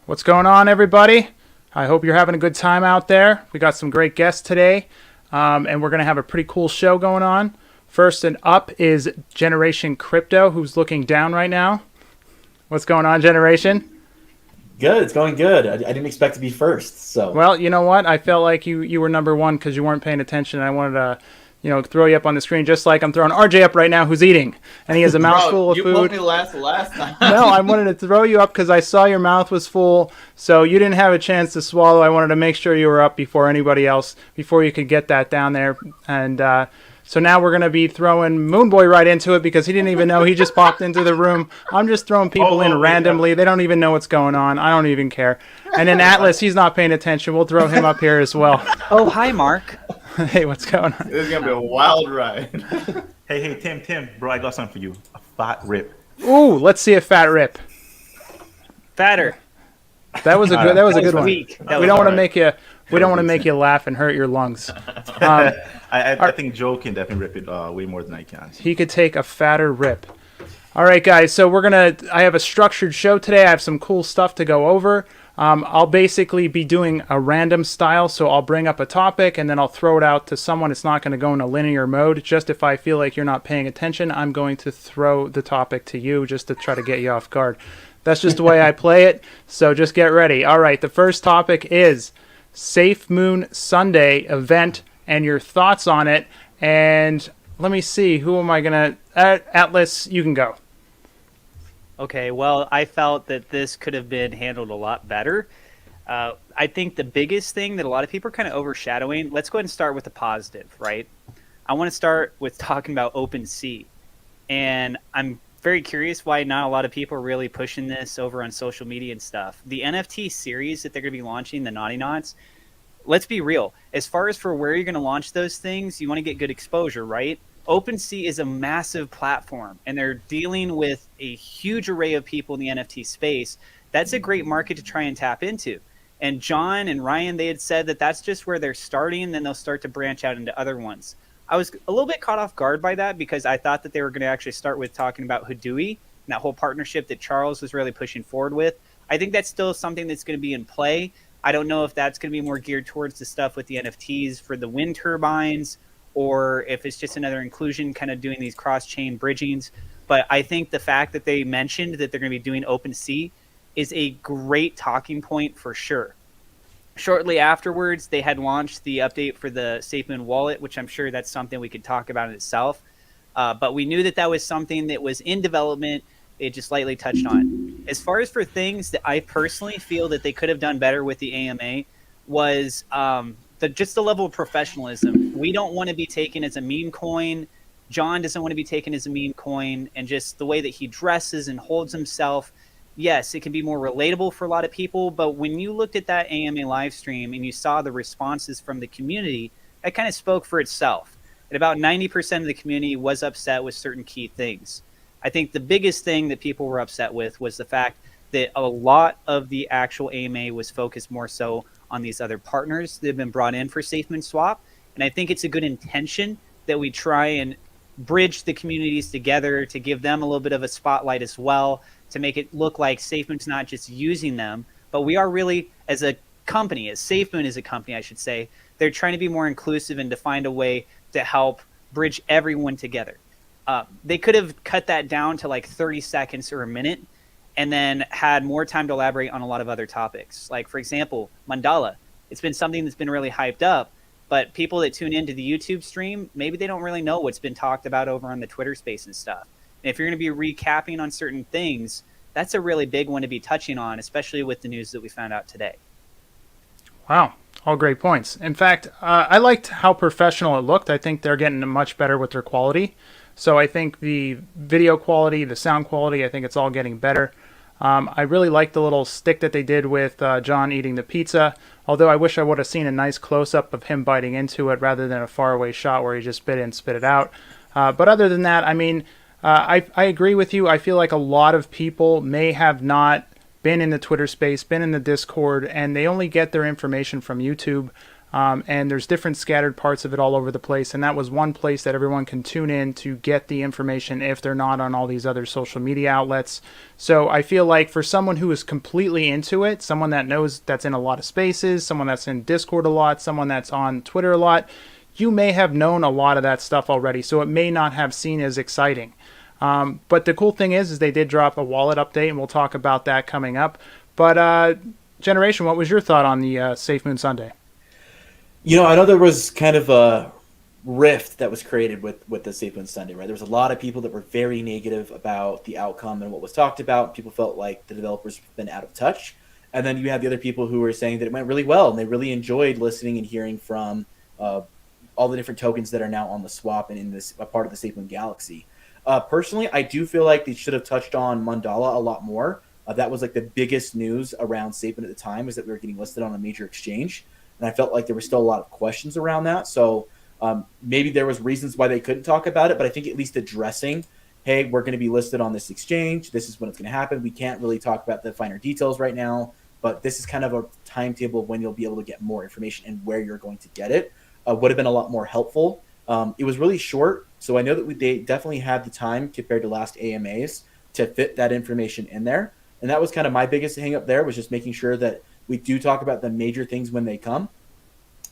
What's going on, everybody? I hope you're having a good time out there. We got some great guests today, and we're going to have a pretty cool show going on. First and up is Generation Crypto, who's looking down right now. What's going on, Generation? Good. It's going good. I didn't expect to be first. So Well, you know what? I felt like you were number one because you weren't paying attention. I wanted to, throw you up on the screen just like I'm throwing RJ up right now, who's eating, and he has a mouthful of you food. put me last time. No, I wanted to throw you up because I saw your mouth was full, so you didn't have a chance to swallow. I wanted to make sure you were up before anybody else, before you could get that down there. And so now we're going to be throwing Moonboy right into it because he didn't even know. He just popped into the room. I'm just throwing people in randomly. They don't even know what's going on. I don't even care. And then Atlas, he's not paying attention. We'll throw him up here as well. Oh, hi, Mark. Hey, what's going on? This is going to be a wild ride. Hey, Tim, bro, I got something for you. A fat rip. Ooh, let's see a fat rip. Fatter. That was a good one. Weak. We don't want to make you. We don't want to make you laugh and hurt your lungs. I think Joe can definitely rip it way more than I can. He could take a fatter rip. All right, guys. So I have a structured show today. I have some cool stuff to go over. I'll basically be doing a random style. So I'll bring up a topic and then I'll throw it out to someone. It's not going to go in a linear mode. Just if I feel like you're not paying attention, I'm going to throw the topic to you just to try to get you off guard. That's just the way I play it. So just get ready. All right. The first topic is Safemoon Sunday event and your thoughts on it. And let me see. Who am I going to... Atlas, you can go. Okay, well, I felt that this could have been handled a lot better. I think the biggest thing that a lot of people are kind of overshadowing, let's go ahead and start with the positive, right? I want to start with talking about OpenSea. And I'm very curious why not a lot of people are really pushing this over on social media and stuff. The NFT series that they're going to be launching, the Naughty Knots, let's be real. As far as for where you're going to launch those things, you want to get good exposure, right? OpenSea is a massive platform, and they're dealing with a huge array of people in the NFT space. That's a great market to try and tap into. And John and Ryan, they had said that that's just where they're starting, and then they'll start to branch out into other ones. I was a little bit caught off guard by that because I thought that they were going to actually start with talking about Houdui and that whole partnership that Charles was really pushing forward with. I think that's still something that's going to be in play. I don't know if that's going to be more geared towards the stuff with the NFTs for the wind turbines, or if it's just another inclusion kind of doing these cross-chain bridgings. But I think the fact that they mentioned that they're going to be doing OpenSea is a great talking point for sure. Shortly afterwards, they had launched the update for the Safemoon wallet, which I'm sure that's something we could talk about in itself. But we knew that that was something that was in development. It just lightly touched on. As far as for things that I personally feel that they could have done better with the AMA was... just the level of professionalism. We don't want to be taken as a meme coin. John doesn't want to be taken as a meme coin, and just the way that he dresses and holds himself. Yes, it can be more relatable for a lot of people, but when you looked at that AMA live stream and you saw the responses from the community, that kind of spoke for itself. And about 90% of the community was upset with certain key things. I think the biggest thing that people were upset with was the fact that a lot of the actual AMA was focused more so on these other partners that have been brought in for Safemoon Swap. And I think it's a good intention that we try and bridge the communities together to give them a little bit of a spotlight as well, to make it look like Safemoon's not just using them, but we are really, as a company, as Safemoon is a company, I should say, they're trying to be more inclusive and to find a way to help bridge everyone together. They could have cut that down to like 30 seconds or a minute, and then had more time to elaborate on a lot of other topics. Like, for example, Mandala. It's been something that's been really hyped up, but people that tune into the YouTube stream, maybe they don't really know what's been talked about over on the Twitter space and stuff. And if you're going to be recapping on certain things, that's a really big one to be touching on, especially with the news that we found out today. Wow. All great points. In fact, I liked how professional it looked. I think they're getting much better with their quality. So I think the video quality, the sound quality, I think it's all getting better. I really like the little stick that they did with John eating the pizza, although I wish I would have seen a nice close-up of him biting into it rather than a faraway shot where he just bit it and spit it out. But other than that, I mean, I agree with you. I feel like a lot of people may have not been in the Twitter space, been in the Discord, and they only get their information from YouTube. And there's different scattered parts of it all over the place. And that was one place that everyone can tune in to get the information if they're not on all these other social media outlets. So I feel like for someone who is completely into it, someone that knows that's in a lot of spaces, someone that's in Discord a lot, someone that's on Twitter a lot, you may have known a lot of that stuff already. So it may not have seemed as exciting. But the cool thing is they did drop a wallet update, and we'll talk about that coming up. But Generation, what was your thought on the Safemoon Sunday? I know there was kind of a rift that was created with the Safemoon Sunday, right? There was a lot of people that were very negative about the outcome and what was talked about. People felt like the developers have been out of touch. And then you had the other people who were saying that it went really well, and they really enjoyed listening and hearing from all the different tokens that are now on the swap and in this a part of the Safemoon Galaxy. Personally, I do feel like they should have touched on Mandala a lot more. That was like the biggest news around Safemoon at the time, is that we were getting listed on a major exchange. And I felt like there were still a lot of questions around that. So maybe there was reasons why they couldn't talk about it, but I think at least addressing, hey, we're going to be listed on this exchange. This is when it's going to happen. We can't really talk about the finer details right now, but this is kind of a timetable of when you'll be able to get more information and where you're going to get it. Would have been a lot more helpful. It was really short, so I know that they definitely had the time compared to last AMAs to fit that information in there. And that was kind of my biggest hang up there, was just making sure that we do talk about the major things when they come.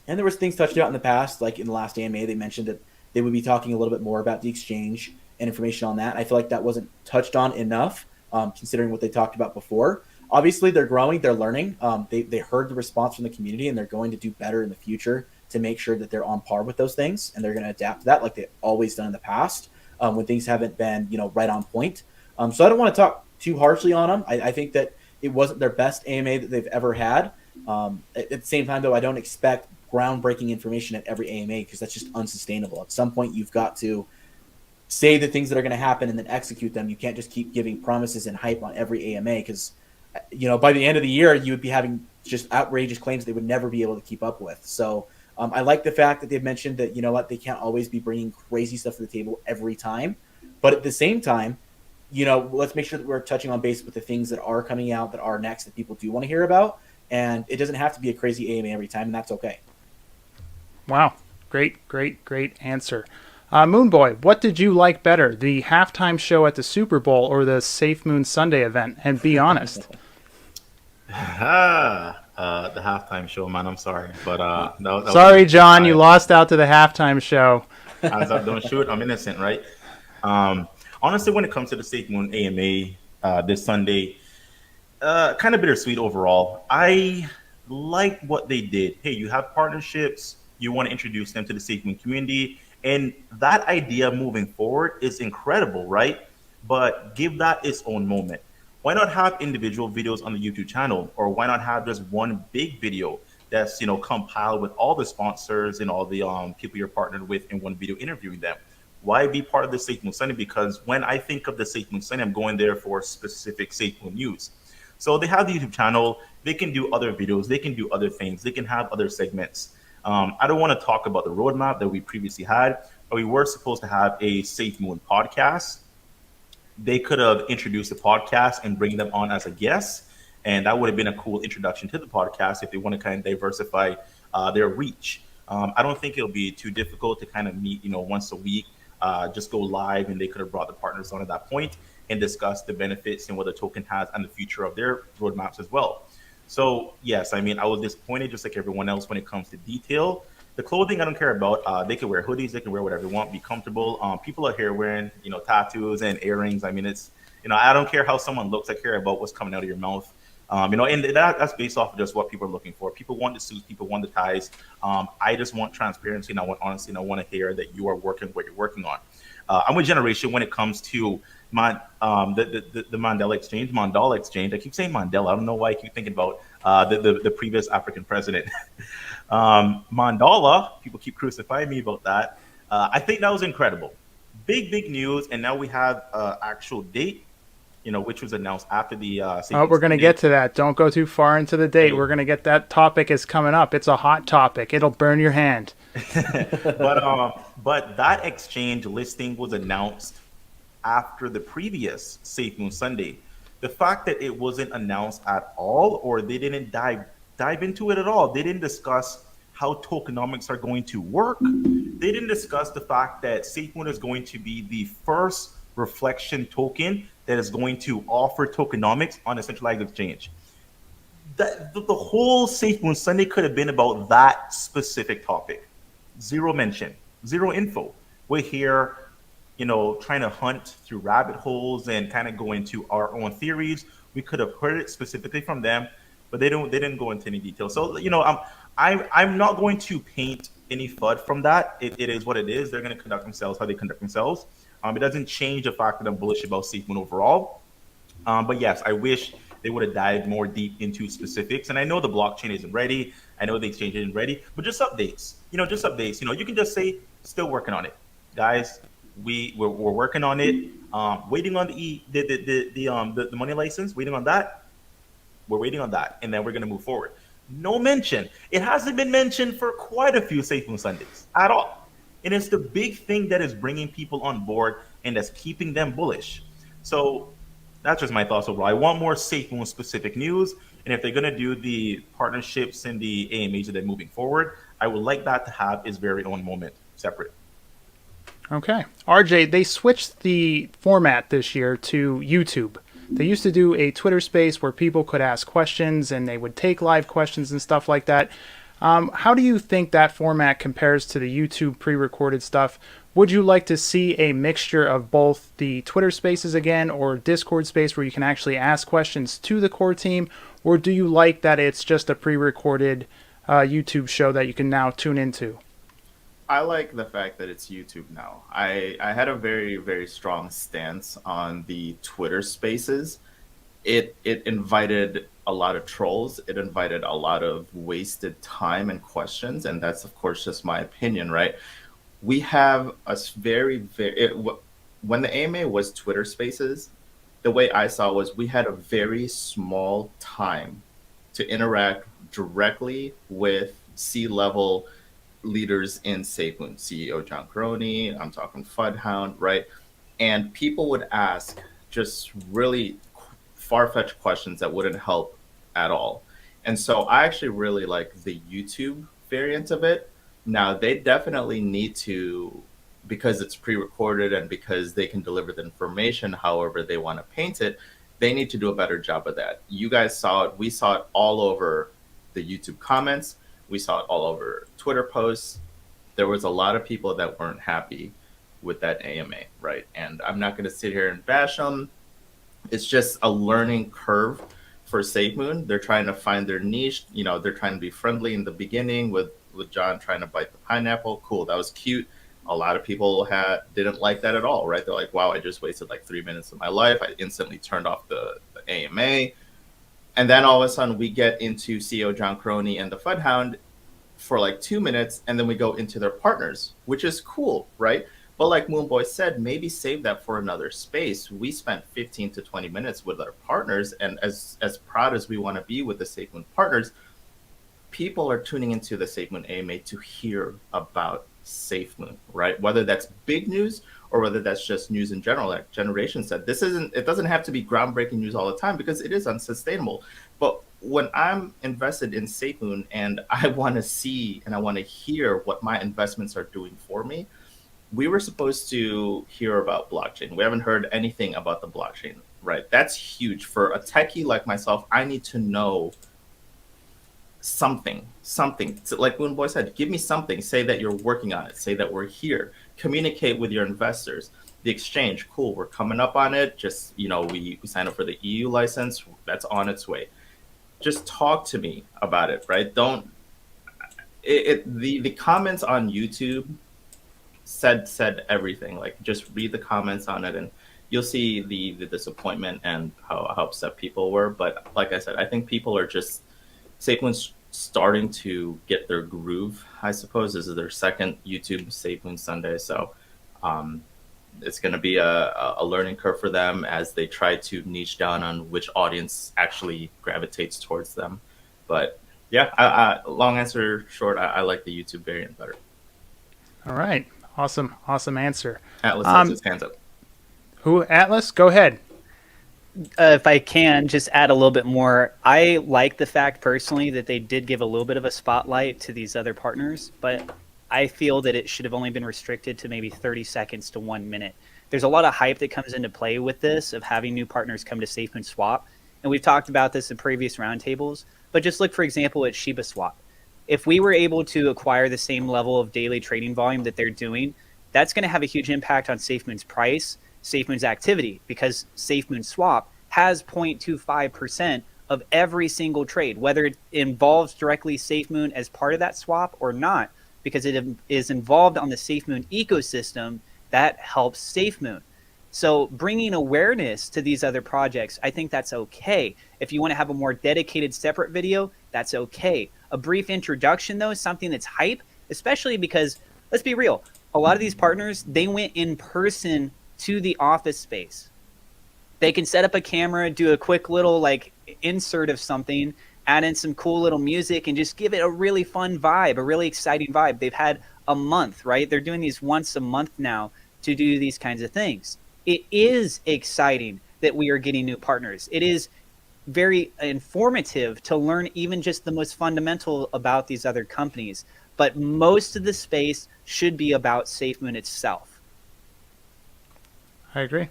And there was things touched out in the past, like in the last AMA, they mentioned that they would be talking a little bit more about the exchange and information on that. I feel like that wasn't touched on enough, considering what they talked about before. Obviously, they're growing, they're learning. They heard the response from the community, and they're going to do better in the future to make sure that they're on par with those things, and they're going to adapt to that like they've always done in the past when things haven't been, right on point. So I don't want to talk too harshly on them. I think that it wasn't their best AMA that they've ever had. At the same time, though, I don't expect groundbreaking information at every AMA, because that's just unsustainable. At some point, you've got to say the things that are going to happen and then execute them. You can't just keep giving promises and hype on every AMA, because by the end of the year, you would be having just outrageous claims they would never be able to keep up with. So I like the fact that they've mentioned that, they can't always be bringing crazy stuff to the table every time. But at the same time, let's make sure that we're touching on base with the things that are coming out, that are next, that people do want to hear about. And it doesn't have to be a crazy AMA every time, and that's okay. Wow. Great answer. Moonboy, what did you like better, the halftime show at the Super Bowl or the Safemoon Sunday event? And be honest. The halftime show, man. I'm sorry, but that sorry, John, you lost out to the halftime show. Don't shoot. I'm innocent, right? Honestly, when it comes to the Safemoon AMA this Sunday, kind of bittersweet overall. I like what they did. Hey, you have partnerships. You want to introduce them to the Safemoon community, and that idea moving forward is incredible, right? But give that its own moment. Why not have individual videos on the YouTube channel, or why not have just one big video that's compiled with all the sponsors and all the people you're partnered with in one video interviewing them? Why be part of the Safemoon Sunday? Because when I think of the Safemoon Sunday, I'm going there for specific Safemoon news. So they have the YouTube channel. They can do other videos. They can do other things. They can have other segments. I don't want to talk about the roadmap that we previously had, but we were supposed to have a Safemoon podcast. They could have introduced the podcast and bring them on as a guest, and that would have been a cool introduction to the podcast if they want to kind of diversify their reach. I don't think it'll be too difficult to kind of meet, once a week, just go live, and they could have brought the partners on at that point and discuss the benefits and what the token has and the future of their roadmaps as well. So yes, I was disappointed just like everyone else when it comes to detail. The clothing I don't care about. They can wear hoodies, they can wear whatever they want, be comfortable. People are here wearing, tattoos and earrings. It's, I don't care how someone looks. I care about what's coming out of your mouth. And that's based off of just what people are looking for. People want the suits, people want the ties. I just want transparency, and I want honesty, and I want to hear that you are working what you're working on. I'm with Generation when it comes to the Mandala exchange. I keep saying Mandela. I don't know why I keep thinking about the previous African president. Mandala, people keep crucifying me about that. I think that was incredible. Big news, and now we have actual date, which was announced after the we're going to get to that. Don't go too far into the date. We're going to get that topic is coming up. It's a hot topic. It'll burn your hand. But that exchange listing was announced after the previous Safemoon Sunday. The fact that it wasn't announced at all, or they didn't dive into it at all, they didn't discuss how tokenomics are going to work. They didn't discuss the fact that Safemoon is going to be the first reflection token that is going to offer tokenomics on a centralized exchange. The whole Safemoon Sunday could have been about that specific topic. Zero mention, zero info. We're here, trying to hunt through rabbit holes and kind of go into our own theories. We could have heard it specifically from them, but they didn't go into any detail. So I'm not going to paint any FUD from that. It is what it is. They're going to conduct themselves how they conduct themselves. It doesn't change the fact that I'm bullish about Safemoon overall. But yes, I wish they would have dived more deep into specifics. And I know the blockchain isn't ready. I know the exchange isn't ready, but just updates. Just updates. You can just say still working on it, guys. We're working on it. Waiting on the money license. Waiting on that. We're waiting on that, and then we're gonna move forward. No mention. It hasn't been mentioned for quite a few Safemoon Sundays at all, and it's the big thing that is bringing people on board and that's keeping them bullish. So that's just my thoughts overall. I want more Safemoon specific news, and if they're gonna do the partnerships and the AMAs that they're moving forward, I would like that to have its very own moment separate. Okay. RJ, they switched the format this year to YouTube. They used to do a Twitter space where people could ask questions and they would take live questions and stuff like that. How do you think that format compares to the YouTube pre-recorded stuff? Would you like to see a mixture of both the Twitter spaces again or Discord space where you can actually ask questions to the core team? Or do you like that it's just a pre-recorded YouTube show that you can now tune into? I like the fact that it's YouTube now. I had a very, very strong stance on the Twitter spaces. It invited a lot of trolls. It invited a lot of wasted time and questions. And that's, of course, just my opinion, right? We have a when the AMA was Twitter spaces, the way I saw it was we had a very small time to interact directly with C-level leaders in Safemoon, CEO John Crony, I'm talking Fudhound, right? And people would ask just really far-fetched questions that wouldn't help at all. And so I actually really like the YouTube variant of it. Now, they definitely need to, because it's pre-recorded and because they can deliver the information however they want to paint it, they need to do a better job of that. You guys saw it. We saw it all over the YouTube comments. We saw it all over Twitter posts. There was a lot of people that weren't happy with that AMA, right? And I'm not going to sit here and bash them. It's just a learning curve for Safemoon. They're trying to find their niche. They're trying to be friendly in the beginning with John trying to bite the pineapple. Cool, that was cute. A lot of people didn't like that at all, right? They're like, wow, I just wasted like 3 minutes of my life. I instantly turned off the AMA. And then all of a sudden we get into CEO John Crony and the Fudhound for like 2 minutes, and then we go into their partners, which is cool, right? But like Moonboy said, maybe save that for another space. We spent 15 to 20 minutes with our partners, and as proud as we want to be with the Safemoon partners, people are tuning into the Safemoon AMA to hear about Safemoon, right? Whether that's big news or whether that's just news in general. Like Generation said, it doesn't have to be groundbreaking news all the time because it is unsustainable. But when I'm invested in Safemoon and I want to see and I want to hear what my investments are doing for me, we were supposed to hear about blockchain. We haven't heard anything about the blockchain, right? That's huge. For a techie like myself, I need to know something. Like Moonboy said, give me something. Say that you're working on it. Say that we're here. Communicate with your investors. The exchange, cool. We're coming up on it. Just, we signed up for the EU license. That's on its way. Just talk to me about it, right? The comments on YouTube said everything. Like, just read the comments on it and you'll see the disappointment and how upset people were. But like I said, I think people are just, Safemoon's starting to get their groove, I suppose. This is their second YouTube Safemoon Sunday. So it's going to be a learning curve for them as they try to niche down on which audience actually gravitates towards them. But yeah, long answer short, I like the YouTube variant better. All right. Awesome answer. Atlas has his hands up. Who? Atlas? Go ahead. If I can just add a little bit more, I like the fact personally that they did give a little bit of a spotlight to these other partners, but I feel that it should have only been restricted to maybe 30 seconds to 1 minute. There's a lot of hype that comes into play with this of having new partners come to Safemoon Swap. And we've talked about this in previous roundtables, but just look, for example, at Shiba Swap. If we were able to acquire the same level of daily trading volume that they're doing, that's going to have a huge impact on Safemoon's price, Safemoon's activity, because Safemoon Swap has 0.25% of every single trade, whether it involves directly Safemoon as part of that swap or not, because it is involved on the Safemoon ecosystem that helps Safemoon. So bringing awareness to these other projects, I think that's okay. If you want to have a more dedicated separate video, that's okay. A brief introduction, though, is something that's hype, especially because, let's be real, a lot of these partners, they went in person to the office space. They can set up a camera, do a quick little like insert of something, add in some cool little music, and just give it a really fun vibe, a really exciting vibe. They've had a month, right? They're doing these once a month now to do these kinds of things. It is exciting that we are getting new partners. It is very informative to learn even just the most fundamental about these other companies. But most of the space should be about Safemoon itself. I agree.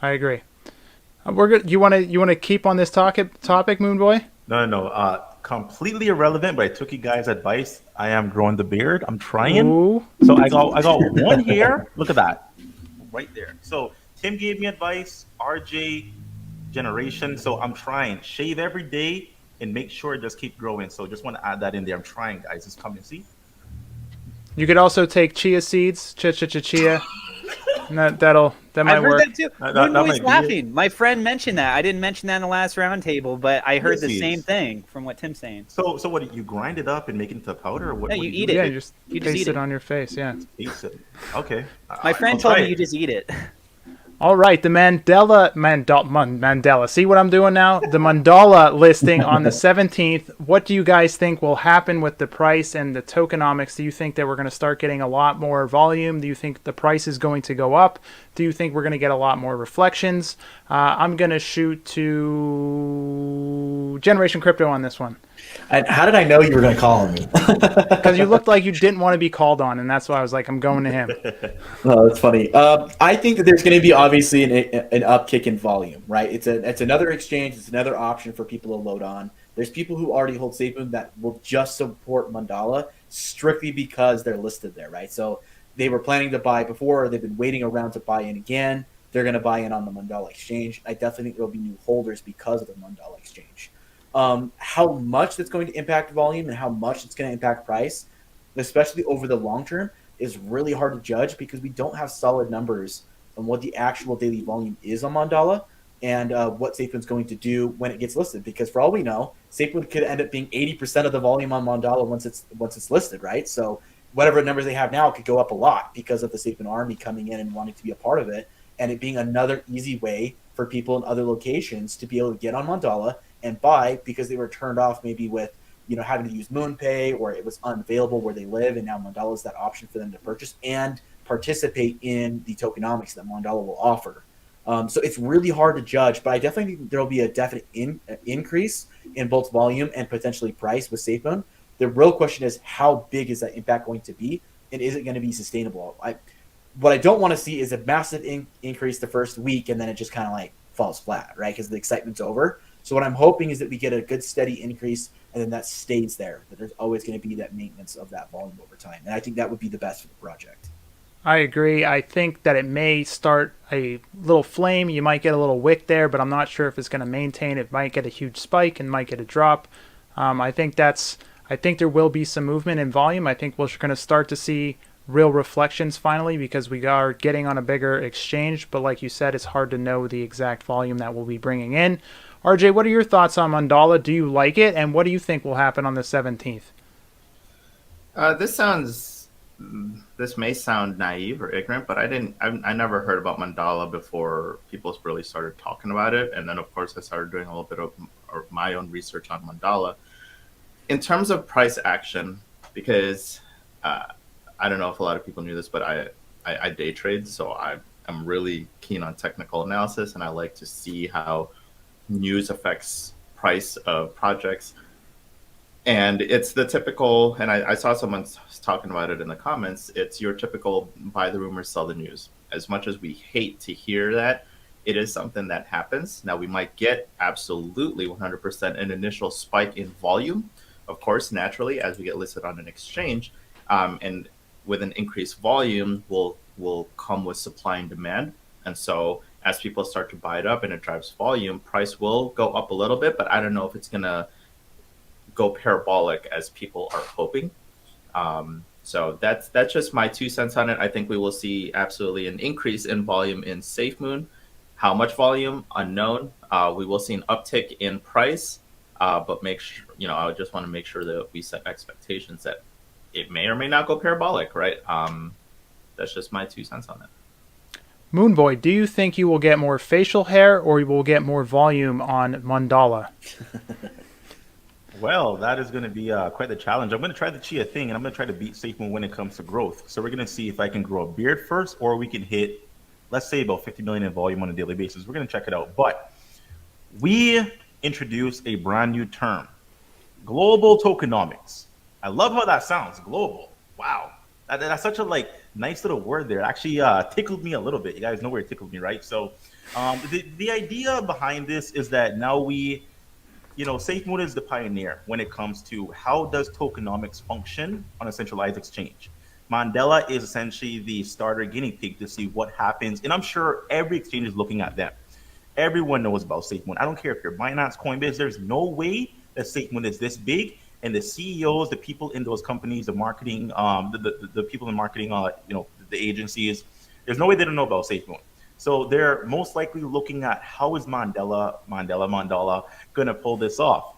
We're good. You want to keep on this topic, Moon Boy? No. Completely irrelevant, but I took you guys' advice. I am growing the beard. I'm trying. Ooh. So I got one here. Look at that, right there. So Tim gave me advice. RJ generation. So I'm trying. Shave every day and make sure it just keep growing. So just want to add that in there. I'm trying, guys. Just come and see. You could also take chia seeds, chia, and that might I've heard work. that too. That Moon might Boy's be laughing. My friend mentioned that. I didn't mention that in the last roundtable, but I heard the Yes, same yes. thing from what Tim's saying. So what, you grind it up and make it into powder, or what? No, what you do eat do? it. Yeah, you just You just paste eat it it. on your face. Yeah. Eat it. Okay. My friend I'll told try me it. you just eat it. All right, the Mandala. See what I'm doing now? The Mandala listing on the 17th. What do you guys think will happen with the price and the tokenomics? Do you think that we're going to start getting a lot more volume? Do you think the price is going to go up? Do you think we're going to get a lot more reflections? I'm going to shoot to Generation Crypto on this one. And how did I know you were going to call on me? Because you looked like you didn't want to be called on, and that's why I was like, I'm going to him. No, that's funny. I think that there's going to be obviously an upkick in volume, right? It's another exchange. It's another option for people to load on. There's people who already hold Safemoon that will just support Mandala strictly because they're listed there, right? So they were planning to buy before, or they've been waiting around to buy in again. They're going to buy in on the Mandala exchange. I definitely think there will be new holders because of the Mandala exchange. How much that's going to impact volume and how much it's going to impact price, especially over the long term, is really hard to judge because we don't have solid numbers on what the actual daily volume is on Mandala and what Safemoon's going to do when it gets listed. Because for all we know, Safemoon could end up being 80% of the volume on Mandala once it's listed, right? So whatever numbers they have now could go up a lot because of the Safemoon army coming in and wanting to be a part of it, and it being another easy way for people in other locations to be able to get on Mandala and buy because they were turned off maybe with having to use MoonPay, or it was unavailable where they live, and now Mandala is that option for them to purchase and participate in the tokenomics that Mandala will offer. So it's really hard to judge, but I definitely think there will be a definite increase in both volume and potentially price with Safemoon. The real question is, how big is that impact going to be, and is it going to be sustainable? What I don't want to see is a massive increase the first week, and then it just kind of like falls flat, right? Because the excitement's over. So what I'm hoping is that we get a good steady increase, and then that stays there, that there's always going to be that maintenance of that volume over time. And I think that would be the best for the project. I agree. I think that it may start a little flame. You might get a little wick there, but I'm not sure if it's going to maintain. It might get a huge spike and might get a drop. I think there will be some movement in volume. I think we're going to start to see real reflections finally because we are getting on a bigger exchange. But like you said, it's hard to know the exact volume that we'll be bringing in. RJ, what are your thoughts on Mandala? Do you like it? And what do you think will happen on the 17th? This may sound naive or ignorant, but I never heard about Mandala before people really started talking about it. And then, of course, I started doing a little bit of my own research on Mandala. In terms of price action, because I don't know if a lot of people knew this, but I day trade, so I'm really keen on technical analysis, and I like to see how news affects price of projects. And it's the typical, and I saw someone talking about it in the comments. It's your typical buy the rumors, sell the news. As much as we hate to hear that, it is something that happens. Now, we might get absolutely 100% an initial spike in volume, of course, naturally, as we get listed on an exchange. And with an increased volume will come with supply and demand. And so as people start to buy it up and it drives volume, price will go up a little bit, but I don't know if it's going to go parabolic as people are hoping. So that's just my 2 cents on it. I think we will see absolutely an increase in volume in Safemoon. How much volume? Unknown. We will see an uptick in price, but I would just want to make sure that we set expectations that it may or may not go parabolic, right? That's just my 2 cents on it. Moonboy, do you think you will get more facial hair or you will get more volume on Mandala? Well, that is going to be quite the challenge. I'm going to try the Chia thing, and I'm going to try to beat Safemoon when it comes to growth. So we're going to see if I can grow a beard first, or we can hit, let's say, about 50 million in volume on a daily basis. We're going to check it out. But we introduced a brand new term, global tokenomics. I love how that sounds, global. Wow. That's such a nice little word there. It actually tickled me a little bit. You guys know where it tickled me, right? So the idea behind this is that now Safemoon is the pioneer when it comes to how does tokenomics function on a centralized exchange. Mandala is essentially the starter guinea pig to see what happens. And I'm sure every exchange is looking at them. Everyone knows about Safemoon. I don't care if you're Binance, Coinbase, there's no way that Safemoon is this big. And the CEOs, the people in those companies, the marketing, the people in marketing, the agencies, there's no way they don't know about Safemoon. So they're most likely looking at how is Mandala going to pull this off.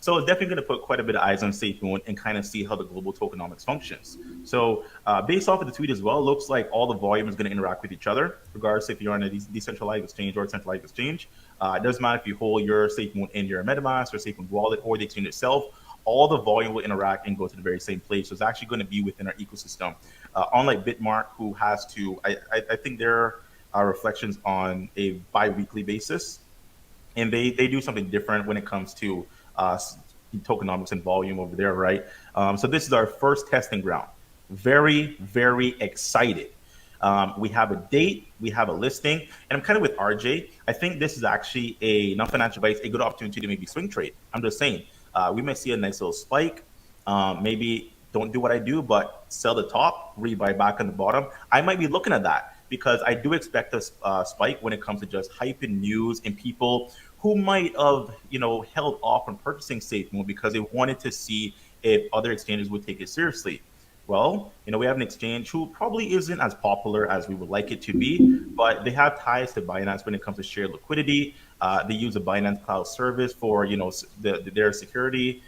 So it's definitely going to put quite a bit of eyes on Safemoon and kind of see how the global tokenomics functions. So based off of the tweet as well, it looks like all the volume is going to interact with each other, regardless if you're on a decentralized exchange or a centralized exchange. It doesn't matter if you hold your Safemoon in your MetaMask or Safemoon wallet or the exchange itself. All the volume will interact and go to the very same place. So it's actually going to be within our ecosystem. Unlike Bitmark, who has to, I think there are reflections on a bi-weekly basis. And they do something different when it comes to tokenomics and volume over there, right? So this is our first testing ground. Very, very excited. We have a date, we have a listing, and I'm kind of with RJ. I think this is actually a non-financial advice, a good opportunity to maybe swing trade. I'm just saying, we might see a nice little spike. Maybe don't do what I do, but sell the top, rebuy back on the bottom. I might be looking at that because I do expect a spike when it comes to just hype and news and people who might have, held off on purchasing Safemoon because they wanted to see if other exchanges would take it seriously. Well, we have an exchange who probably isn't as popular as we would like it to be, but they have ties to Binance when it comes to shared liquidity. They use a Binance Cloud service for, their security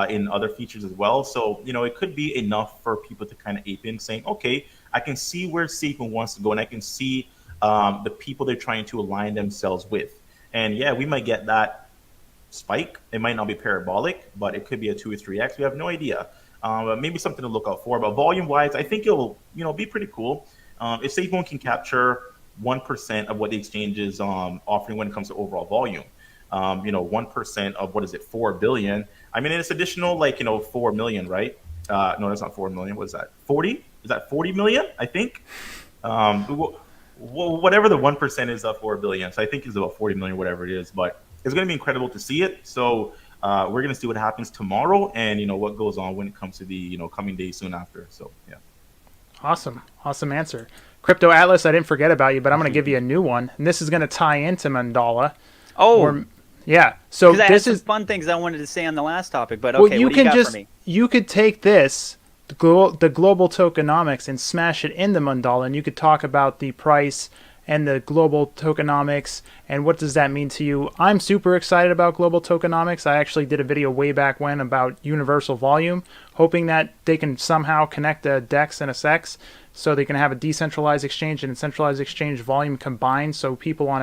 in other features as well. So, it could be enough for people to kind of ape in saying, okay, I can see where Safemoon wants to go and I can see the people they're trying to align themselves with. And yeah, we might get that spike. It might not be parabolic, but it could be a 2 or 3x. We have no idea. Maybe something to look out for. But volume-wise, I think it'll be pretty cool. If Safemoon can capture 1% of what the exchange is offering when it comes to overall volume, 1% of what is it, 4 billion? I mean, it's additional 4 million, right? No, that's not 4 million. What is that? 40? Is that 40 million? I think. Whatever the 1% is of 4 billion. So I think it's about 40 million, whatever it is. But it's going to be incredible to see it. So we're going to see what happens tomorrow and, what goes on when it comes to the, coming days soon after. So, yeah. Awesome answer. Crypto Atlas, I didn't forget about you, but I'm going to give you a new one. And this is going to tie into Mandala. Oh. Yeah. So this is fun things I wanted to say on the last topic, but okay, what do you got for me? You could take this, the global tokenomics, and smash it into Mandala, and you could talk about the price and the global tokenomics and what does that mean to you. I'm super excited about global tokenomics. I actually did a video way back when about universal volume, hoping that they can somehow connect a DEX and a SEX so they can have a decentralized exchange and a centralized exchange volume combined, so people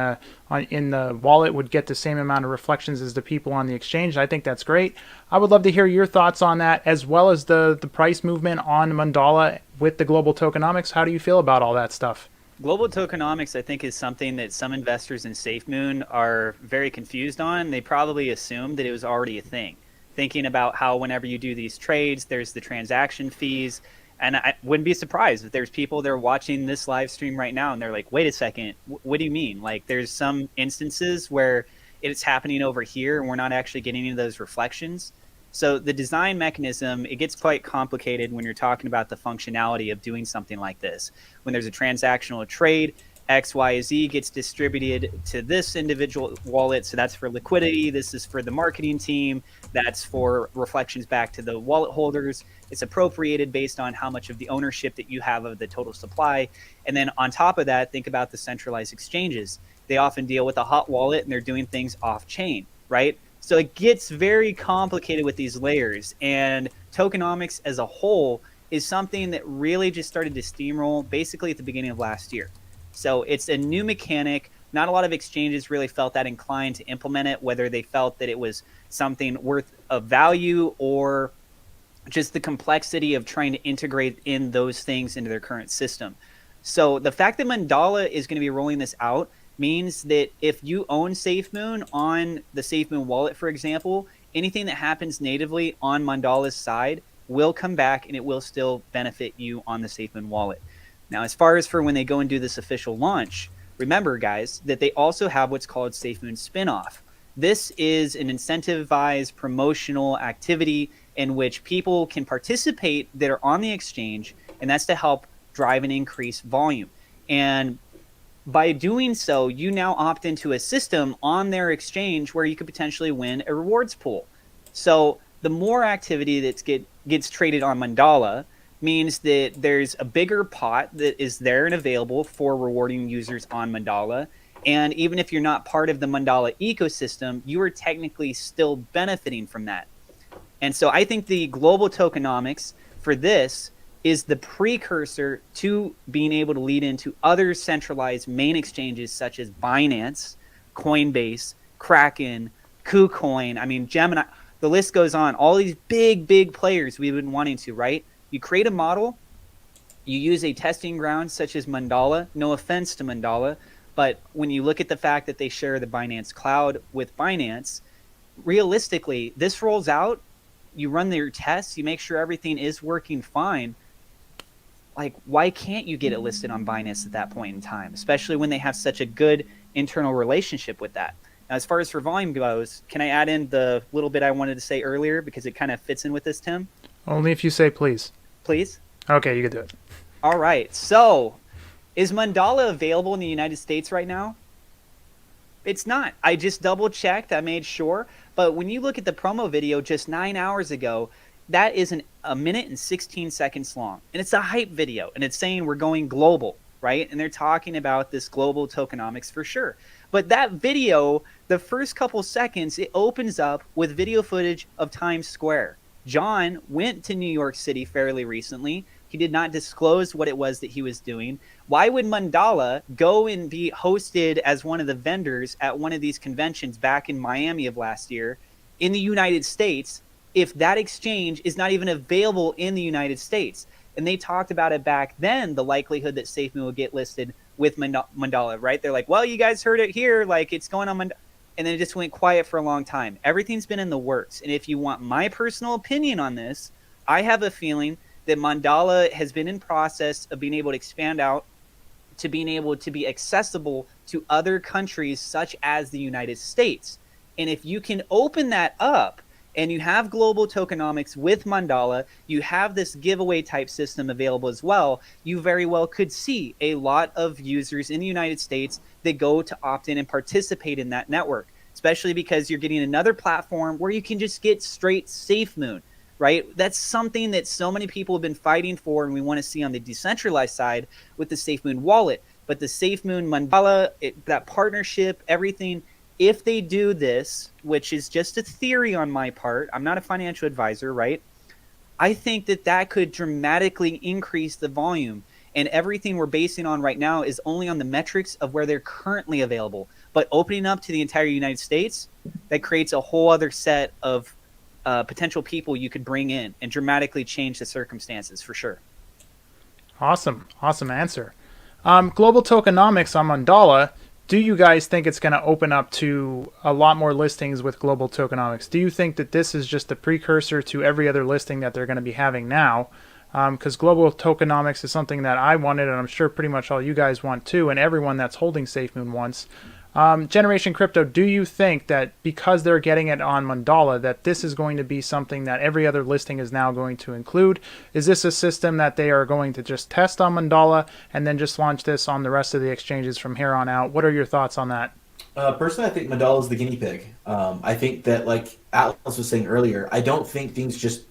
in the wallet would get the same amount of reflections as the people on the exchange. I think that's great. I would love to hear your thoughts on that, as well as the price movement on Mandala with the global tokenomics. How do you feel about all that stuff? Global tokenomics, I think, is something that some investors in Safemoon are very confused on. They probably assumed that it was already a thing, thinking about how whenever you do these trades, there's the transaction fees. And I wouldn't be surprised if there's people that are watching this live stream right now and they're like, wait a second, what do you mean? Like, there's some instances where it's happening over here and we're not actually getting any of those reflections. So the design mechanism, it gets quite complicated when you're talking about the functionality of doing something like this. When there's a transactional trade, X, Y, Z gets distributed to this individual wallet. So that's for liquidity. This is for the marketing team. That's for reflections back to the wallet holders. It's appropriated based on how much of the ownership that you have of the total supply. And then on top of that, think about the centralized exchanges. They often deal with a hot wallet and they're doing things off chain, right? So it gets very complicated with these layers, and tokenomics as a whole is something that really just started to steamroll basically at the beginning of last year. So it's a new mechanic. Not a lot of exchanges really felt that inclined to implement it, whether they felt that it was something worth of value or just the complexity of trying to integrate in those things into their current system. So the fact that Mandala is going to be rolling this out means that if you own Safemoon on the Safemoon wallet, for example, anything that happens natively on Mandala's side will come back and it will still benefit you on the Safemoon wallet. Now, as far as for when they go and do this official launch, remember, guys, that they also have what's called Safemoon Spinoff. This is an incentivized promotional activity in which people can participate that are on the exchange, and that's to help drive an increased volume. And by doing so, you now opt into a system on their exchange where you could potentially win a rewards pool. So the more activity that gets traded on Mandala means that there's a bigger pot that is there and available for rewarding users on Mandala. And even if you're not part of the Mandala ecosystem, you are technically still benefiting from that. And so I think the global tokenomics for this is the precursor to being able to lead into other centralized main exchanges such as Binance, Coinbase, Kraken, KuCoin, I mean, Gemini, the list goes on. All these big players we've been wanting to, right? You create a model, you use a testing ground such as Mandala, no offense to Mandala, but when you look at the fact that they share the Binance cloud with Binance, realistically, this rolls out, you run your tests, you make sure everything is working fine. Like, why can't you get it listed on Binance at that point in time, especially when they have such a good internal relationship with that? Now, as far as for volume goes, can I add in the little bit I wanted to say earlier because it kind of fits in with this, Tim? Only if you say please. Please? Okay, you can do it. All right. So, is Mandala available in the United States right now? It's not. I just double checked. I made sure. But when you look at the promo video just 9 hours ago, that is a minute and 16 seconds long. And it's a hype video. And it's saying we're going global, right? And they're talking about this global tokenomics for sure. But that video, the first couple seconds, it opens up with video footage of Times Square. John went to New York City fairly recently. He did not disclose what it was that he was doing. Why would Mandala go and be hosted as one of the vendors at one of these conventions back in Miami of last year in the United States if that exchange is not even available in the United States? And they talked about it back then, the likelihood that Safemoon would get listed with Mandala, right? They're like, well, you guys heard it here. Like, it's going on Mandala. And then it just went quiet for a long time. Everything's been in the works. And if you want my personal opinion on this, I have a feeling that Mandala has been in process of being able to expand out to being able to be accessible to other countries such as the United States. And if you can open that up and you have global tokenomics with Mandala, you have this giveaway type system available as well, you very well could see a lot of users in the United States that go to opt in and participate in that network, especially because you're getting another platform where you can just get straight Safemoon, right? That's something that so many people have been fighting for and we want to see on the decentralized side with the Safemoon wallet. But the Safemoon Mandala, that partnership, everything, if they do this, which is just a theory on my part, I'm not a financial advisor, right? I think that that could dramatically increase the volume. And everything we're basing on right now is only on the metrics of where they're currently available. But opening up to the entire United States, that creates a whole other set of potential people you could bring in and dramatically change the circumstances for sure. Awesome answer. Global tokenomics on Mandala. Do you guys think it's going to open up to a lot more listings with global tokenomics? Do you think that this is just a precursor to every other listing that they're going to be having now? Because global tokenomics is something that I wanted, and I'm sure pretty much all you guys want too, and everyone that's holding Safemoon wants. Generation Crypto, do you think that because they're getting it on Mandala, that this is going to be something that every other listing is now going to include? Is this a system that they are going to just test on Mandala and then just launch this on the rest of the exchanges from here on out? What are your thoughts on that? Personally, I think Mandala is the guinea pig. I think that, like Atlas was saying earlier, I don't think things just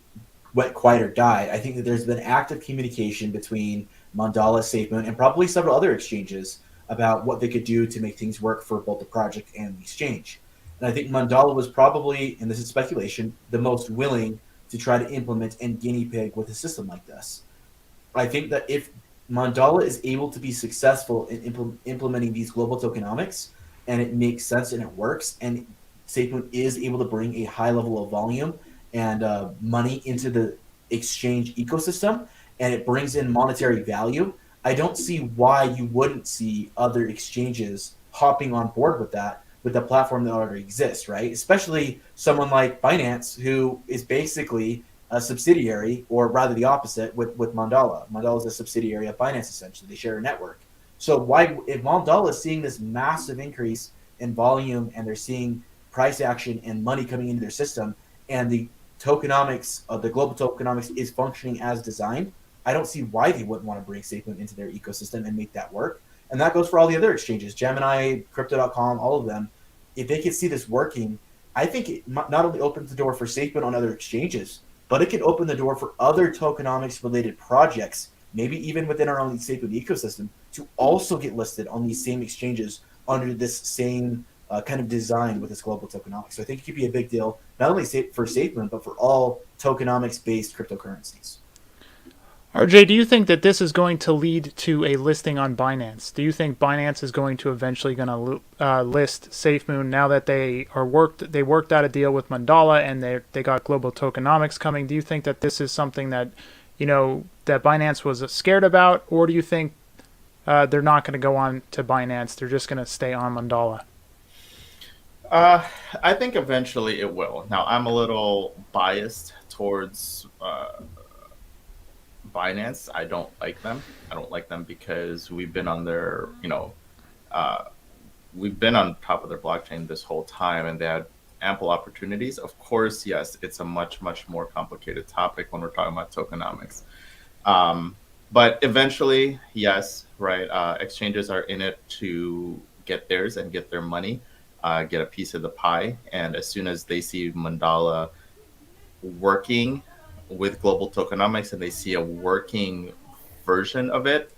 went quiet or died. I think that there's been active communication between Mandala, Safemoon, and probably several other exchanges about what they could do to make things work for both the project and the exchange. And I think Mandala was probably, and this is speculation, the most willing to try to implement and guinea pig with a system like this. I think that if Mandala is able to be successful in implementing these global tokenomics, and it makes sense and it works, and Safemoon is able to bring a high level of volume and money into the exchange ecosystem, and it brings in monetary value, I don't see why you wouldn't see other exchanges hopping on board with that, with the platform that already exists, right? Especially someone like Binance, who is basically a subsidiary, or rather the opposite, with Mandala. Mandala is a subsidiary of Binance, essentially. They share a network. So why, if Mandala is seeing this massive increase in volume, and they're seeing price action and money coming into their system, and the tokenomics of the global tokenomics is functioning as designed, I don't see why they wouldn't want to bring Safemoon into their ecosystem and make that work. And that goes for all the other exchanges, Gemini, Crypto.com, all of them. If they could see this working, I think it not only opens the door for Safemoon on other exchanges, but it could open the door for other tokenomics-related projects, maybe even within our own Safemoon ecosystem, to also get listed on these same exchanges under this same kind of design with this global tokenomics. So I think it could be a big deal, not only for Safemoon, but for all tokenomics-based cryptocurrencies. RJ, do you think that this is going to lead to a listing on Binance? Do you think Binance is going to eventually going to list Safemoon now that they worked out a deal with Mandala and they got global tokenomics coming? Do you think that this is something that that Binance was scared about, or do you think they're not going to go on to Binance? They're just going to stay on Mandala? I think eventually it will. Now, I'm a little biased towards Binance. I don't like them. I don't like them because we've been on their, we've been on top of their blockchain this whole time, and they had ample opportunities. Of course, yes, it's a much, much more complicated topic when we're talking about tokenomics. But eventually, yes, right, exchanges are in it to get theirs and get their money, get a piece of the pie. And as soon as they see Mandala working with global tokenomics and they see a working version of it,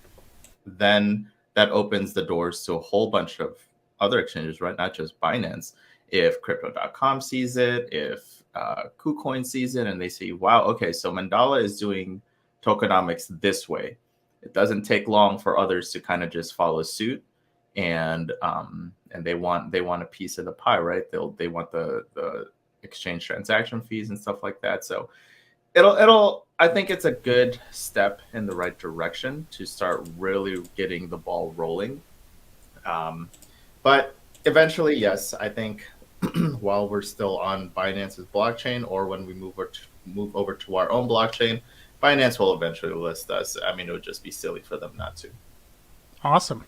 then that opens the doors to a whole bunch of other exchanges, right? Not just Binance. If Crypto.com sees it, if KuCoin sees it, and they see, wow, okay, so Mandala is doing tokenomics this way. It doesn't take long for others to kind of just follow suit, and they want a piece of the pie, right? They want the exchange transaction fees and stuff like that. So it'll I think it's a good step in the right direction to start really getting the ball rolling. But eventually, yes, I think while we're still on Binance's blockchain, or when we move over to our own blockchain, Binance will eventually list us. I mean, it would just be silly for them not to. Awesome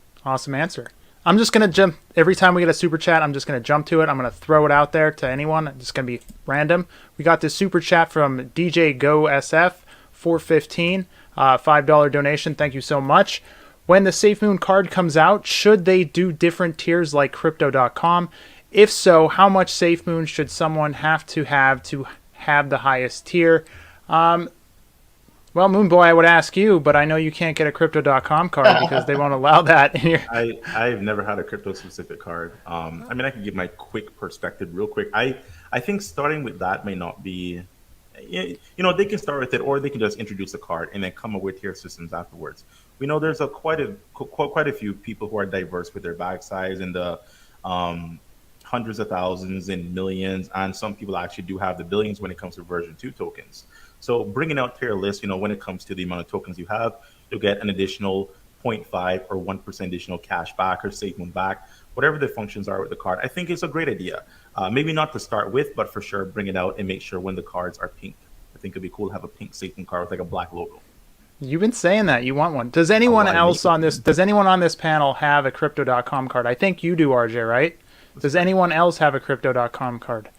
answer. I'm just going to jump, every time we get a super chat, I'm just going to jump to it. I'm going to throw it out there to anyone. It's going to be random. We got this super chat from DJ Go SF 415, $5 donation. Thank you so much. When the Safemoon card comes out, should they do different tiers like Crypto.com? If so, how much Safemoon should someone have to have the highest tier? Well, Moonboy, I would ask you, but I know you can't get a Crypto.com card because they won't allow that in your... I've never had a crypto-specific card. I mean, I can give my quick perspective real quick. I think starting with that may not be... they can start with it, or they can just introduce a card and then come up with tier systems afterwards. We know there's quite a few people who are diverse with their bag size in the hundreds of thousands and millions, and some people actually do have the billions when it comes to version 2 tokens. So bringing out tier lists, when it comes to the amount of tokens you have, you'll get an additional 0.5 or 1% additional cash back or Safemoon back, whatever the functions are with the card. I think it's a great idea. Maybe not to start with, but for sure bring it out and make sure when the cards are pink. I think it'd be cool to have a pink Safemoon card with like a black logo. You've been saying that you want one. Does anyone else on this? Does anyone on this panel have a Crypto.com card? I think you do, RJ, right? Does anyone else have a Crypto.com card?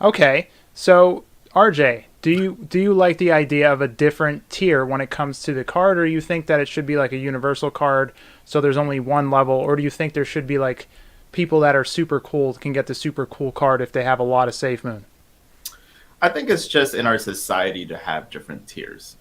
Okay, so RJ, do you like the idea of a different tier when it comes to the card, or you think that it should be like a universal card, so there's only one level, or do you think there should be like people that are super cool can get the super cool card if they have a lot of Safemoon? I think it's just in our society to have different tiers.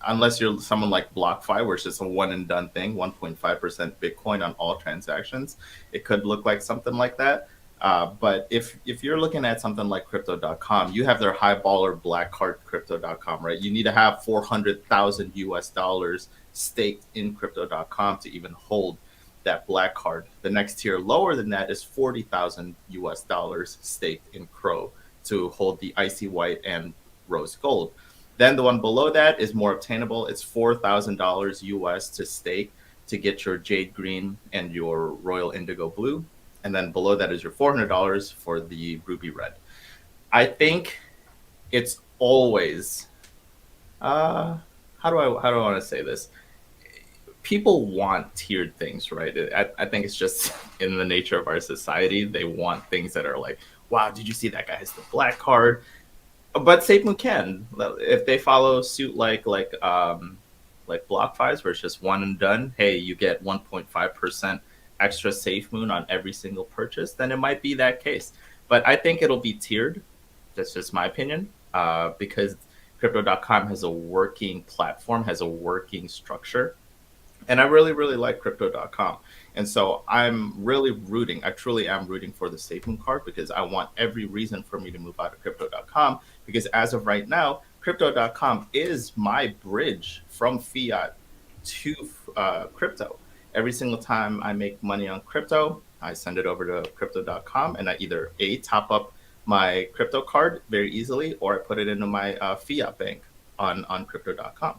Unless you're someone like BlockFi, where it's just a one and done thing, 1.5% Bitcoin on all transactions, it could look like something like that. But if you're looking at something like Crypto.com, you have their high baller black card Crypto.com, right? You need to have 400,000 US dollars staked in Crypto.com to even hold that black card. The next tier lower than that is 40,000 US dollars staked in Crow to hold the icy white and rose gold. Then the one below that is more obtainable. It's $4,000 US to stake to get your jade green and your royal indigo blue. And then below that is your $400 for the ruby red. I think it's always, how do I want to say this? People want tiered things, right? I think it's just in the nature of our society. They want things that are like, wow, did you see that guy has the black card? But Safemoon can, if they follow suit like BlockFi's, where it's just one and done. Hey, you get 1.5% extra Safemoon on every single purchase. Then it might be that case. But I think it'll be tiered. That's just my opinion, because Crypto.com has a working platform, has a working structure, and I really, really like Crypto.com. And so I'm really rooting, I truly am rooting for the Safemoon card, because I want every reason for me to move out of Crypto.com, because as of right now, Crypto.com is my bridge from fiat to crypto. Every single time I make money on crypto, I send it over to Crypto.com, and I either top up my crypto card very easily, or I put it into my fiat bank on Crypto.com.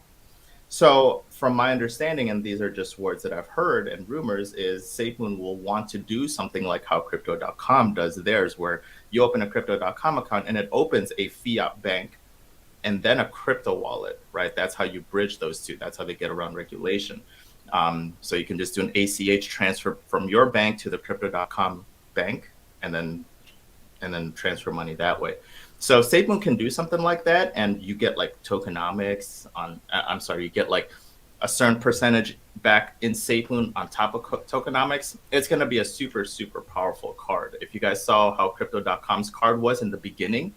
So from my understanding, and these are just words that I've heard and rumors, is Safemoon will want to do something like how Crypto.com does theirs, where you open a Crypto.com account and it opens a fiat bank and then a crypto wallet, right? That's how you bridge those two. That's how they get around regulation. So you can just do an ACH transfer from your bank to the Crypto.com bank and then transfer money that way. So Safemoon can do something like that, and you get like tokenomics you get like a certain percentage back in Safemoon on top of tokenomics. It's going to be a super, super powerful card. If you guys saw how Crypto.com's card was in the beginning,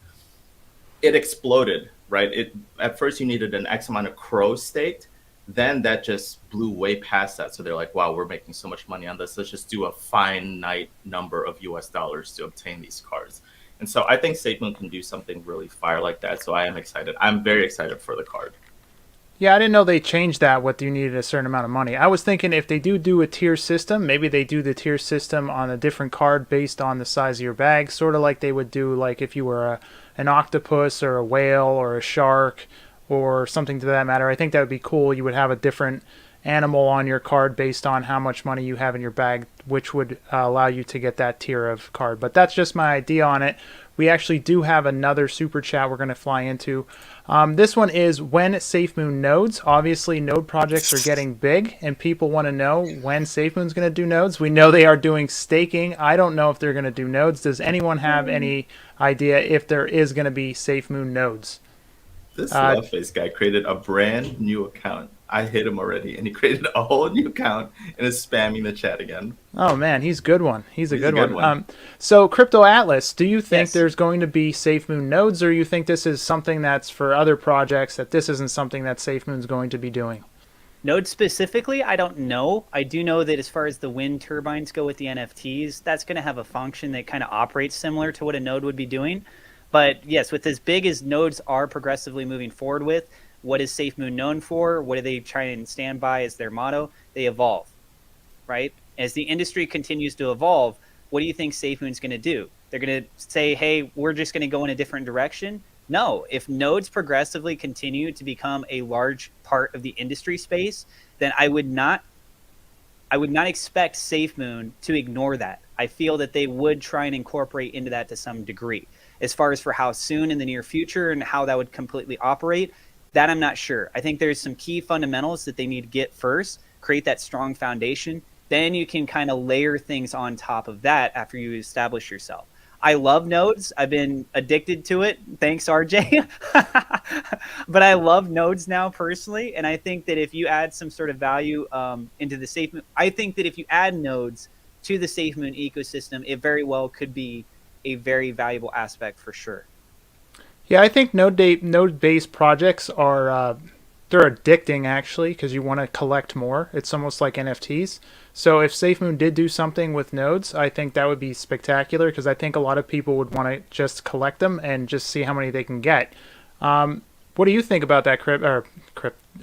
it exploded, right? At first you needed an X amount of Crow staked, then that just blew way past that. So they're like, wow, we're making so much money on this. Let's just do a finite number of US dollars to obtain these cards. And so I think Safemoon can do something really fire like that. So I am excited. I'm very excited for the card. Yeah, I didn't know they changed that, what you needed a certain amount of money. I was thinking if they do a tier system, maybe they do the tier system on a different card based on the size of your bag, sort of like they would do like if you were an octopus or a whale or a shark or something to that matter. I think that would be cool. You would have a different animal on your card based on how much money you have in your bag, which would allow you to get that tier of card. But that's just my idea on it. We actually do have another super chat we're going to fly into. This one is when Safemoon nodes. Obviously, node projects are getting big, and people want to know when Safemoon's going to do nodes. We know they are doing staking. I don't know if they're going to do nodes. Does anyone have any idea if there is going to be Safemoon nodes? This Loveface guy created a brand new account. I hit him already, and he created a whole new account and is spamming the chat again. Oh man, he's a good one. He's a good one. So Crypto Atlas, do you think there's going to be Safemoon nodes, or you think this is something that's for other projects, that this isn't something that Safemoon's going to be doing? Node specifically, I don't know. I do know that as far as the wind turbines go with the NFTs, that's going to have a function that kind of operates similar to what a node would be doing. But yes, with as big as nodes are progressively moving forward with, what is Safemoon known for? What do they try and stand by as their motto? They evolve, right? As the industry continues to evolve, what do you think Safemoon's going to do? They're going to say, hey, we're just going to go in a different direction? No. If nodes progressively continue to become a large part of the industry space, then I would not I would not expect Safemoon to ignore that. I feel that they would try and incorporate into that to some degree. As far as for how soon in the near future and how that would completely operate, that I'm not sure. I think there's some key fundamentals that they need to get first, create that strong foundation. Then you can kind of layer things on top of that after you establish yourself. I love nodes. I've been addicted to it. Thanks, RJ. But I love nodes now personally. And I think that if you add some sort of value into the SafeMoon, I think that if you add nodes to the SafeMoon ecosystem, it very well could be a very valuable aspect for sure. Yeah, I think node-based projects are they're addicting actually because you want to collect more. It's almost like NFTs. So if Safemoon did do something with nodes, I think that would be spectacular because I think a lot of people would want to just collect them and just see how many they can get. What do you think about that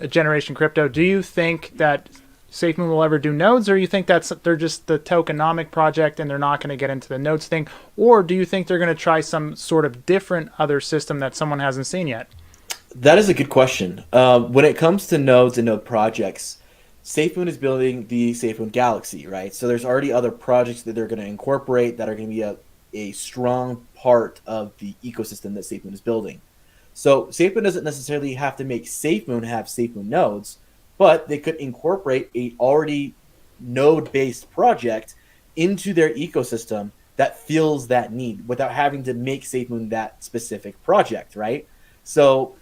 Generation Crypto? Do you think that Safemoon will ever do nodes, or you think they're just the tokenomic project and they're not going to get into the nodes thing, or do you think they're going to try some sort of different other system that someone hasn't seen yet? That is a good question. When it comes to nodes and node projects, Safemoon is building the Safemoon Galaxy, right? So there's already other projects that they're going to incorporate that are going to be a strong part of the ecosystem that Safemoon is building. So Safemoon doesn't necessarily have to make Safemoon have Safemoon nodes, but they could incorporate a already node-based project into their ecosystem that fills that need without having to make Safemoon that specific project, right? So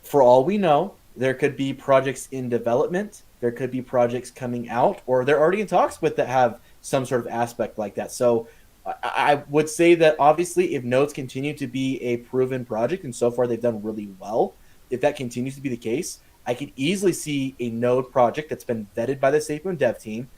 for all we know, there could be projects in development, there could be projects coming out, or they're already in talks with that have some sort of aspect like that. So I would say that obviously if nodes continue to be a proven project, and so far they've done really well, if that continues to be the case, I could easily see a node project that's been vetted by the Safemoon dev team,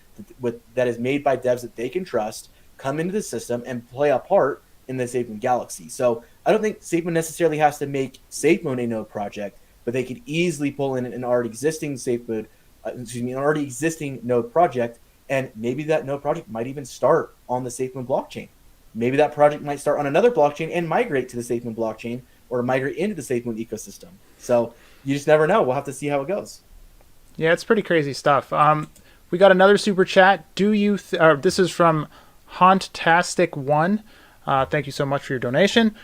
that is made by devs that they can trust, come into the system and play a part in the Safemoon Galaxy. So I don't think Safemoon necessarily has to make Safemoon a node project, but they could easily pull in an already existing an already existing node project, and maybe that node project might even start on the Safemoon blockchain. Maybe that project might start on another blockchain and migrate to the Safemoon blockchain or migrate into the Safemoon ecosystem. So you just never know. We'll have to see how it goes. Yeah, it's pretty crazy stuff. We got another super chat. This is from Hauntastic1. Thank you so much for your donation.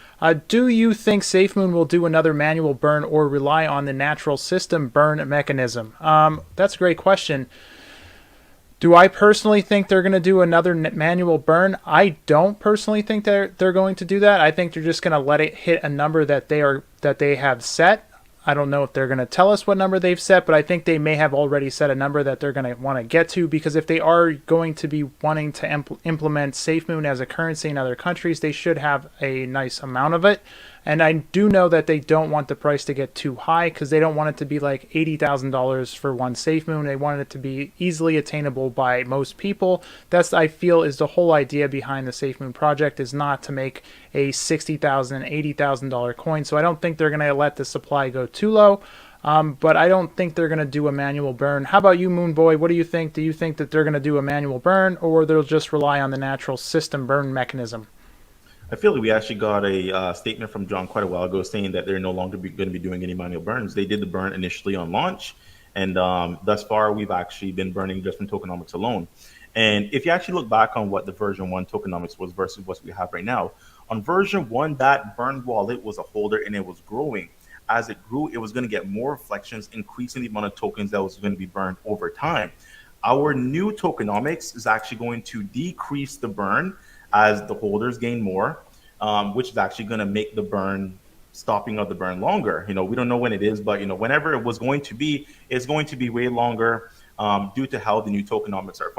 Do you think Safemoon will do another manual burn or rely on the natural system burn mechanism? That's a great question. Do I personally think they're going to do another manual burn? I don't personally think they're going to do that. I think they're just going to let it hit a number that they have set. I don't know if they're going to tell us what number they've set, but I think they may have already set a number that they're going to want to get to, because if they are going to be wanting to implement Safemoon as a currency in other countries, they should have a nice amount of it. And I do know that they don't want the price to get too high, because they don't want it to be like $80,000 for one Safemoon. They want it to be easily attainable by most people. That's, I feel, is the whole idea behind the Safemoon project, is not to make a $60,000, $80,000 coin. So I don't think they're going to let the supply go too low. But I don't think they're going to do a manual burn. How about you, Moonboy? What do you think? Do you think that they're going to do a manual burn, or they'll just rely on the natural system burn mechanism? I feel like we actually got a statement from John quite a while ago saying that they're no longer going to be doing any manual burns. They did the burn initially on launch, and thus far we've actually been burning just from tokenomics alone. And if you actually look back on what the version 1 tokenomics was versus what we have right now, on version 1, that burned wallet was a holder and it was growing. As it grew, it was going to get more reflections, increasing the amount of tokens that was going to be burned over time. Our new tokenomics is actually going to decrease the burn as the holders gain more, which is actually going to make the stopping of the burn longer. We don't know when it is, but whenever it was going to be, it's going to be way longer due to how the new tokenomics are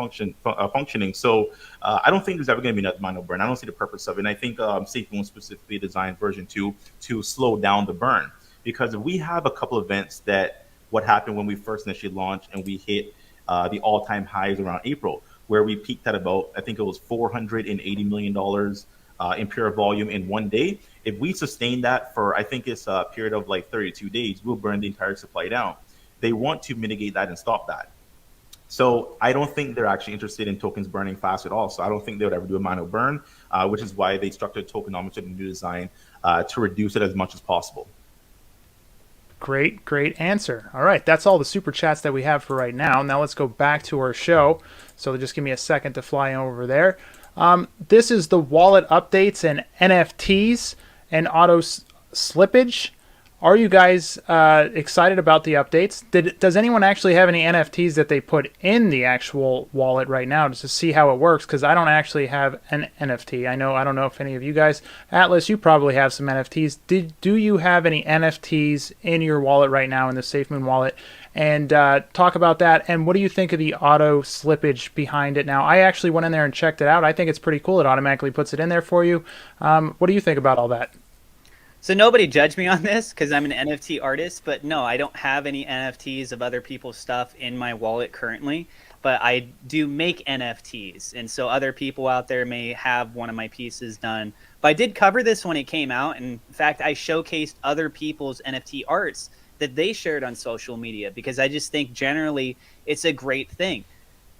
functioning. So I don't think there's ever going to be another manual burn. I don't see the purpose of it. And I think Safemoon specifically designed version 2 to slow down the burn, because if we have a couple events that what happened when we first initially launched and we hit the all-time highs around April, where we peaked at about, I think it was $480 million in pure volume in one day. If we sustain that for, I think it's a period of like 32 days, we'll burn the entire supply down. They want to mitigate that and stop that. So I don't think they're actually interested in tokens burning fast at all. So I don't think they would ever do a manual burn, which is why they structured tokenomics in the new design to reduce it as much as possible. Great answer. All right, that's all the super chats that we have for right now. Now let's go back to our show. So just give me a second to fly over there. This is the wallet updates and NFTs and auto-slippage. Are you guys excited about the updates? Does anyone actually have any NFTs that they put in the actual wallet right now just to see how it works? Because I don't actually have an NFT. I don't know if any of you guys, Atlas, you probably have some NFTs. Do you have any NFTs in your wallet right now in the Safemoon wallet? And talk about that. And what do you think of the auto slippage behind it now? I actually went in there and checked it out. I think it's pretty cool. It automatically puts it in there for you. What do you think about all that? So nobody judge me on this because I'm an NFT artist, but no, I don't have any NFTs of other people's stuff in my wallet currently, but I do make NFTs. And so other people out there may have one of my pieces done. But I did cover this when it came out. And in fact, I showcased other people's NFT arts that they shared on social media because I just think generally it's a great thing.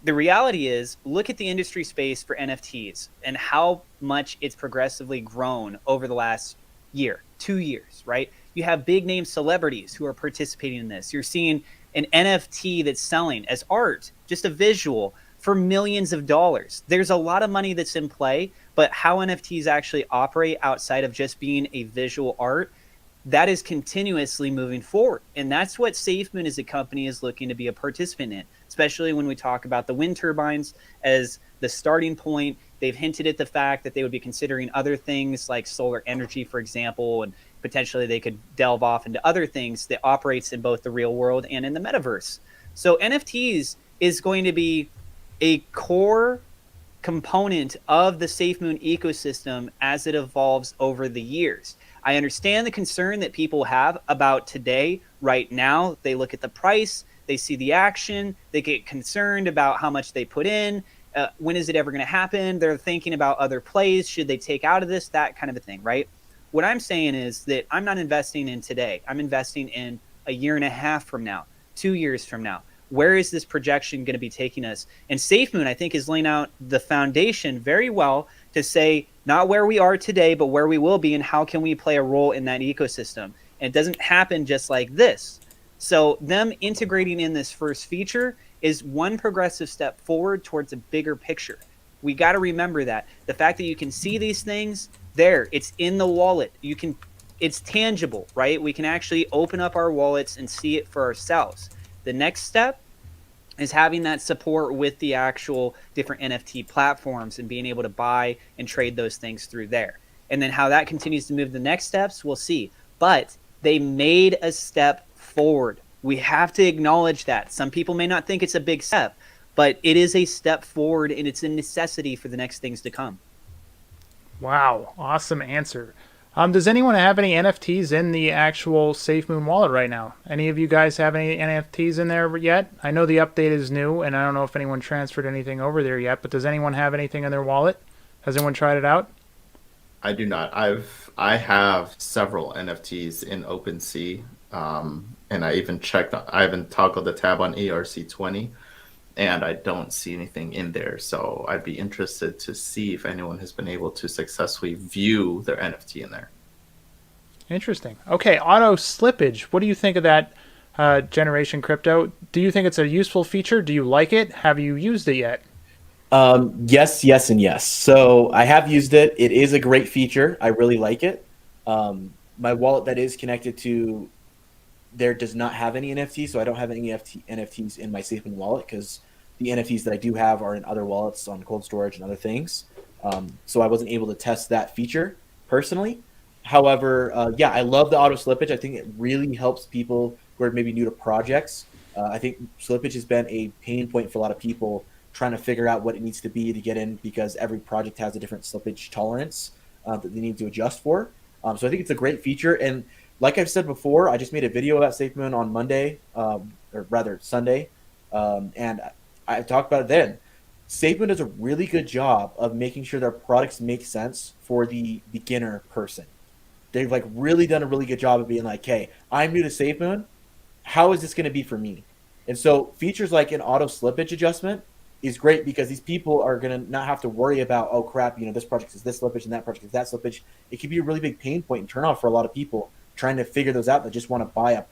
The reality is, look at the industry space for NFTs and how much it's progressively grown over the last year, 2 years, right? You have big name celebrities who are participating in this. You're seeing an NFT that's selling as art, just a visual, for millions of dollars. There's a lot of money that's in play, but how NFTs actually operate outside of just being a visual art, that is continuously moving forward. And that's what Safemoon as a company is looking to be a participant in, especially when we talk about the wind turbines as the starting point. They've hinted at the fact that they would be considering other things like solar energy, for example, and potentially they could delve off into other things that operates in both the real world and in the metaverse. So NFTs is going to be a core component of the Safemoon ecosystem as it evolves over the years. I understand the concern that people have about today, right now. They look at the price, they see the action, they get concerned about how much they put in. When is it ever going to happen? They're thinking about other plays. Should they take out of this? That kind of a thing, right? What I'm saying is that I'm not investing in today. I'm investing in a year and a half from now, 2 years from now. Where is this projection going to be taking us? And Safemoon, I think, is laying out the foundation very well to say not where we are today, but where we will be and how can we play a role in that ecosystem. And it doesn't happen just like this. So them integrating in this first feature is one progressive step forward towards a bigger picture. We got to remember that the fact that you can see these things there, it's in the wallet. It's tangible, right? We can actually open up our wallets and see it for ourselves. The next step is having that support with the actual different NFT platforms and being able to buy and trade those things through there. And then how that continues to move the next steps, we'll see. But they made a step forward. We have to acknowledge that. Some people may not think it's a big step, but it is a step forward and it's a necessity for the next things to come. Wow, awesome answer. Does anyone have any NFTs in the actual Safemoon wallet right now? Any of you guys have any NFTs in there yet? I know the update is new, and I don't know if anyone transferred anything over there yet, but does anyone have anything in their wallet? Has anyone tried it out? I do not. I have several NFTs in OpenSea, and I even toggled the tab on ERC20, and I don't see anything in there. So I'd be interested to see if anyone has been able to successfully view their NFT in there. Interesting. Okay, auto slippage. What do you think of that, Generation Crypto? Do you think it's a useful feature? Do you like it? Have you used it yet? Yes, and yes. So I have used it. It is a great feature. I really like it. My wallet that is connected to there does not have any NFTs, so I don't have any NFTs in my Safemoon wallet because the NFTs that I do have are in other wallets on cold storage and other things. So I wasn't able to test that feature personally. However, yeah, I love the auto slippage. I think it really helps people who are maybe new to projects. I think slippage has been a pain point for a lot of people trying to figure out what it needs to be to get in because every project has a different slippage tolerance that they need to adjust for. So I think it's a great feature. And like I've said before, I just made a video about Safemoon on Monday, or rather Sunday, and I talked about it then. Safemoon does a really good job of making sure their products make sense for the beginner person. They've really done a really good job of being like, hey, I'm new to Safemoon. How is this going to be for me? And so features like an auto slippage adjustment is great because these people are going to not have to worry about, oh crap, this project is this slippage and that project is that slippage. It can be a really big pain point and turnoff for a lot of people trying to figure those out that just want to buy a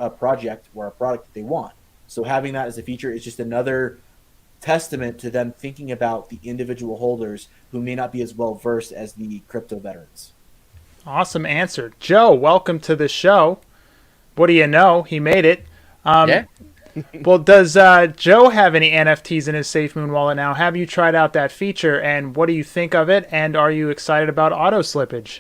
project or a product that they want. So having that as a feature is just another testament to them thinking about the individual holders who may not be as well versed as the crypto veterans. Awesome answer. Joe, welcome to the show. What do you know? He made it. Yeah. Well, does Joe have any NFTs in his Safemoon wallet now? Have you tried out that feature, and what do you think of it? And are you excited about auto-slippage?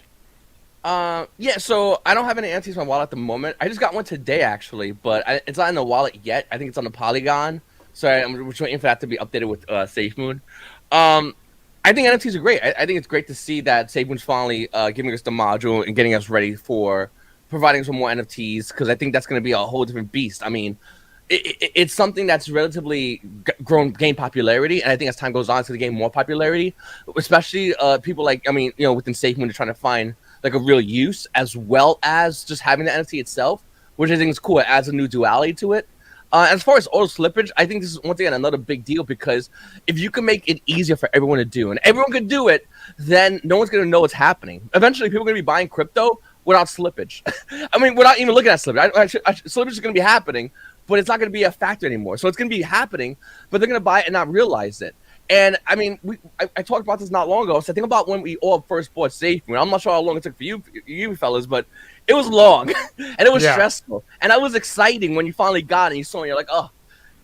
Yeah, so I don't have any NFTs in my wallet at the moment. I just got one today, actually, but it's not in the wallet yet. I think it's on the Polygon, so I'm just waiting for that to be updated with Safemoon. I think NFTs are great. I think it's great to see that Safemoon's finally giving us the module and getting us ready for providing some more NFTs, because I think that's going to be a whole different beast. I mean, it's something that's relatively gained popularity, and I think as time goes on, it's going to gain more popularity, especially people like, I mean, within Safemoon, they're trying to find like a real use, as well as just having the NFT itself, which I think is cool. It adds a new duality to it. As far as auto-slippage, I think this is once again another big deal, because if you can make it easier for everyone to do, and everyone can do it, then no one's going to know what's happening. Eventually, people are going to be buying crypto without slippage. I mean, without even looking at slippage. Slippage is going to be happening, but it's not going to be a factor anymore. So it's going to be happening, but they're going to buy it and not realize it. And I mean, I talked about this not long ago. So think about when we all first bought Safemoon. I'm not sure how long it took for you fellas, but it was long and it was stressful. And it was exciting when you finally got it and you saw it, you're like, oh,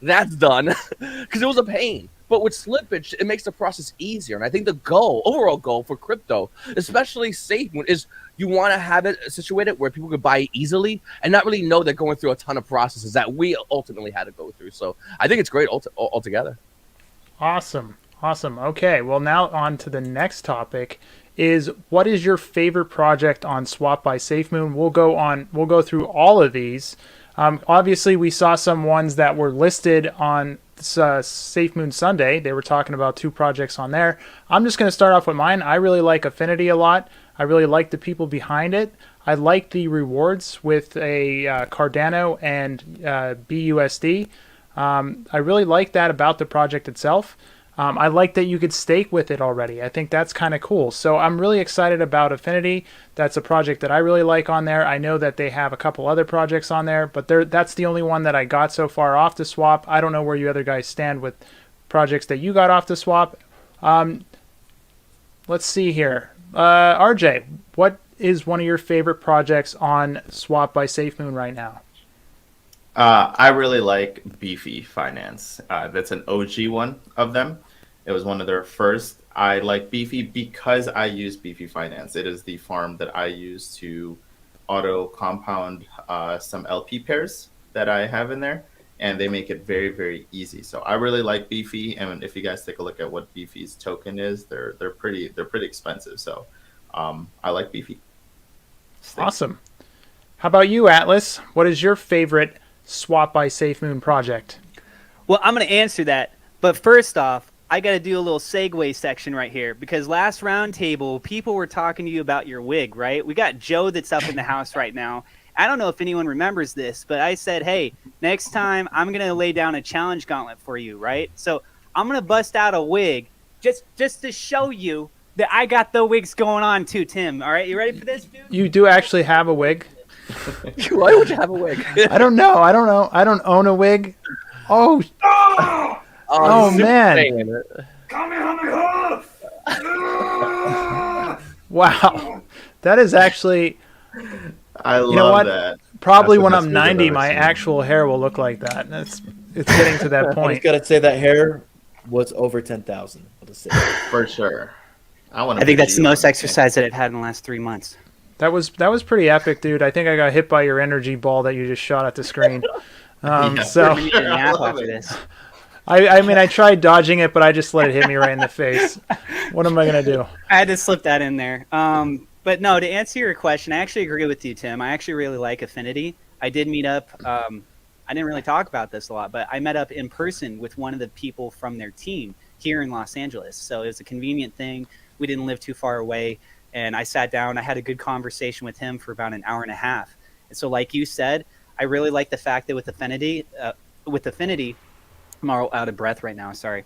that's done, because it was a pain. But with slippage, it makes the process easier. And I think the overall goal for crypto, especially Safemoon, is you want to have it situated where people could buy it easily and not really know they're going through a ton of processes that we ultimately had to go through. So I think it's great altogether. Awesome. Okay, well, now on to the next topic is, what is your favorite project on Swap by Safemoon? We'll go through all of these. Obviously, we saw some ones that were listed on Safemoon Sunday. They were talking about 2 projects on there. I'm just going to start off with mine. I really like Affinity a lot. I really like the people behind it. I like the rewards with a Cardano and BUSD. I really like that about the project itself. I like that you could stake with it already. I think that's kind of cool. So I'm really excited about Affinity. That's a project that I really like on there. I know that they have a couple other projects on there, but that's the only one that I got so far off the swap. I don't know where you other guys stand with projects that you got off the swap. Let's see here. RJ, what is one of your favorite projects on Swap by Safemoon right now? I really like Beefy Finance. That's an OG one of them. It was one of their first. I like Beefy because I use Beefy Finance. It is the farm that I use to auto compound some LP pairs that I have in there, and they make it very, very easy. So I really like Beefy, and if you guys take a look at what Beefy's token is, they're pretty expensive. So I like Beefy. Awesome. How about you, Atlas? What is your favorite Swap by Safemoon project? Well, I'm going to answer that. But first off, I got to do a little segue section right here, because last roundtable, people were talking to you about your wig, right? We got Joe that's up in the house right now. I don't know if anyone remembers this, but I said, hey, next time I'm going to lay down a challenge gauntlet for you, right? So I'm going to bust out a wig just to show you that I got the wigs going on too, Tim. All right, you ready for this, dude? You do actually have a wig? Why would you have a wig? I don't know. I don't own a wig. Oh, man. Wow. That is actually... I love you know what? that. Probably That's when the I'm best wig I've 90, ever my seen. actual hair will look like that. It's getting to that I point. just gotta say that hair was over 10,000. I'll just say that. For sure. I think that's the most exercise that I've had in the last 3 months. That was pretty epic, dude. I think I got hit by your energy ball that you just shot at the screen. So I'm gonna need a nap after this. I mean, I tried dodging it, but I just let it hit me right in the face. What am I gonna do? I had to slip that in there. But no, to answer your question, I actually agree with you, Tim. I actually really like Affinity. I did meet up. I didn't really talk about this a lot, but I met up in person with one of the people from their team here in Los Angeles. So it was a convenient thing. We didn't live too far away. And I sat down. I had a good conversation with him for about an hour and a half. And so, like you said, I really like the fact that with Affinity, I'm all out of breath right now. Sorry.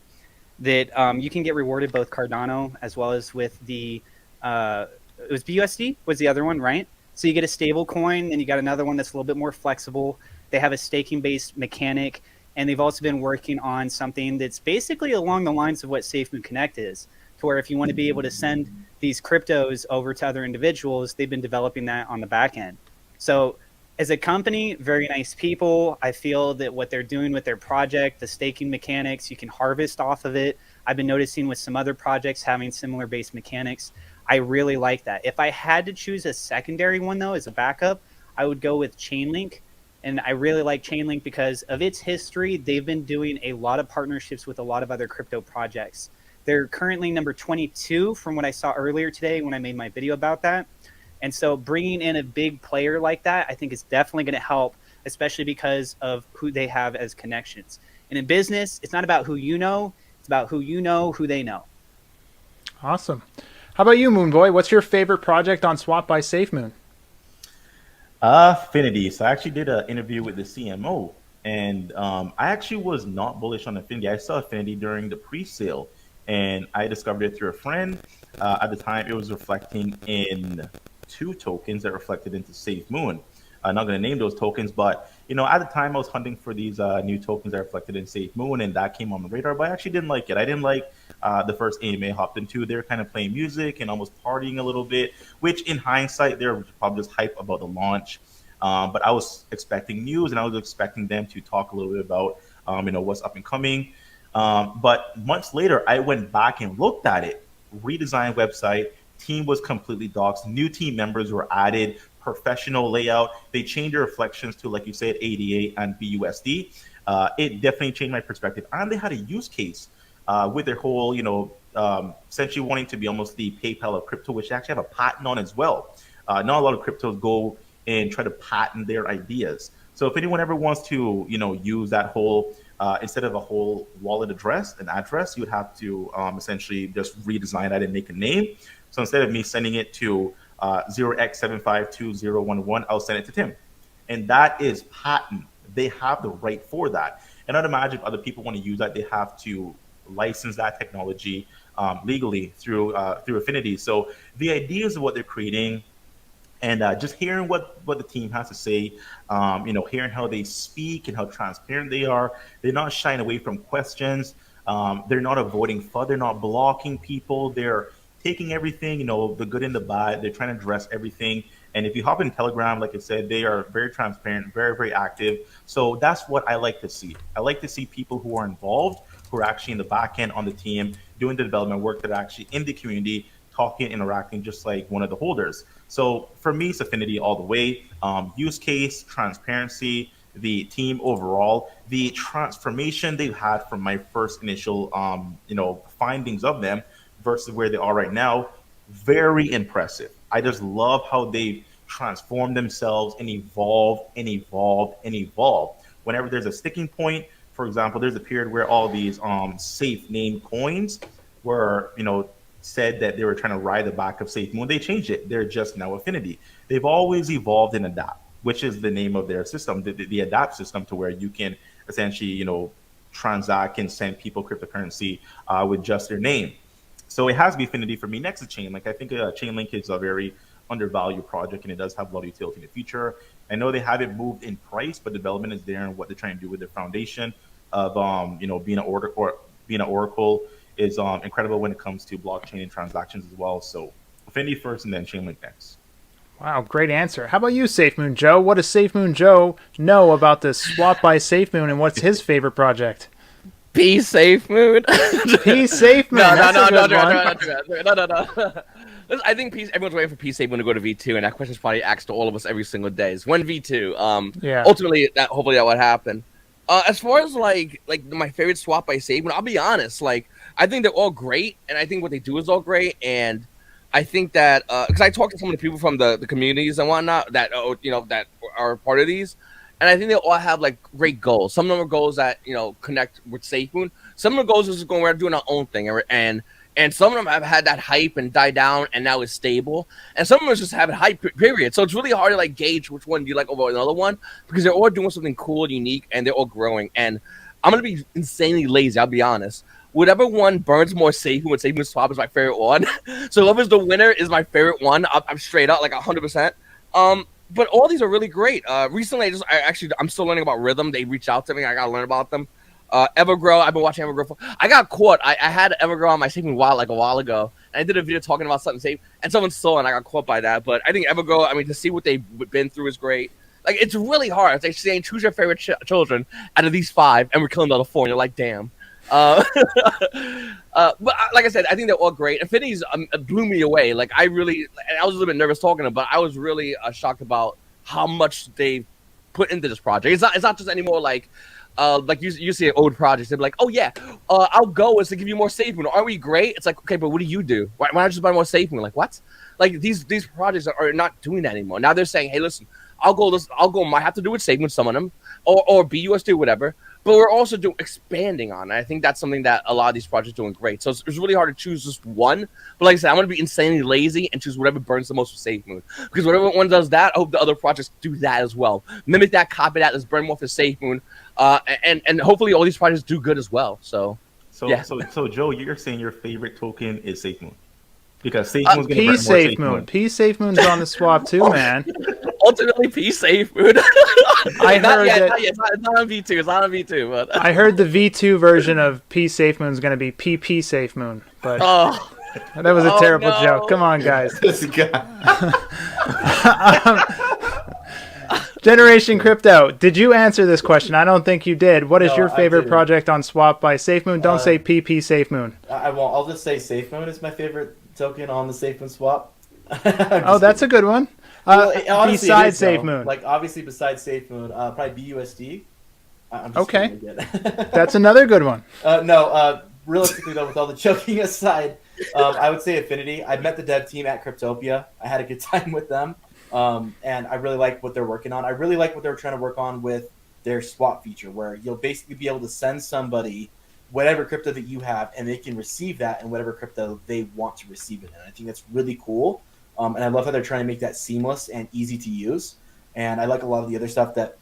That you can get rewarded both Cardano as well as with the it was BUSD was the other one, right? So you get a stable coin, and you got another one that's a little bit more flexible. They have a staking based mechanic, and they've also been working on something that's basically along the lines of what Safemoon Connect is, to where if you want to be able to send these cryptos over to other individuals, they've been developing that on the back end. So as a company, very nice people. I feel that what they're doing with their project, the staking mechanics, you can harvest off of it. I've been noticing with some other projects having similar base mechanics. I really like that. If I had to choose a secondary one, though, as a backup, I would go with Chainlink. And I really like Chainlink because of its history. They've been doing a lot of partnerships with a lot of other crypto projects. They're currently number 22 from what I saw earlier today when I made my video about that. And so bringing in a big player like that, I think is definitely going to help, especially because of who they have as connections. And in business, it's not about who you know. It's about who you know, who they know. Awesome. How about you, Moonboy? What's your favorite project on Swap by Safemoon? Affinity. So I actually did an interview with the CMO, and I actually was not bullish on Affinity. I saw Affinity during the pre-sale, and I discovered it through a friend. At the time, it was reflecting in 2 tokens that reflected into Safemoon. I'm not going to name those tokens, but at the time I was hunting for these new tokens that reflected in Safemoon, and that came on the radar. But I actually didn't like it. I didn't like the first AMA I hopped into. They were kind of playing music and almost partying a little bit, which in hindsight they're probably just hype about the launch. But I was expecting news, and I was expecting them to talk a little bit about what's up and coming. But months later, I went back and looked at it. Redesigned website. Team was completely doxed. New team members were added. Professional layout. They changed their reflections to, like you said, ADA and BUSD. It definitely changed my perspective. And they had a use case with their whole, essentially wanting to be almost the PayPal of crypto, which they actually have a patent on as well. Not a lot of cryptos go and try to patent their ideas. So if anyone ever wants to, use that whole, instead of a whole wallet address, an address, you would have to essentially just redesign that and make a name. So instead of me sending it to 0x752011, I'll send it to Tim. And that is patent. They have the right for that. And I'd imagine if other people want to use that, they have to license that technology legally through Affinity. So the ideas of what they're creating, and just hearing what the team has to say, hearing how they speak and how transparent they are. They're not shying away from questions. They're not avoiding FUD. They're not blocking people. They're taking everything, the good and the bad. They're trying to address everything. And if you hop in Telegram, like I said, they are very transparent, very, very active. So that's what I like to see. I like to see people who are involved, who are actually in the back end on the team, doing the development work, that are actually in the community, talking, interacting, just like one of the holders. So for me, it's Affinity all the way. Use case, transparency, the team overall, the transformation they've had from my first initial, findings of them versus where they are right now, very impressive. I just love how they've transformed themselves and evolved and evolved and evolved. Whenever there's a sticking point, for example, there's a period where all these safe name coins were, said that they were trying to ride the back of Safemoon. They changed it. They're just now Affinity. They've always evolved and adapt, which is the name of their system, the adapt system, to where you can essentially, transact and send people cryptocurrency with just their name. So it has to be Affinity for me. Next to Chainlink. I think Chainlink is a very undervalued project, and it does have a lot of utility in the future. I know they haven't moved in price, but development is there, and what they're trying to do with their foundation of being an oracle is incredible when it comes to blockchain and transactions as well. So Affinity first, and then Chainlink next. Wow, great answer. How about you, Safemoon Joe? What does Safemoon Joe know about the Swap by Safemoon, and what's his favorite project? Be safe, Moon. Peace Safemoon. No. Listen, I think everyone's waiting for Peace Safe Moon to go to V2, and that question's probably asked to all of us every single day. Is when V2? Yeah. Ultimately, hopefully that would happen. As far as like my favorite swap by Safemoon, I'll be honest. I think they're all great, and I think what they do is all great, and I think that because I talked to some of the people from the communities and whatnot that that are part of these. And I think they all have great goals. Some of them are goals that connect with Safemoon. Some of the goals are just going, we're doing our own thing, and some of them have had that hype and die down, and now is stable. And some of them just have a hype period. So it's really hard to gauge which one you like over another one, because they're all doing something cool and unique, and they're all growing. And I'm gonna be insanely lazy. I'll be honest. Whatever one burns more Safemoon, Safemoon Swap is my favorite one. So whoever's the winner is my favorite one. I'm straight up 100%. But all these are really great. Recently, I'm still learning about Rhythm. They reached out to me. I gotta learn about them. Evergrow, I've been watching Evergrow. I got caught. I had Evergrow on my Safemoon wallet like a while ago, and I did a video talking about something safe, and someone stole it, and I got caught by that. But I think Evergrow, I mean, to see what they've been through is great. Like, it's really hard. It's like saying, choose your favorite children out of these 5, and we're killing the other 4, and you're like, damn. But like I said, I think they're all great. Infinity's blew me away. Like, I was a little bit nervous talking to them, but I was really shocked about how much they put into this project. It's not just anymore like you see old projects. They're like, oh yeah, our goal is to give you more Safemoon. Aren't we great? It's like, okay, but what do you do? Why not just buy more Safemoon? Like, what? Like, these projects are not doing that anymore. Now they're saying, hey, listen, our goal might have to do with Safemoon, some of them, or BUSD, whatever. But we're also expanding on it. I think that's something that a lot of these projects are doing great. So it's really hard to choose just one. But like I said, I'm going to be insanely lazy and choose whatever burns the most for Safemoon. Because whatever one does that, I hope the other projects do that as well. Mimic that, copy that, let's burn more for Safemoon. And hopefully all these projects do good as well. So yeah. So Joe, you're saying your favorite token is Safemoon? Because Safemoon's going to burn more Safemoon. P Safemoon's on the swap too, man. Ultimately, P Safemoon. I heard it's not on V2. It's not on V2. But I heard the V2 version of P Safemoon is going to be PP Safemoon, but that was a terrible joke. Come on, guys. This guy. Generation Crypto, did you answer this question? I don't think you did. What is No, your I favorite didn't. project on Swap by Safemoon? Don't say PP Safemoon. I won't. I'll just say Safemoon is my favorite token on the Safemoon swap. Oh, that's a good one. Honestly, Besides it is, though. Safemoon. Like, obviously, besides Safemoon, probably BUSD. I'm just Okay. kidding again. That's another good one. No, realistically, though, with all the joking aside, I would say Affinity. I met the dev team at Cryptopia. I had a good time with them. And I really like what they're working on. I really like what they're trying to work on with their swap feature, where you'll basically be able to send somebody whatever crypto that you have, and they can receive that in whatever crypto they want to receive it in. I think that's really cool. And I love how they're trying to make that seamless and easy to use. And I like a lot of the other stuff that,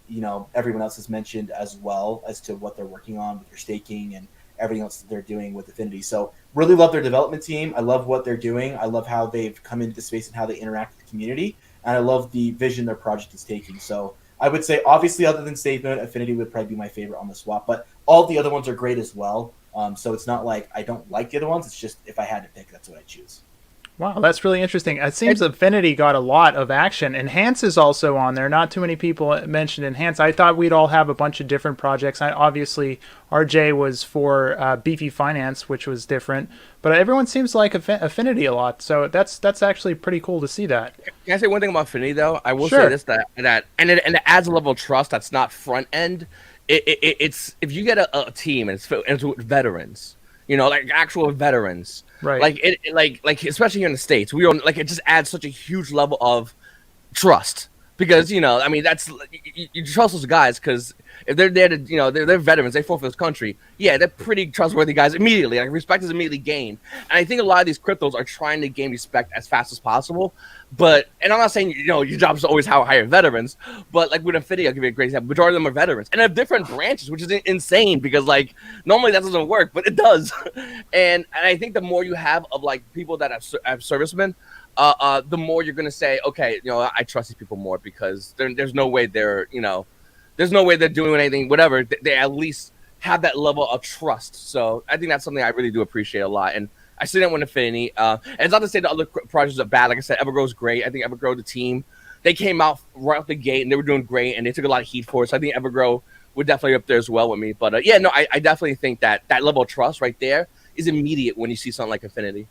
everyone else has mentioned as well as to what they're working on with their staking and everything else that they're doing with Affinity. So really love their development team. I love what they're doing. I love how they've come into the space and how they interact with the community. And I love the vision their project is taking. So I would say, obviously, other than Safemoon, Affinity would probably be my favorite on the swap. But all the other ones are great as well. So it's not like I don't like the other ones. It's just if I had to pick, that's what I choose. Wow, that's really interesting. It seems Affinity got a lot of action. Enhance is also on there. Not too many people mentioned Enhance. I thought we'd all have a bunch of different projects. Obviously, RJ was for Beefy Finance, which was different. But everyone seems to like Affinity a lot. So that's actually pretty cool to see that. Can I say one thing about Affinity, though? I will Sure. say this, that it adds a level of trust that's not front end. It's if you get a team and it's with veterans, like actual veterans, Right. like especially here in the States, it just adds such a huge level of trust because that's you trust those guys because if they're there to they're veterans, they fought for this country. Yeah, they're pretty trustworthy guys immediately. Like, respect is immediately gained, and I think a lot of these cryptos are trying to gain respect as fast as possible. But I'm not saying your job is always how hire veterans, but like with Infinity, I'll give you a great example. Majority of them are veterans and have different branches, which is insane because like normally that doesn't work, but it does. and I think the more you have of like people that have servicemen, the more you're gonna say, okay, I trust these people more because there's no way they're doing anything, whatever. They at least have that level of trust. So I think that's something I really do appreciate a lot. And I see that with Affinity. And it's not to say the other projects are bad. Like I said, Evergrow's great. I think Evergrow, the team, they came out right off the gate and they were doing great and they took a lot of heat for it. So I think Evergrow would definitely up there as well with me. But I definitely think that level of trust right there is immediate when you see something like Affinity.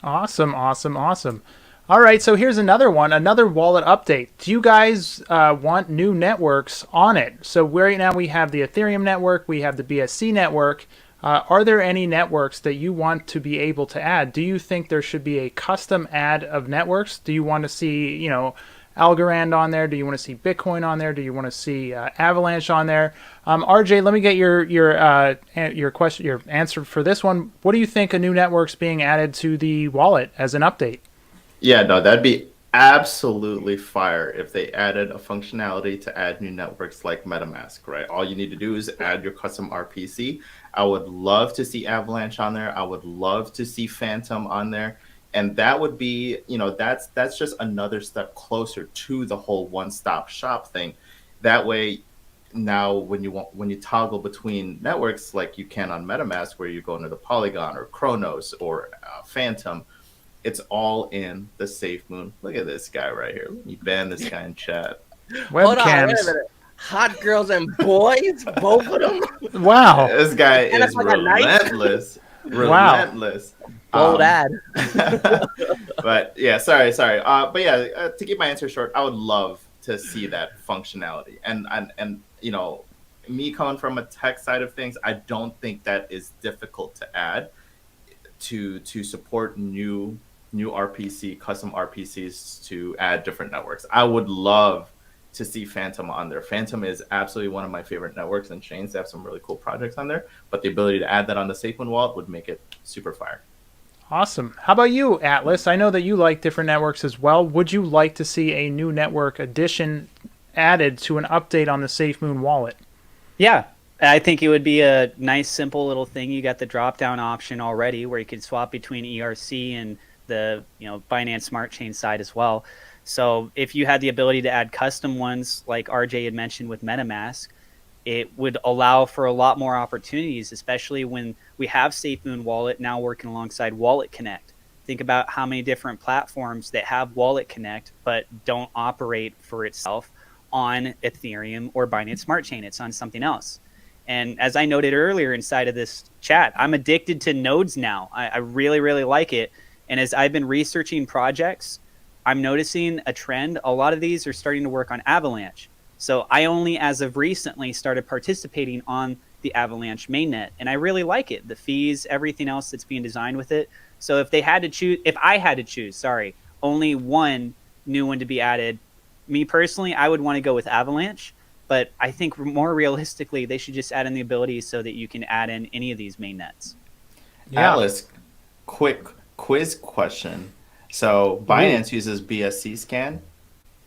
Awesome. All right, so here's another one, another wallet update. Do you guys want new networks on it? So right now we have the Ethereum network, we have the BSC network. Are there any networks that you want to be able to add? Do you think there should be a custom add of networks? Do you want to see, Algorand on there? Do you want to see Bitcoin on there? Do you want to see Avalanche on there? RJ, let me get your question, your answer for this one. What do you think a new network's being added to the wallet as an update? Yeah, no, that'd be absolutely fire if they added a functionality to add new networks like MetaMask, right? All you need to do is add your custom RPC. I would love to see Avalanche on there. I would love to see Phantom on there. And that would be, that's just another step closer to the whole one-stop shop thing. That way, now when you toggle between networks like you can on MetaMask, where you go into the Polygon or Chronos or Phantom, it's all in the Safemoon. Look at this guy right here. Let me ban this guy in chat. Hold on, wait a Webcams. minute. Hot girls and boys, both of them. Wow. This guy And is it's like a knife. relentless. Wow. Relentless. Bold ad. But yeah, sorry. But yeah, to keep my answer short, I would love to see that functionality. And me coming from a tech side of things, I don't think that is difficult to add to support new RPC, custom RPCs to add different networks. I would love to see Phantom on there. Phantom is absolutely one of my favorite networks and chains. They have some really cool projects on there, but the ability to add that on the Safemoon wallet would make it super fire. Awesome. How about you, Atlas? I know that you like different networks as well. Would you like to see a new network addition added to an update on the Safemoon wallet? Yeah, I think it would be a nice, simple little thing. You got the drop-down option already, where you could swap between ERC and the Binance Smart Chain side as well. So if you had the ability to add custom ones, like RJ had mentioned with MetaMask, it would allow for a lot more opportunities, especially when we have Safemoon Wallet now working alongside Wallet Connect. Think about how many different platforms that have Wallet Connect but don't operate for itself on Ethereum or Binance Smart Chain. It's on something else. And as I noted earlier inside of this chat, I'm addicted to nodes now. I really, really like it. And as I've been researching projects, I'm noticing a trend. A lot of these are starting to work on Avalanche. So I only, as of recently, started participating on the Avalanche mainnet, and I really like it. The fees, everything else that's being designed with it. So if I had to choose, only one new one to be added, me personally, I would want to go with Avalanche. But I think more realistically, they should just add in the ability so that you can add in any of these mainnets. Yeah. Alice, quick quiz question. So Binance uses BSC scan,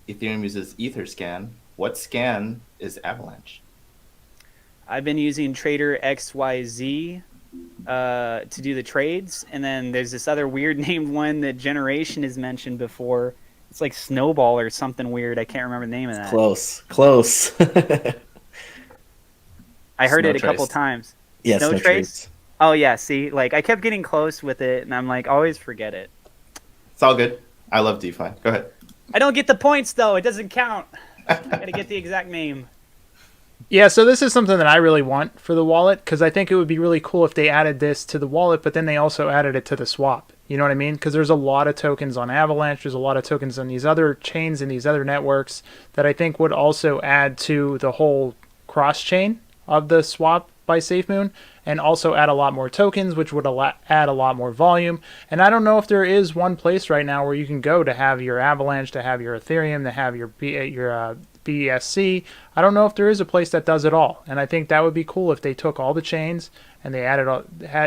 Ethereum uses Etherscan. What scan is Avalanche? I've been using Trader XYZ to do the trades, and then there's this other weird named one that Generation has mentioned before. It's like Snowball or something weird. I can't remember the name of that. Close. I heard Snow it a couple Traced. times. Yes, Snow no Trace? trace. Oh yeah, see, like I kept getting close with it, and I'm like, always forget it. It's all good. I love DeFi. Go ahead. I don't get the points though. It doesn't count. I gotta get the exact name. Yeah, so this is something that I really want for the wallet, because I think it would be really cool if they added this to the wallet, but then they also added it to the swap. You know what I mean? Because there's a lot of tokens on Avalanche, there's a lot of tokens on these other chains and these other networks that I think would also add to the whole cross-chain of the swap by Safemoon, and also add a lot more tokens, which would add a lot more volume. And I don't know if there is one place right now where you can go to have your Avalanche, to have your Ethereum, to have your BSC. I don't know if there is a place that does it all. And I think that would be cool if they took all the chains and they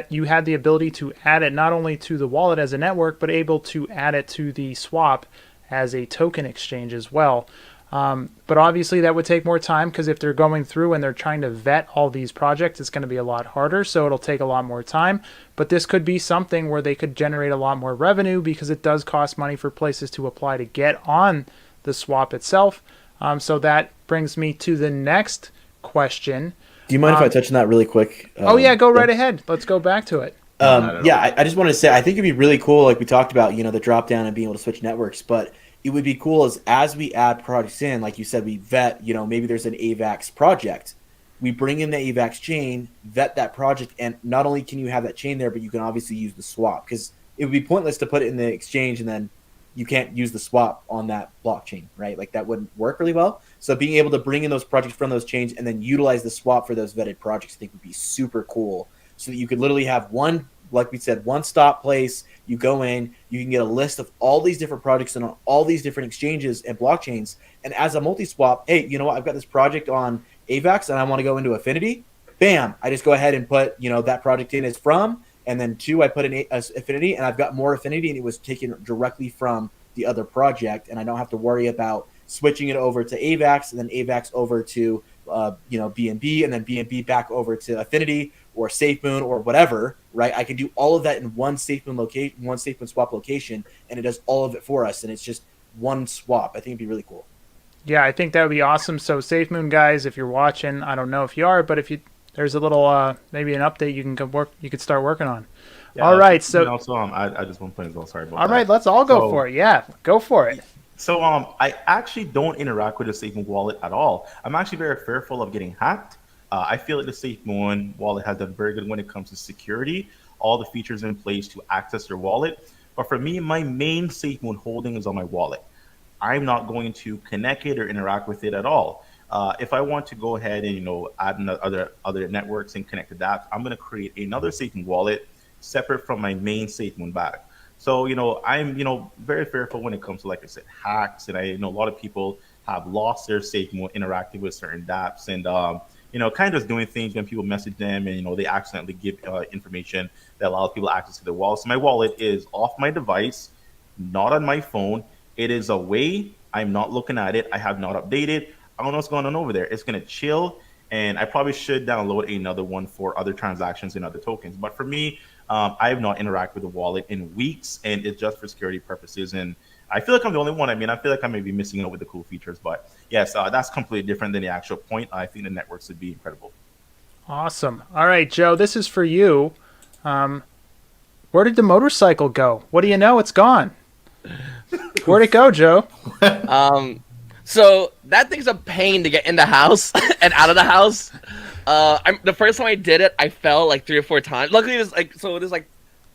you had the ability to add it not only to the wallet as a network, but able to add it to the swap as a token exchange as well. But obviously that would take more time, because if they're going through and they're trying to vet all these projects, it's going to be a lot harder, so it'll take a lot more time. But this could be something where they could generate a lot more revenue, because it does cost money for places to apply to get on the swap itself. So that brings me to the next question. Do you mind if I touch on that really quick? Oh yeah, go right ahead. Let's go back to it. I just wanted to say, I think it'd be really cool, like we talked about, the drop down and being able to switch networks, but it would be cool as we add projects in, like you said, we vet, maybe there's an AVAX project. We bring in the AVAX chain, vet that project, and not only can you have that chain there, but you can obviously use the swap, because it would be pointless to put it in the exchange and then you can't use the swap on that blockchain, right? Like that wouldn't work really well. So being able to bring in those projects from those chains and then utilize the swap for those vetted projects, I think would be super cool, so that you could literally have one, like we said, one-stop place. You go in, you can get a list of all these different projects and on all these different exchanges and blockchains. And as a multi-swap, hey, you know what? I've got this project on AVAX and I want to go into Affinity. Bam! I just go ahead and put, that project in as from, and then I put in Affinity, and I've got more Affinity, and it was taken directly from the other project, and I don't have to worry about switching it over to AVAX and then AVAX over to BNB, and then BNB back over to Affinity, or Safemoon or whatever, right? I can do all of that in one Safemoon location, one Safemoon swap location, and it does all of it for us, and it's just one swap. I think it'd be really cool. Yeah, I think that would be awesome. So Safemoon guys, if you're watching, I don't know if you are, but if you there's a little maybe an update you can you could start working on. Yeah, All right, so and also I just want to point as well. Sorry about all that. right, let's all go So- for it. Yeah, go for it. So I actually don't interact with the SafeMoon wallet at all. I'm actually very fearful of getting hacked. I feel like the SafeMoon wallet has done very good when it comes to security, all the features in place to access your wallet. But for me, my main SafeMoon holding is on my wallet. I'm not going to connect it or interact with it at all. If I want to go ahead and add other networks and connect to that, I'm going to create another SafeMoon wallet separate from my main SafeMoon bag. So, I'm, very fearful when it comes to, like I said, hacks. And I know a lot of people have lost their SafeMoon interacting with certain dApps and, kind of just doing things when people message them and, they accidentally give information that allows people access to their wallet. So my wallet is off my device, not on my phone. It is away. I'm not looking at it. I have not updated. I don't know what's going on over there. It's going to chill. And I probably should download another one for other transactions and other tokens. But for me, I have not interacted with the wallet in weeks, and it's just for security purposes. And I feel like I'm the only one. I mean, I feel like I may be missing out with the cool features. But yes, that's completely different than the actual point. I think the networks would be incredible. Awesome. All right, Joe, this is for you. Where did the motorcycle go? What do you know? It's gone. Where'd it go, Joe? So that thing's a pain to get in the house and out of the house. The first time I did it, I fell like 3 or 4 times. Luckily, there's like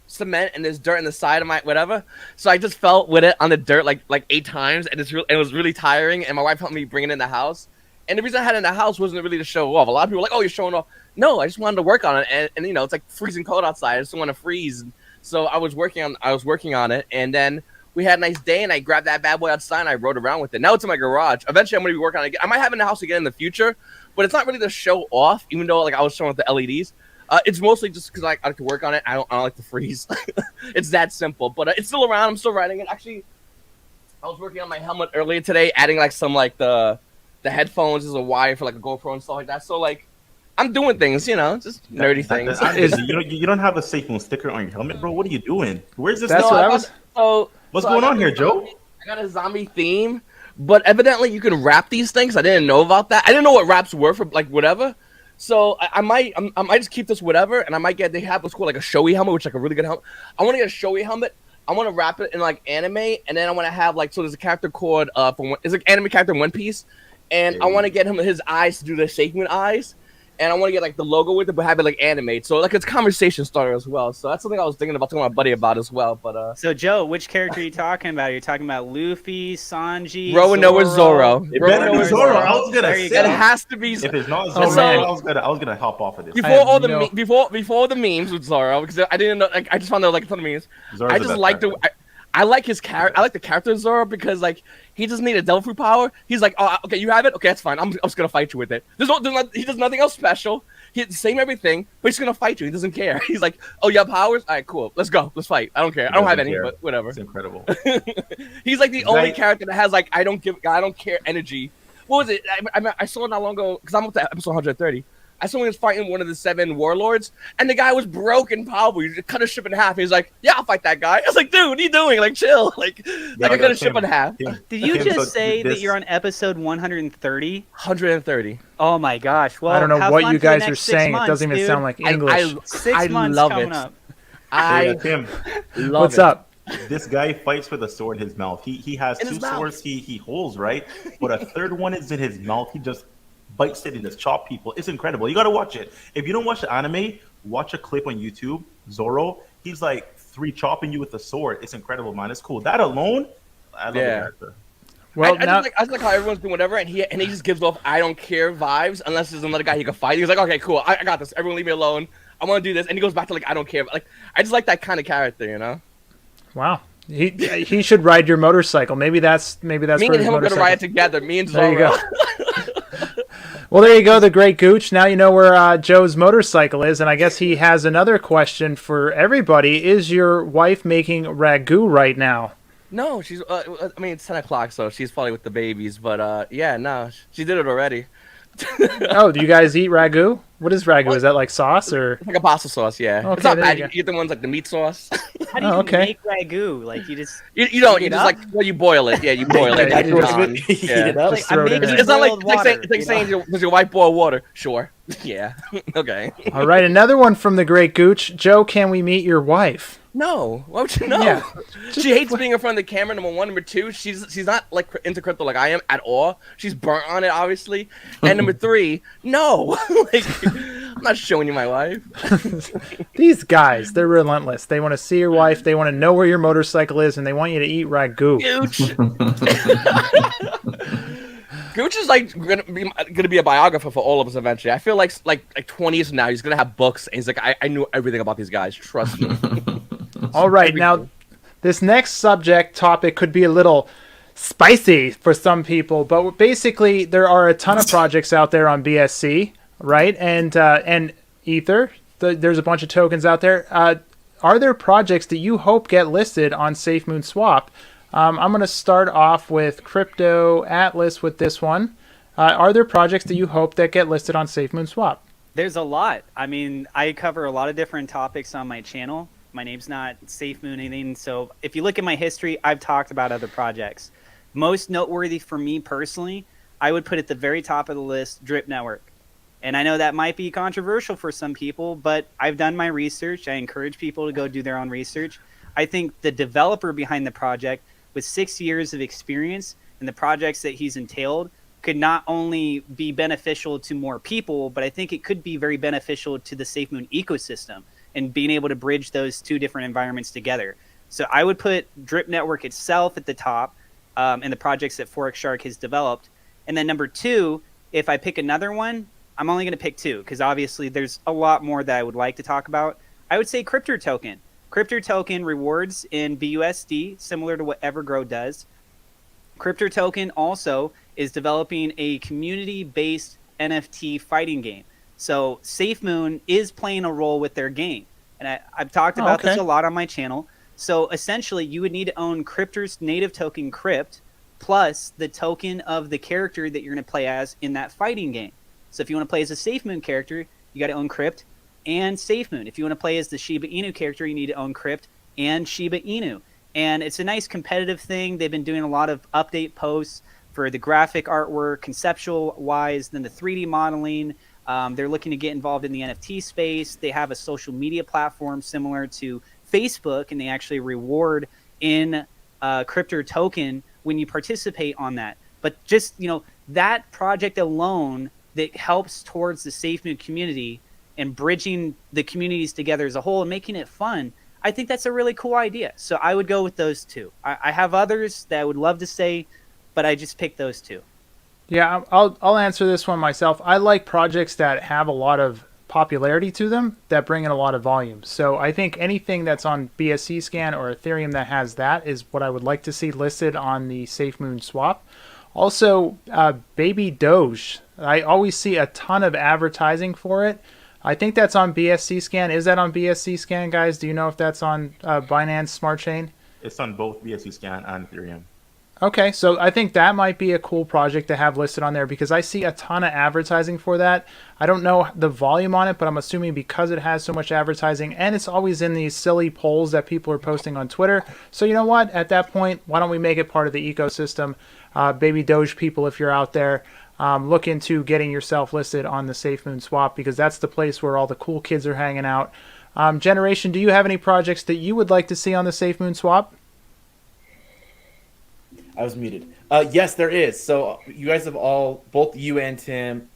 cement and there's dirt in the side of my whatever. So I just fell with it on the dirt like 8 times, and it was really tiring. And my wife helped me bring it in the house. And the reason I had it in the house wasn't really to show off. A lot of people were like, "Oh, you're showing off." No, I just wanted to work on it, and it's like freezing cold outside. I just don't want to freeze. So I was working on it, and then we had a nice day, and I grabbed that bad boy outside, and I rode around with it. Now it's in my garage. Eventually, I'm going to be working on it again. I might have it in the house again in the future, but it's not really to show off, even though like I was showing with the LEDs. It's mostly just because I like to work on it. I don't like to freeze. It's that simple. But it's still around. I'm still riding it. Actually, I was working on my helmet earlier today, adding like some like the headphones as a wire for like a GoPro and stuff like that. So like I'm doing things, just nerdy things. You don't have a SafeMoon sticker on your helmet, bro. What are you doing? Where's this? That's what I was. What's going on here, Joe? I got a zombie theme, but evidently you can wrap these things. I didn't know about that. I didn't know what wraps were for like whatever. So I might just keep this whatever, and I might get. They have what's called like a showy helmet, which is like a really good helmet. I want to get a showy helmet. I want to wrap it in like anime, and then I want to have like there's a character called it's like anime character in One Piece, and I want to get him his eyes to do the Safemoon eyes. And I want to get like the logo with it, but have it like animate. So like it's conversation starter as well. So that's something I was thinking about talking to my buddy about as well. But So Joe, which character are you talking about? Are you talking about Luffy, Sanji, Roanoa Zoro? It better be Zoro. I was gonna There you say It go. has to be. if it's not Oh, Zoro, man. I was gonna hop off of this. Before have all the no- before the memes with Zoro, because I didn't know. Like I just found out like a ton of memes. Zoro's I the just best like character. I like his character. I like the character of Zoro because like he doesn't need a devil fruit power. He's like, oh, okay, you have it. Okay, that's fine. I'm just gonna fight you with it. He does nothing else special. He's same everything, but he's gonna fight you. He doesn't care. He's like, oh, you have powers? All right, cool. Let's go. Let's fight. I don't care. I don't have doesn't any, care. but whatever. It's incredible. He's like the only Right. character that has like I don't care energy. What was it? I saw it not long ago because I'm up to episode 130. I saw him was fighting one of the 7 warlords, and the guy was broken powerful. He just cut his ship in half. He's like, "Yeah, I'll fight that guy." I was like, "Dude, what are you doing? Like, chill. Like I cut his ship in half." Did you just say that you're on episode 130? 130. Oh my gosh! Well, I don't know have what fun you for the guys are next 6 saying. It months, doesn't even dude. sound like English. 6 months love coming it. up. I Tim, love What's it. up? this guy fights with a sword in his mouth. He has In 2 his mouth. swords he holds, right? But a third one is in his mouth. He just bites it and just chop people. It's incredible. You got to watch it. If you don't watch the anime, watch a clip on YouTube. Zoro, he's like 3 chopping you with a sword. It's incredible, man. It's cool. That alone, I love the Yeah. character. Well, I now just like how everyone's doing whatever, and he just gives off I don't care vibes unless there's another guy he can fight. He's like, okay, cool, I got this. Everyone leave me alone. I want to do this, and he goes back to like I don't care. Like I just like that kind of character, wow, he should ride your motorcycle. Maybe that's Me where and his him are gonna motorcycle- ride together. Me and There you Zoro. go. Well, there you go, the great Gooch. Now you know where Joe's motorcycle is, and I guess he has another question for everybody. Is your wife making ragu right now? No, she's. I mean, it's 10 o'clock, so she's probably with the babies. But yeah, no, she did it already. Oh, do you guys eat ragu? What is ragu? Is that like sauce or? It's like a pasta sauce, yeah. Okay, It's not there bad. you You go. get the ones like the meat sauce. How do you okay. make ragu? Like you just You don't. heat You it just up? like well, you boil it. Yeah, you boil it. Yeah, Like you just- John. Heat Yeah. it up. Just Like, throw I'm it in making there. It's not like boiled it's like saying, water, it's like you saying know? does your wife boil water? Sure. Yeah. Okay. All right, another one from the great Gooch. Joe, can we meet your wife? No. Why would you know? Yeah. She hates being in front of the camera. Number one. Number two, she's not like into crypto like I am at all. She's burnt on it, obviously. And number three, no. Like I'm not showing you my wife. These guys, they're relentless. They want to see your wife. They want to know where your motorcycle is, and they want you to eat ragu. Gooch. Gooch is like gonna be a biographer for all of us eventually. I feel like 20 years from now he's gonna have books and he's like I knew everything about these guys. Trust me. All right, now this next subject topic could be a little spicy for some people, but basically there are a ton of projects out there on BSC, right? And Ether. There's a bunch of tokens out there. Are there projects that you hope get listed on Safemoon Swap? I'm going to start off with Crypto Atlas with this one. Are there projects that you hope that get listed on Safemoon Swap? There's a lot. I mean, I cover a lot of different topics on my channel. My name's not Safemoon anything, so if you look at my history, I've talked about other projects. Most noteworthy for me personally, I would put at the very top of the list Drip Network. And I know that might be controversial for some people, but I've done my research. I encourage people to go do their own research. I think the developer behind the project, with 6 years of experience and the projects that he's entailed, could not only be beneficial to more people, but I think it could be very beneficial to the Safemoon ecosystem and being able to bridge those two different environments together. So I would put Drip Network itself at the top, and the projects that Forex Shark has developed. And then number two, if I pick another one, I'm only going to pick two because obviously there's a lot more that I would like to talk about. I would say Crypto Token. Crypto Token rewards in BUSD, similar to what Evergrow does. Crypto Token also is developing a community-based NFT fighting game. So Safemoon is playing a role with their game. And I've talked about this a lot on my channel. So essentially, you would need to own Cryptor's native token Crypt, plus the token of the character that you're going to play as in that fighting game. So if you want to play as a Safemoon character, you got to own Crypt and Safemoon. If you want to play as the Shiba Inu character, you need to own Crypt and Shiba Inu. And it's a nice competitive thing. They've been doing a lot of update posts for the graphic artwork, conceptual-wise, then the 3D modeling. They're looking to get involved in the NFT space. They have a social media platform similar to Facebook, and they actually reward in Crypto Token when you participate on that. But just, that project alone that helps towards the Safemoon community and bridging the communities together as a whole and making it fun, I think that's a really cool idea. So I would go with those two. I have others that I would love to say, but I just picked those two. Yeah, I'll answer this one myself. I like projects that have a lot of popularity to them that bring in a lot of volume. So I think anything that's on BSC Scan or Ethereum that has that is what I would like to see listed on the Safemoon swap. Also, Baby Doge. I always see a ton of advertising for it. I think that's on BSC Scan. Is that on BSC Scan, guys? Do you know if that's on Binance Smart Chain? It's on both BSC Scan and Ethereum. Okay, so I think that might be a cool project to have listed on there because I see a ton of advertising for that. I don't know the volume on it, but I'm assuming because it has so much advertising and it's always in these silly polls that people are posting on Twitter. So you know what? At that point, why don't we make it part of the ecosystem? Baby Doge people, if you're out there, look into getting yourself listed on the Safemoon swap because that's the place where all the cool kids are hanging out. Generation, do you have any projects that you would like to see on the Safemoon swap? I was muted. Yes, there is. So you guys have both you and Tim,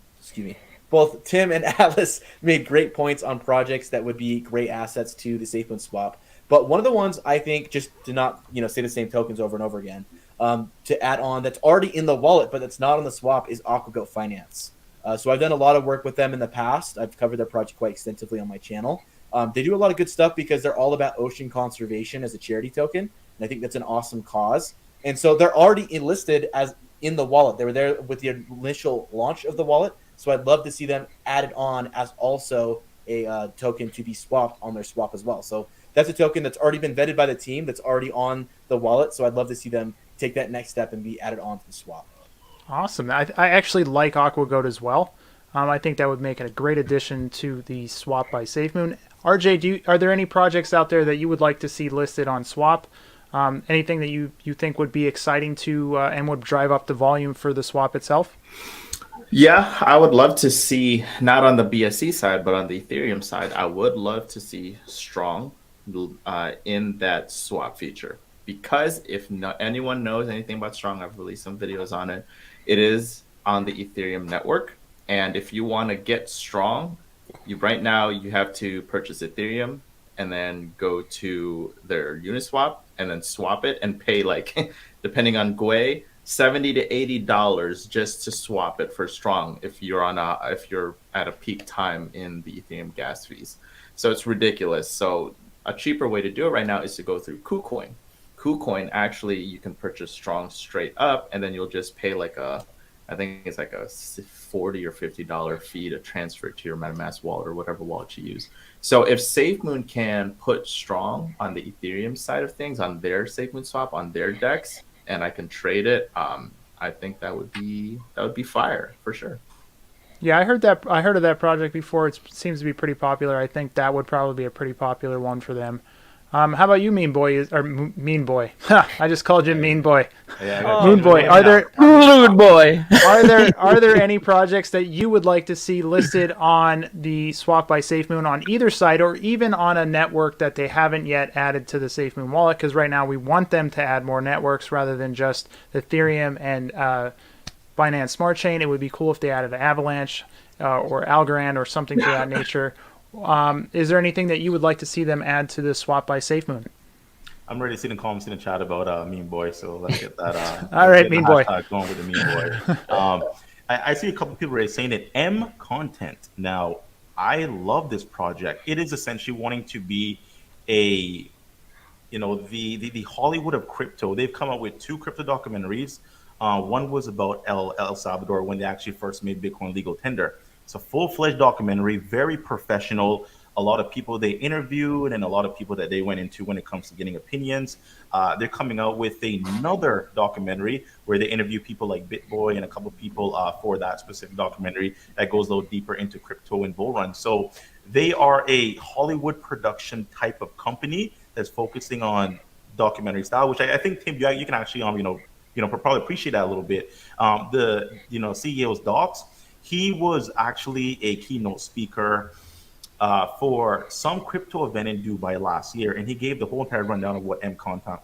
both Tim and Alice made great points on projects that would be great assets to the Safemoon swap. But one of the ones I think, just to not say the same tokens over and over again, to add on that's already in the wallet but that's not on the swap is AquaGoat Finance. So I've done a lot of work with them in the past. I've covered their project quite extensively on my channel. They do a lot of good stuff because they're all about ocean conservation as a charity token, and I think that's an awesome cause. And so they're already listed as in the wallet. They were there with the initial launch of the wallet. So I'd love to see them added on as also a token to be swapped on their swap as well. So that's a token that's already been vetted by the team that's already on the wallet. So I'd love to see them take that next step and be added on to the swap. Awesome. I actually like AquaGoat as well. I think that would make it a great addition to the swap by Safemoon. RJ, are there any projects out there that you would like to see listed on swap? Anything that you think would be exciting to and would drive up the volume for the swap itself? Yeah, I would love to see, not on the BSC side, but on the Ethereum side, I would love to see Strong in that swap feature. Because if anyone knows anything about Strong, I've released some videos on it. It is on the Ethereum network. And if you want to get Strong, right now you have to purchase Ethereum and then go to their Uniswap and then swap it and pay, like, depending on Gwei, $70 to $80 just to swap it for Strong if you're at a peak time in the Ethereum gas fees. So it's ridiculous. So a cheaper way to do it right now is to go through KuCoin. KuCoin, actually, you can purchase Strong straight up, and then you'll just pay I think it's like a $40 or $50 fee to transfer it to your MetaMask wallet or whatever wallet you use. So if SafeMoon can put Strong on the Ethereum side of things, on their SafeMoon swap, on their DEX, and I can trade it, I think that would be fire for sure. Yeah, I heard of that project before. It seems to be pretty popular. I think that would probably be a pretty popular one for them. How about you, Mean Boy? Mean Boy. I just called you Mean Boy. Yeah, Moon Boy. Moon boy. Are there any projects that you would like to see listed on the Swap by SafeMoon on either side, or even on a network that they haven't yet added to the SafeMoon wallet? Because right now we want them to add more networks rather than just Ethereum and Binance Smart Chain. It would be cool if they added an Avalanche or Algorand or something to that nature. Is there anything that you would like to see them add to the Swap by SafeMoon? I'm ready to see the comments in the chat about Mean Boy, so let's get that. All right, Mean Boy. Going with the Mean Boy. I see a couple people already saying that M content. Now, I love this project. It is essentially wanting to be the Hollywood of crypto. They've come up with 2 crypto documentaries. One was about El Salvador when they actually first made Bitcoin legal tender. It's a full-fledged documentary, very professional. A lot of people they interviewed and a lot of people that they went into when it comes to getting opinions. They're coming out with another documentary where they interview people like BitBoy and a couple of people for that specific documentary that goes a little deeper into crypto and bull run. So they are a Hollywood production type of company that's focusing on documentary style, which I think, Tim, you can actually probably appreciate that a little bit. CEO's docs. He was actually a keynote speaker for some crypto event in Dubai last year, and he gave the whole entire rundown of what M content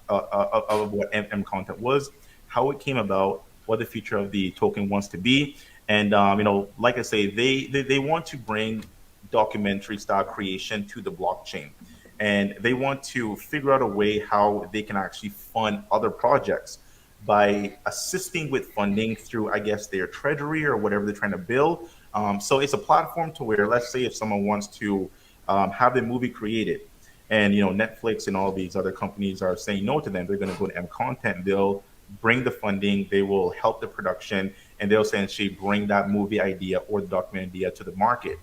content was, how it came about, what the future of the token wants to be, and like I say, they want to bring documentary style creation to the blockchain, and they want to figure out a way how they can actually fund other projects by assisting with funding through, I guess, their treasury or whatever they're trying to build. So it's a platform to where, let's say if someone wants to have the movie created and, Netflix and all these other companies are saying no to them, they're going to go to M Content. They'll bring the funding, they will help the production, and they'll essentially bring that movie idea or the documentary idea to the market.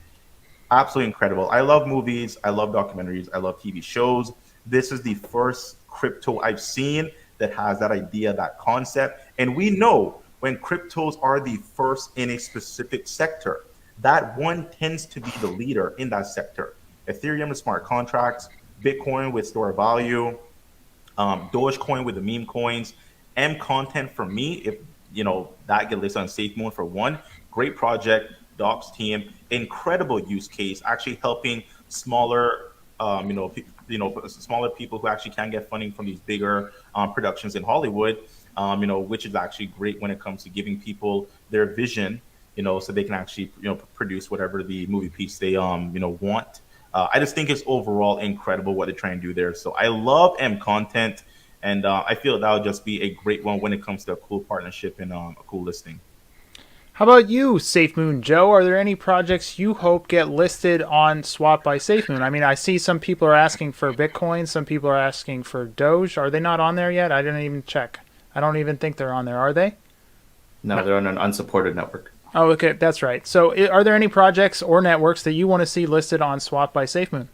Absolutely incredible. I love movies. I love documentaries. I love TV shows. This is the first crypto I've seen that has that idea, that concept. And we know when cryptos are the first in a specific sector, that one tends to be the leader in that sector. Ethereum with smart contracts, Bitcoin with store value, Dogecoin with the meme coins, M content for me, if that get listed on SafeMoon for one, great project, Doc's team, incredible use case, actually helping smaller smaller people who actually can get funding from these bigger productions in Hollywood, which is actually great when it comes to giving people their vision, so they can actually, produce whatever the movie piece they, want. I just think it's overall incredible what they're trying to do there. So I love M content, and I feel that would just be a great one when it comes to a cool partnership and a cool listing. How about you, SafeMoon Joe? Are there any projects you hope get listed on Swap by SafeMoon? I mean, I see some people are asking for Bitcoin, some people are asking for Doge. Are they not on there yet? I didn't even check. I don't even think they're on there, are they? No, they're on an unsupported network. Oh, okay, that's right. So are there any projects or networks that you want to see listed on Swap by SafeMoon?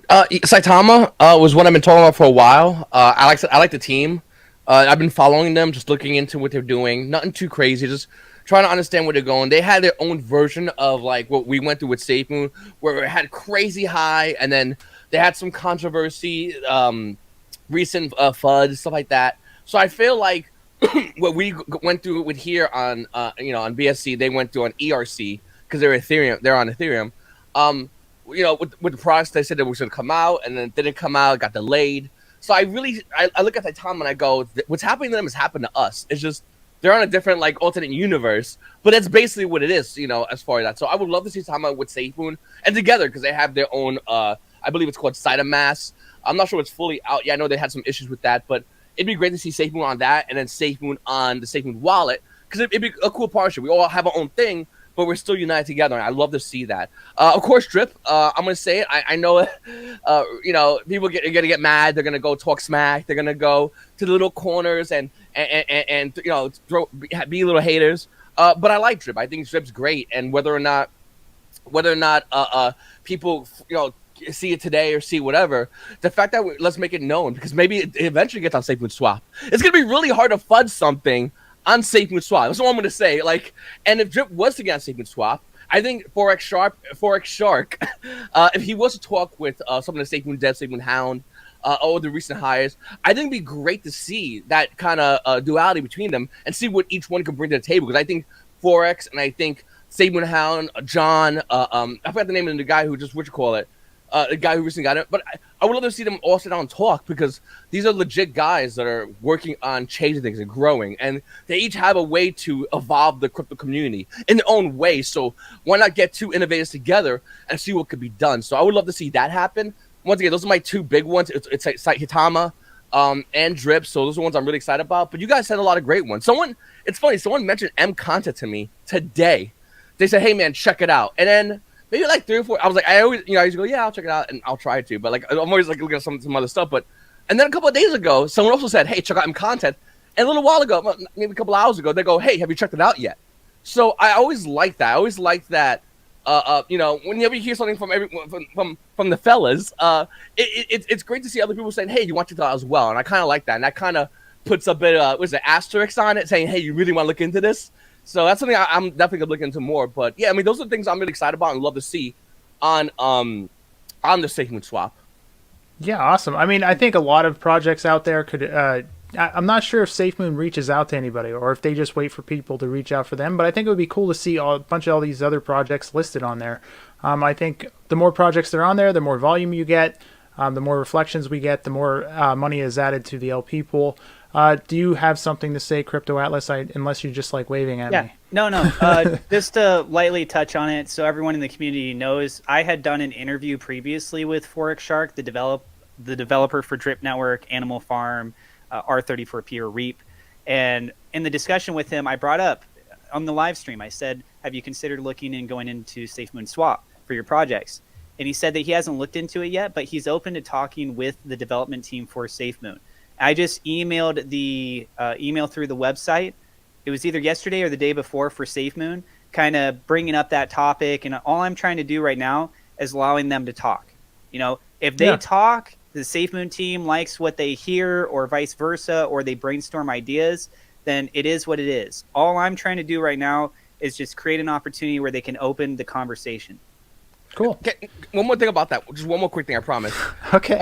Saitama was one I've been talking about for a while. I like the team. I've been following them, just looking into what they're doing. Nothing too crazy, just trying to understand where they're going. They had their own version of like what we went through with Safemoon, where it had crazy high, and then they had some controversy, recent FUD, stuff like that. So I feel like what we went through with here on on BSC, they went through on ERC because they're Ethereum. They're on Ethereum. With the products, they said that was going to come out, and then it didn't come out, it got delayed. So I look at the time and I go, what's happening to them has happened to us. It's just they're on a different like alternate universe, but that's basically what it is, as far as that. So I would love to see Tama with Safemoon and together because they have their own. I believe it's called Side of Mass. I'm not sure it's fully out. Yeah, I know they had some issues with that, but it'd be great to see Safemoon on that, and then Safemoon on the Safemoon wallet because it'd be a cool partnership. We all have our own thing, but we're still united together, and I love to see that. Of course, Drip. I'm gonna say it. I know, people are gonna get mad. They're gonna go talk smack. They're gonna go to the little corners and be little haters. But I like Drip. I think Drip's great, and whether or not people see it today or see whatever, the fact that let's make it known because maybe it eventually gets on Safemoon Swap. It's gonna be really hard to fudge something on Safemoon Swap. That's what I'm going to say. And if Drip was to get on Safemoon Swap, I think Forex Shark, if he was to talk with some of the Safemoon Dev, Safemoon Hound, or the recent hires, I think it'd be great to see that kind of duality between them and see what each one can bring to the table. Because I think Forex and I think Safemoon Hound, John, I forgot the name of the guy who just the guy who recently got it, but I would love to see them all sit down and talk because these are legit guys that are working on changing things and growing, and they each have a way to evolve the crypto community in their own way. So why not get two innovators together and see what could be done? So I would love to see that happen. Once again, those are my two big ones. It's like Hitama and Drip, so those are ones I'm really excited about. But you guys said a lot of great ones. It's funny, someone mentioned M Content to me today. They said, hey man, check it out. And then maybe like 3 or 4. I was like, I used to go, yeah, I'll check it out and I'll try to. But I'm always looking at some other stuff. And then a couple of days ago, someone also said, hey, check out M Content. And a little while ago, maybe a couple of hours ago, they go, hey, have you checked it out yet? So I always like that. I always like that. Whenever you hear something from the fellas, it's great to see other people saying, hey, you want to check it out as well. And I kind of like that. And that kind of puts a bit of asterisk on it, saying, hey, you really want to look into this? So that's something I'm definitely gonna look into more. But yeah, those are the things I'm really excited about and love to see on the Safemoon Swap. Yeah, awesome. I think a lot of projects out there could. I'm not sure if Safemoon reaches out to anybody or if they just wait for people to reach out for them. But I think it would be cool to see a bunch of all these other projects listed on there. I think the more projects that are on there, the more volume you get, the more reflections we get, the more money is added to the LP pool. Do you have something to say, Crypto Atlas? Unless you just like waving at me. No. Just to lightly touch on it, so everyone in the community knows, I had done an interview previously with Forex Shark, the developer for Drip Network, Animal Farm, R34P or Reap, and in the discussion with him, I brought up on the live stream. I said, "Have you considered looking and going into SafeMoon Swap for your projects?" And he said that he hasn't looked into it yet, but he's open to talking with the development team for SafeMoon. I just emailed the email through the website. It was either yesterday or the day before for Safemoon, kind of bringing up that topic. And all I'm trying to do right now is allowing them to talk. If they talk, the Safemoon team likes what they hear or vice versa, or they brainstorm ideas, then it is what it is. All I'm trying to do right now is just create an opportunity where they can open the conversation. Cool. Okay, one more thing about that. Just one more quick thing, I promise. Okay.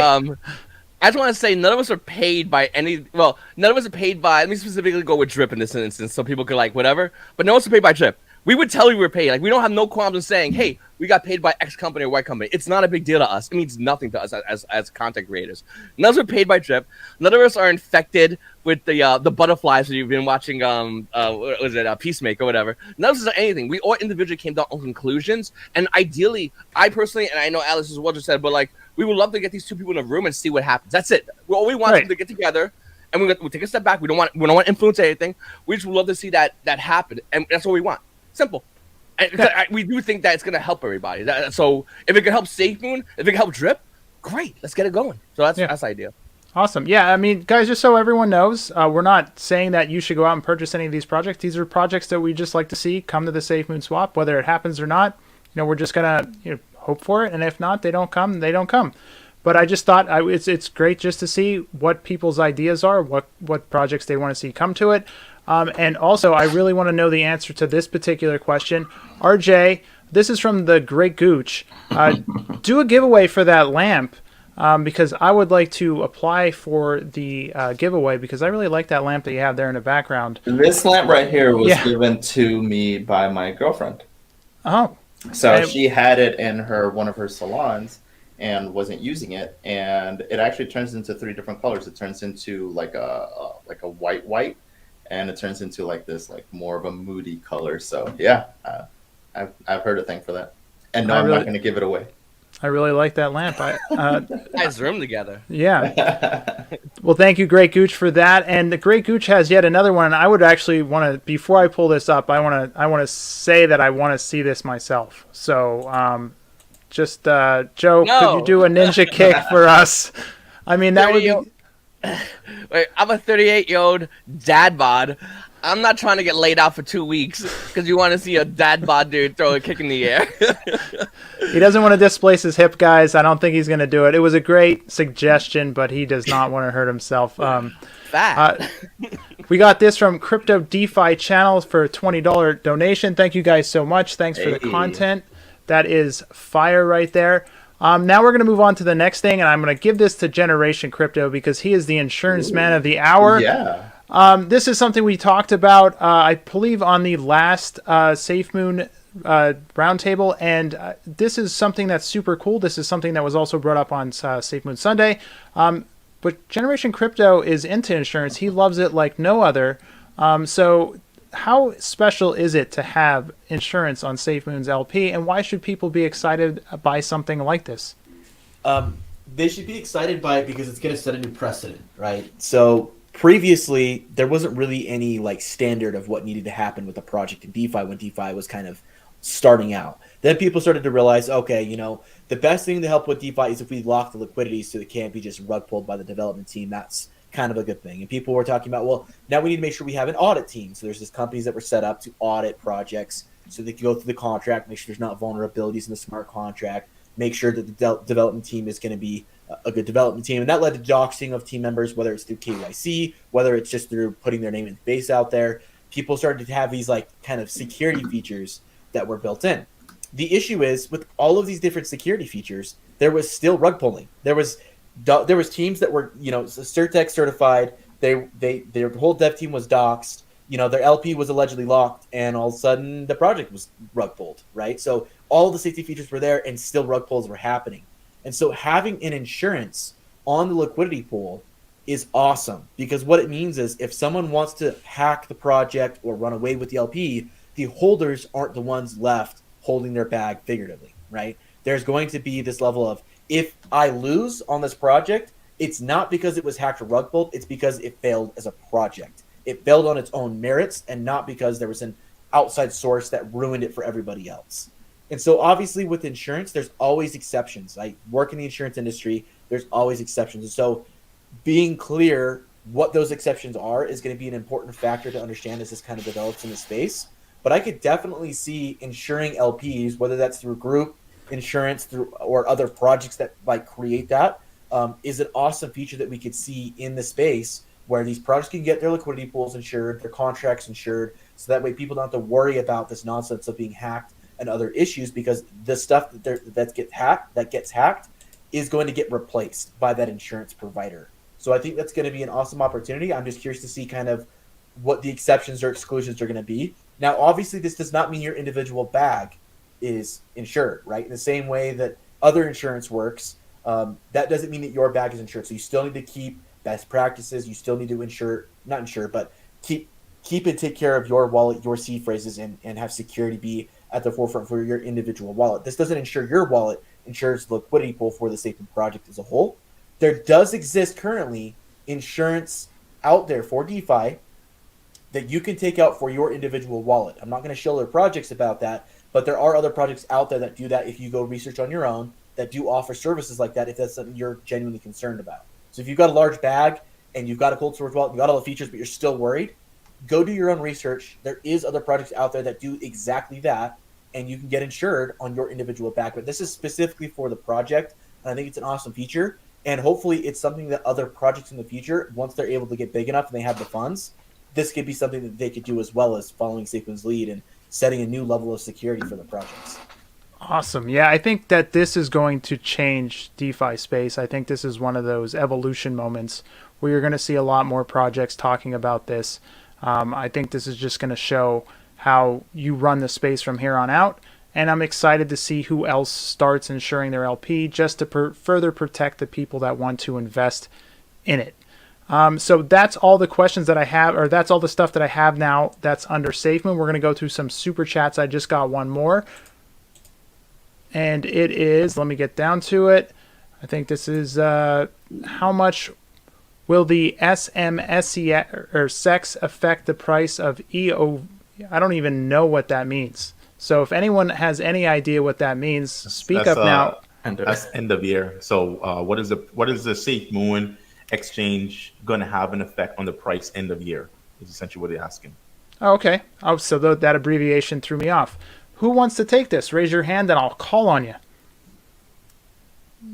I just want to say none of us are paid by none of us are paid by, let me specifically go with Drip in this instance so people could whatever, but no one's paid by Drip. We would tell you we're paid. We don't have no qualms in saying, hey, we got paid by X company or Y company. It's not a big deal to us. It means nothing to us as content creators. None of us are paid by Drip. None of us are infected with the butterflies that you've been watching, what was it, Peacemaker or whatever. None of us are anything. We all individually came to our own conclusions. And ideally, I personally, and I know Alice as well just said, but we would love to get these two people in a room and see what happens. That's it. All we want is to get together. And we take a step back. We don't want to influence anything. We just would love to see that happen. And that's what we want. Simple. We do think that it's going to help everybody. So if it can help Safemoon, if it can help Drip, great. Let's get it going. So that's the idea. Awesome. Yeah, guys, just so everyone knows, we're not saying that you should go out and purchase any of these projects. These are projects that we just like to see come to the Safemoon Swap. Whether it happens or not, we're just going to hope for it. And if not, they don't come. They don't come. But I just thought it's great just to see what people's ideas are, what projects they want to see come to it. And also, I really want to know the answer to this particular question. RJ, this is from the Great Gooch. Do a giveaway for that lamp. Because I would like to apply for the giveaway because I really like that lamp that you have there in the background. This lamp right here was Yeah. given to me by my girlfriend. Oh, So And- she had it in one of her salons and wasn't using it, and it actually turns into 3 different colors. It turns into like a white, and it turns into like this like more of a moody color. So yeah, I've heard a thing for that, and no, I'm not going to give it away. I really like that lamp. Nice room together. Yeah. Well, thank you, Great Gooch, for that. And the Great Gooch has yet another one. I would actually want to, before I pull this up, I want to say that I want to see this myself. So, Joe, No. could you do a ninja kick for us? I mean, that would be. Wait, I'm a 38-year-old dad bod. I'm not trying to get laid out for 2 weeks because you want to see a dad bod dude throw a kick in the air. He doesn't want to displace his hip, guys. I don't think he's going to do it. It was a great suggestion, but he does not want to hurt himself. Fat. We got this from Crypto DeFi Channel for a $20 donation. Thank you guys so much. Thanks for the Hey. content. That is fire right there. Now we're going to move on to the next thing, and I'm going to give this to Generation Crypto because he is the insurance man of the hour. Yeah. This is something we talked about, I believe, on the last Safemoon roundtable, and this is something that's super cool. This is something that was also brought up on Safemoon Sunday. But Generation Crypto is into insurance. He loves it like no other. So how special is it to have insurance on Safemoon's LP, and why should people be excited by something like this? They should be excited by it because it's going to set a new precedent, right? So previously, there wasn't really any like standard of what needed to happen with a project in DeFi when DeFi was kind of starting out. Then people started to realize, okay, the best thing to help with DeFi is if we lock the liquidity so it can't be just rug pulled by the development team. That's kind of a good thing. And people were talking about, well, now we need to make sure we have an audit team. So there's these companies that were set up to audit projects so they can go through the contract, make sure there's not vulnerabilities in the smart contract, make sure that the development team is going to be a good development team. And that led to doxing of team members, whether it's through KYC, whether it's just through putting their name and face out there. People started to have these like kind of security features that were built in. The issue is with all of these different security features, there was still rug pulling. There was teams that were, Certec certified. Their whole dev team was doxed. Their LP was allegedly locked, and all of a sudden the project was rug pulled, right? So all the safety features were there, and still rug pulls were happening. And so having an insurance on the liquidity pool is awesome because what it means is if someone wants to hack the project or run away with the LP, the holders aren't the ones left holding their bag figuratively, right? There's going to be this level of, if I lose on this project, it's not because it was hacked or rug pulled, it's because it failed as a project. It failed on its own merits and not because there was an outside source that ruined it for everybody else. And so obviously with insurance, there's always exceptions. I work in the insurance industry, there's always exceptions. And so being clear what those exceptions are is going to be an important factor to understand as this kind of develops in the space. But I could definitely see insuring LPs, whether that's through group insurance or other projects that like create that, is an awesome feature that we could see in the space where these projects can get their liquidity pools insured, their contracts insured, so that way people don't have to worry about this nonsense of being hacked and other issues because the stuff that gets hacked is going to get replaced by that insurance provider. So I think that's going to be an awesome opportunity. I'm just curious to see kind of what the exceptions or exclusions are going to be. Now, obviously, this does not mean your individual bag is insured, right? In the same way that other insurance works, that doesn't mean that your bag is insured. So you still need to keep best practices. You still need to keep and take care of your wallet, your seed phrases, and have security be at the forefront for your individual wallet. This doesn't insure your wallet, insures the liquidity pool for the Safemoon project as a whole. There does exist currently insurance out there for DeFi that you can take out for your individual wallet. I'm not going to show other projects about that, but there are other projects out there that do that if you go research on your own that do offer services like that if that's something you're genuinely concerned about. So if you've got a large bag and you've got a cold storage wallet, you've got all the features, but you're still worried, go do your own research. There is other projects out there that do exactly that, and you can get insured on your individual bag. But this is specifically for the project, and I think it's an awesome feature. And hopefully it's something that other projects in the future, once they're able to get big enough and they have the funds, this could be something that they could do as well as following Safemoon's lead and setting a new level of security for the projects. Awesome. Yeah, I think that this is going to change DeFi space. I think this is one of those evolution moments where you're going to see a lot more projects talking about this. I think this is just going to show how you run the space from here on out. And I'm excited to see who else starts insuring their LP just to further protect the people that want to invest in it. So that's all the questions that I have, or that's all the stuff that I have now that's under Safemoon. We're going to go through some super chats. I just got one more. And it is, let me get down to it. I think this is how much will the SMSE or SEX affect the price of EO? I don't even know what that means. So if anyone has any idea what that means, speak up now. That's end of year. So what is the Safemoon exchange going to have an effect on the price end of year? Is essentially what they're asking. Oh, okay. Oh, so that abbreviation threw me off. Who wants to take this? Raise your hand and I'll call on you.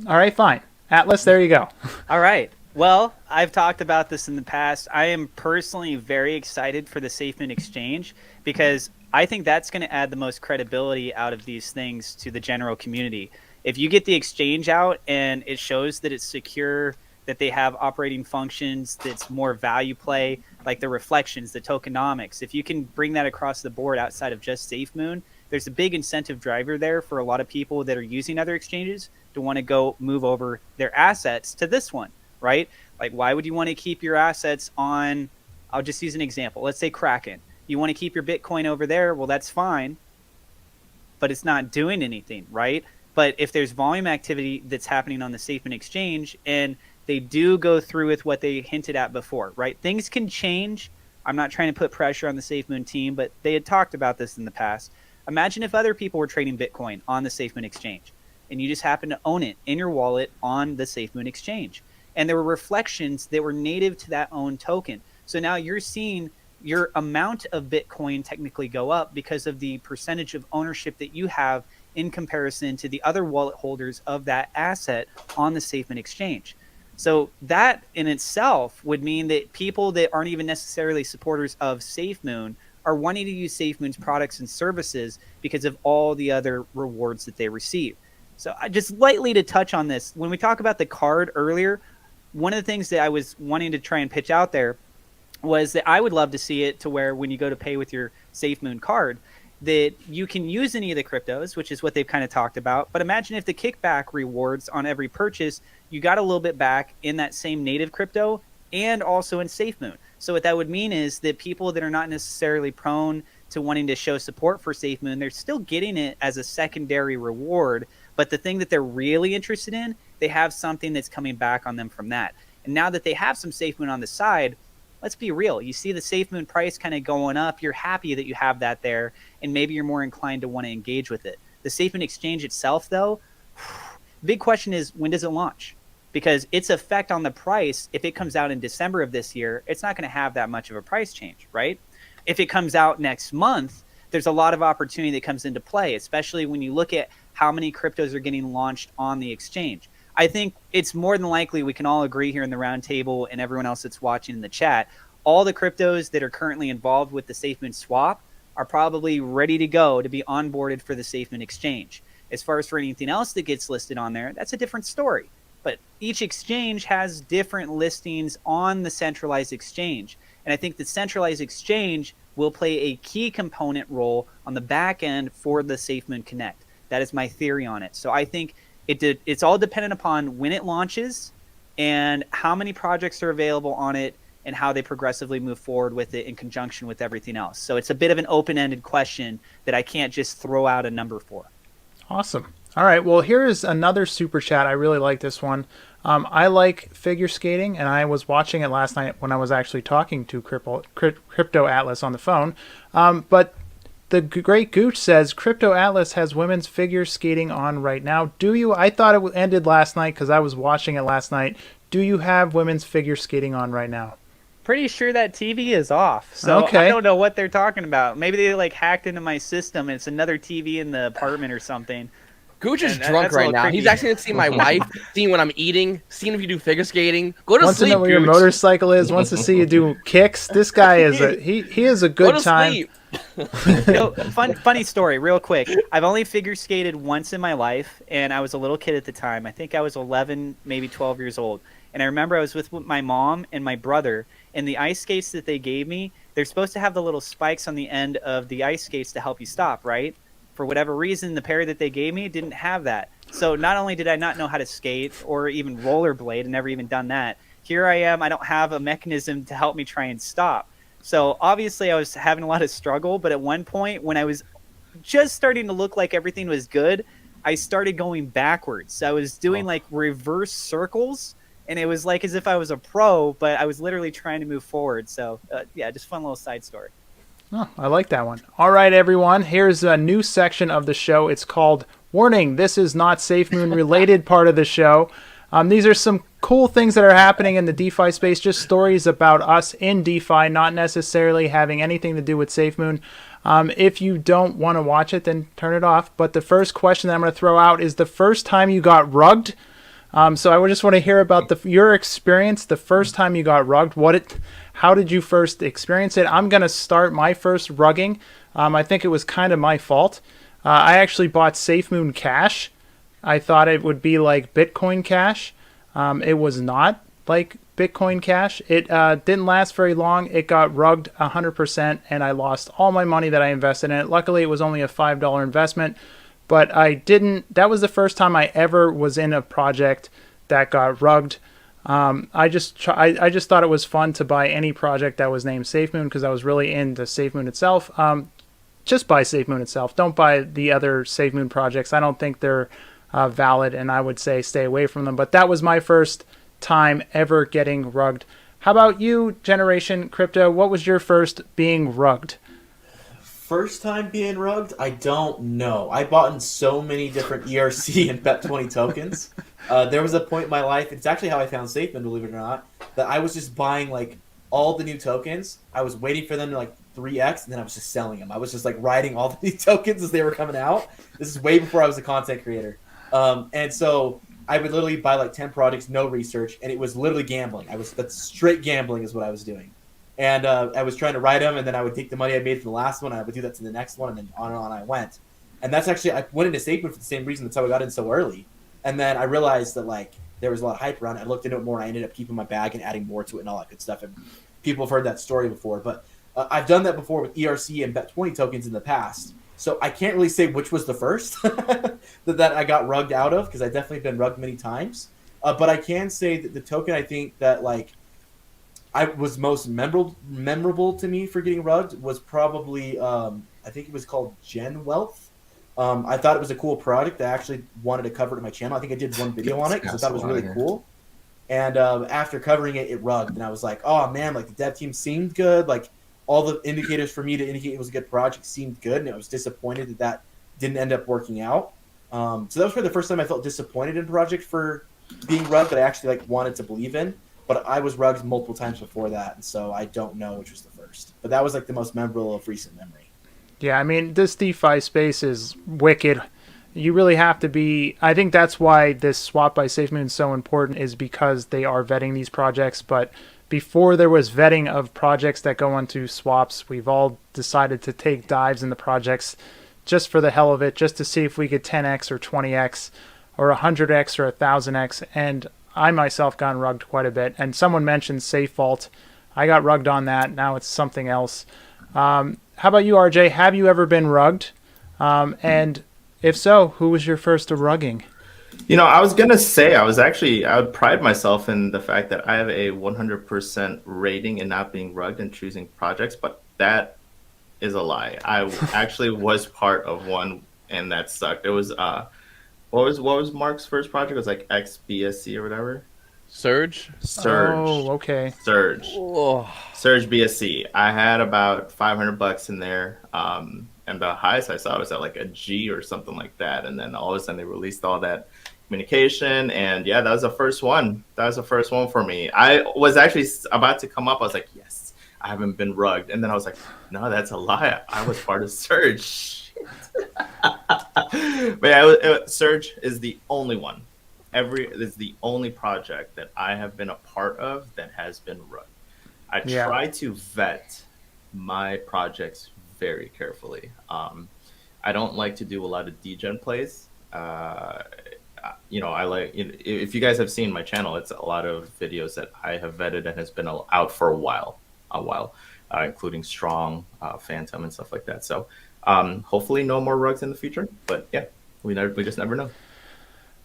All right, fine. Atlas, there you go. All right. Well, I've talked about this in the past. I am personally very excited for the Safemoon exchange because I think that's going to add the most credibility out of these things to the general community. If you get the exchange out and it shows that it's secure, that they have operating functions, that's more value play, like the reflections, the tokenomics, if you can bring that across the board outside of just Safemoon, there's a big incentive driver there for a lot of people that are using other exchanges to want to go move over their assets to this one, right? Like, why would you want to keep your assets on, I'll just use an example. Let's say Kraken. You want to keep your Bitcoin over there. Well, that's fine, but it's not doing anything, right? But if there's volume activity that's happening on the Safemoon exchange and they do go through with what they hinted at before, right? Things can change. I'm not trying to put pressure on the Safemoon team, but they had talked about this in the past. Imagine if other people were trading Bitcoin on the Safemoon exchange and you just happen to own it in your wallet on the Safemoon exchange. And there were reflections that were native to that own token. So now you're seeing your amount of Bitcoin technically go up because of the percentage of ownership that you have in comparison to the other wallet holders of that asset on the Safemoon exchange. So that in itself would mean that people that aren't even necessarily supporters of Safemoon are wanting to use Safemoon's products and services because of all the other rewards that they receive. So just lightly to touch on this, when we talk about the card earlier, one of the things that I was wanting to try and pitch out there was that I would love to see it to where when you go to pay with your Safemoon card, that you can use any of the cryptos, which is what they've kind of talked about. But imagine if the kickback rewards on every purchase, you got a little bit back in that same native crypto and also in Safemoon. So what that would mean is that people that are not necessarily prone to wanting to show support for Safemoon, they're still getting it as a secondary reward. But the thing that they're really interested in, they have something that's coming back on them from that. And now that they have some Safemoon on the side, let's be real. You see the Safemoon price kind of going up. You're happy that you have that there, and maybe you're more inclined to want to engage with it. The Safemoon exchange itself, though, big question is, when does it launch? Because its effect on the price, if it comes out in December of this year, it's not going to have that much of a price change, right? If it comes out next month, there's a lot of opportunity that comes into play, especially when you look at how many cryptos are getting launched on the exchange. I think it's more than likely we can all agree here in the round table and everyone else that's watching in the chat, all the cryptos that are currently involved with the Safemoon swap are probably ready to go to be onboarded for the Safemoon exchange. As far as for anything else that gets listed on there, that's a different story. But each exchange has different listings on the centralized exchange. And I think the centralized exchange will play a key component role on the back end for the Safemoon Connect. That is my theory on it. So I think it's all dependent upon when it launches and how many projects are available on it and how they progressively move forward with it in conjunction with everything else. So it's a bit of an open-ended question that I can't just throw out a number for. Awesome. All right. Well, here is another super chat. I really like this one. I like figure skating, and I was watching it last night when I was actually talking to Crypto Atlas on the phone. But the Great Gooch says, Crypto Atlas has women's figure skating on right now. Do you? I thought it ended last night because I was watching it last night. Do you have women's figure skating on right now? Pretty sure that TV is off. So okay. I don't know what they're talking about. Maybe they hacked into my system and it's another TV in the apartment or something. Gooch is And drunk that's a right little now. creepy. He's actually gonna see my wife, seeing what I'm eating, seeing if you do figure skating. Go to Wants to sleep, know where your Gooch. motorcycle is. Wants to see you do kicks. This guy is he is a Go good to time. sleep. Funny story, real quick. I've only figure skated once in my life, and I was a little kid at the time. I think I was 11, maybe 12 years old. And I remember I was with my mom and my brother, and the ice skates that they gave me, they're supposed to have the little spikes on the end of the ice skates to help you stop, right? For whatever reason, the pair that they gave me didn't have that. So not only did I not know how to skate or even rollerblade, and never even done that, here I am, I don't have a mechanism to help me try and stop. So obviously I was having a lot of struggle, but at one point when I was just starting to look like everything was good, I started going backwards. I was doing like reverse circles, and it was like as if I was a pro, but I was literally trying to move forward. So yeah, just fun little side story. Oh, I like that one. All right, everyone. Here's a new section of the show. It's called Warning. This is not Safemoon related part of the show. These are some cool things that are happening in the DeFi space, just stories about us in DeFi, not necessarily having anything to do with Safemoon. If you don't want to watch it, then turn it off. But the first question that I'm going to throw out is the first time you got rugged. So I would just want to hear about your experience, the first time you got rugged. How did you first experience it? I'm going to start my first rugging. I think it was kind of my fault. I actually bought Safemoon Cash. I thought it would be like Bitcoin Cash. It was not like Bitcoin Cash. It didn't last very long. It got rugged 100%, and I lost all my money that I invested in it. Luckily, it was only a $5 investment, but that was the first time I ever was in a project that got rugged. I just thought it was fun to buy any project that was named Safemoon because I was really into Safemoon itself. Just buy Safemoon itself. Don't buy the other Safemoon projects. I don't think they're valid, and I would say stay away from them. But that was my first time ever getting rugged. How about you, Generation Crypto? What was your first being rugged? First time being rugged? I don't know. I bought in so many different ERC and Bet20 tokens. There was a point in my life, it's actually how I found Safemoon, believe it or not, that I was just buying like all the new tokens. I was waiting for them to like 3x, and then I was just selling them. I was just like riding all the new tokens as they were coming out. This is way before I was a content creator. And so I would literally buy like 10 projects, no research, and it was literally gambling. That's straight gambling is what I was doing. And I was trying to write them, and then I would take the money I made from the last one, and I would do that to the next one, and then on and on I went. And that's actually, I went into Safemoon for the same reason. That's how I got in so early. And then I realized that like there was a lot of hype around it. I looked into it more, and I ended up keeping my bag and adding more to it and all that good stuff. And people have heard that story before. But I've done that before with ERC and Bet20 tokens in the past. So I can't really say which was the first that I got rugged out of, because I've definitely been rugged many times. But I can say that the token I think that like I was most memorable to me for getting rugged was probably I think it was called Gen Wealth. I thought it was a cool product. I actually wanted to cover it on my channel. I think I did one video on it because I thought it was really cool. And after covering it, it rugged, and I was like, oh man, like the dev team seemed good. Like all the indicators for me to indicate it was a good project seemed good, and I was disappointed that didn't end up working out. So that was probably the first time I felt disappointed in a project for being rugged that I actually like wanted to believe in. But I was rugged multiple times before that, and so I don't know which was the first. But that was like the most memorable of recent memory. Yeah, I mean, this DeFi space is wicked. You really have to be... I think that's why this swap by Safemoon is so important, is because they are vetting these projects. But before there was vetting of projects that go onto swaps, we've all decided to take dives in the projects just for the hell of it, just to see if we could 10x or 20x or 100x or 1000x. And I myself got rugged quite a bit. And someone mentioned Safe Vault. I got rugged on that. Now it's something else. How about you, RJ? Have you ever been rugged? And if so, who was your first rugging? You know, I was going to say, I would pride myself in the fact that I have a 100% rating in not being rugged and choosing projects, but that is a lie. I actually was part of one, and that sucked. It was, what was Mark's first project? It was like XBSC or whatever. Surge. Oh, okay. Surge. Oh. Surge BSC. I had about $500 in there. And the highest I saw was at like a G or something like that. And then all of a sudden they released all that communication. And yeah, that was the first one. That was the first one for me. I was actually about to come up. I was like, yes, I haven't been rugged. And then I was like, no, that's a lie. I was part of Surge. But yeah, Surge is the only one. Is the only project that I have been a part of that has been run. I Yeah. try to vet my projects very carefully. I don't like to do a lot of degen plays. I like, if you guys have seen my channel, it's a lot of videos that I have vetted and has been out for a while, including Strong, Phantom, and stuff like that. So hopefully no more rugs in the future. But yeah, we just never know.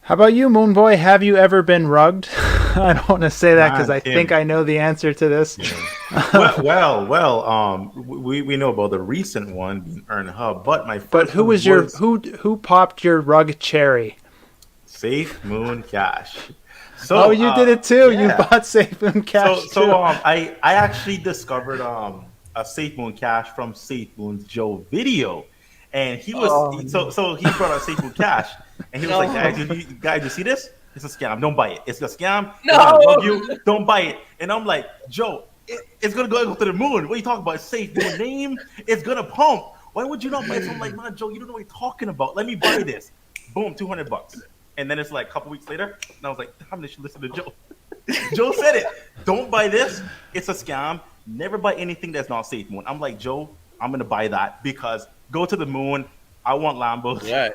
How about you, Moon Boy? Have you ever been rugged? I don't want to say that because I Tim. think I know the answer to this. well. We know about the recent one being Earn Hub, but my first But who one was your who popped your rug cherry? Safemoon Cash. So Oh, you did it too. You yeah. bought Safemoon Cash too. I actually discovered a Safemoon Cash from Safemoon's Joe video, and he was so he brought out Safemoon Cash, and he was like, guys, you see this? It's a scam. Don't buy it. It's a scam. No! Bug you. Don't buy it. And I'm like, Joe, it's gonna go to the moon. What are you talking about? It's Safemoon name. It's gonna pump. Why would you not buy it? So I'm like, man, Joe, you don't know what you're talking about. Let me buy this. Boom, $200. And then it's like a couple weeks later, and I was like, damn, they should listen to Joe. Joe said it. Don't buy this. It's a scam. Never buy anything that's not Safemoon. I'm like, Joe, I'm going to buy that because go to the moon. I want Lambos. Yeah.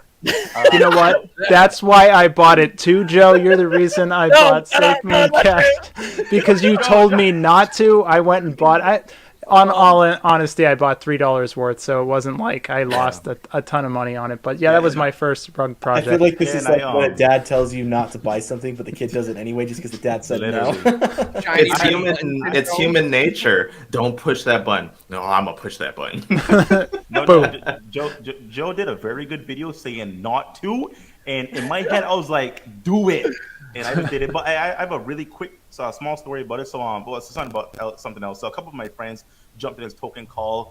You know what? That's why I bought it too, Joe. You're the reason I bought Safemoon Cash because you told me not to. I went and bought it. On all honesty, I bought $3 worth, so it wasn't like I lost a ton of money on it. But yeah, that was my first rug project. I feel like this is like when a I dad tells you not to buy something, but the kid does it anyway just because the dad said no. It's human nature. Don't push that button. No, I'm gonna push that button. Joe did a very good video saying not to, and in my head I was like, do it, and I just did it. But I have a really quick, small story about it. So it's something about something else. So a couple of my friends jumped in this token called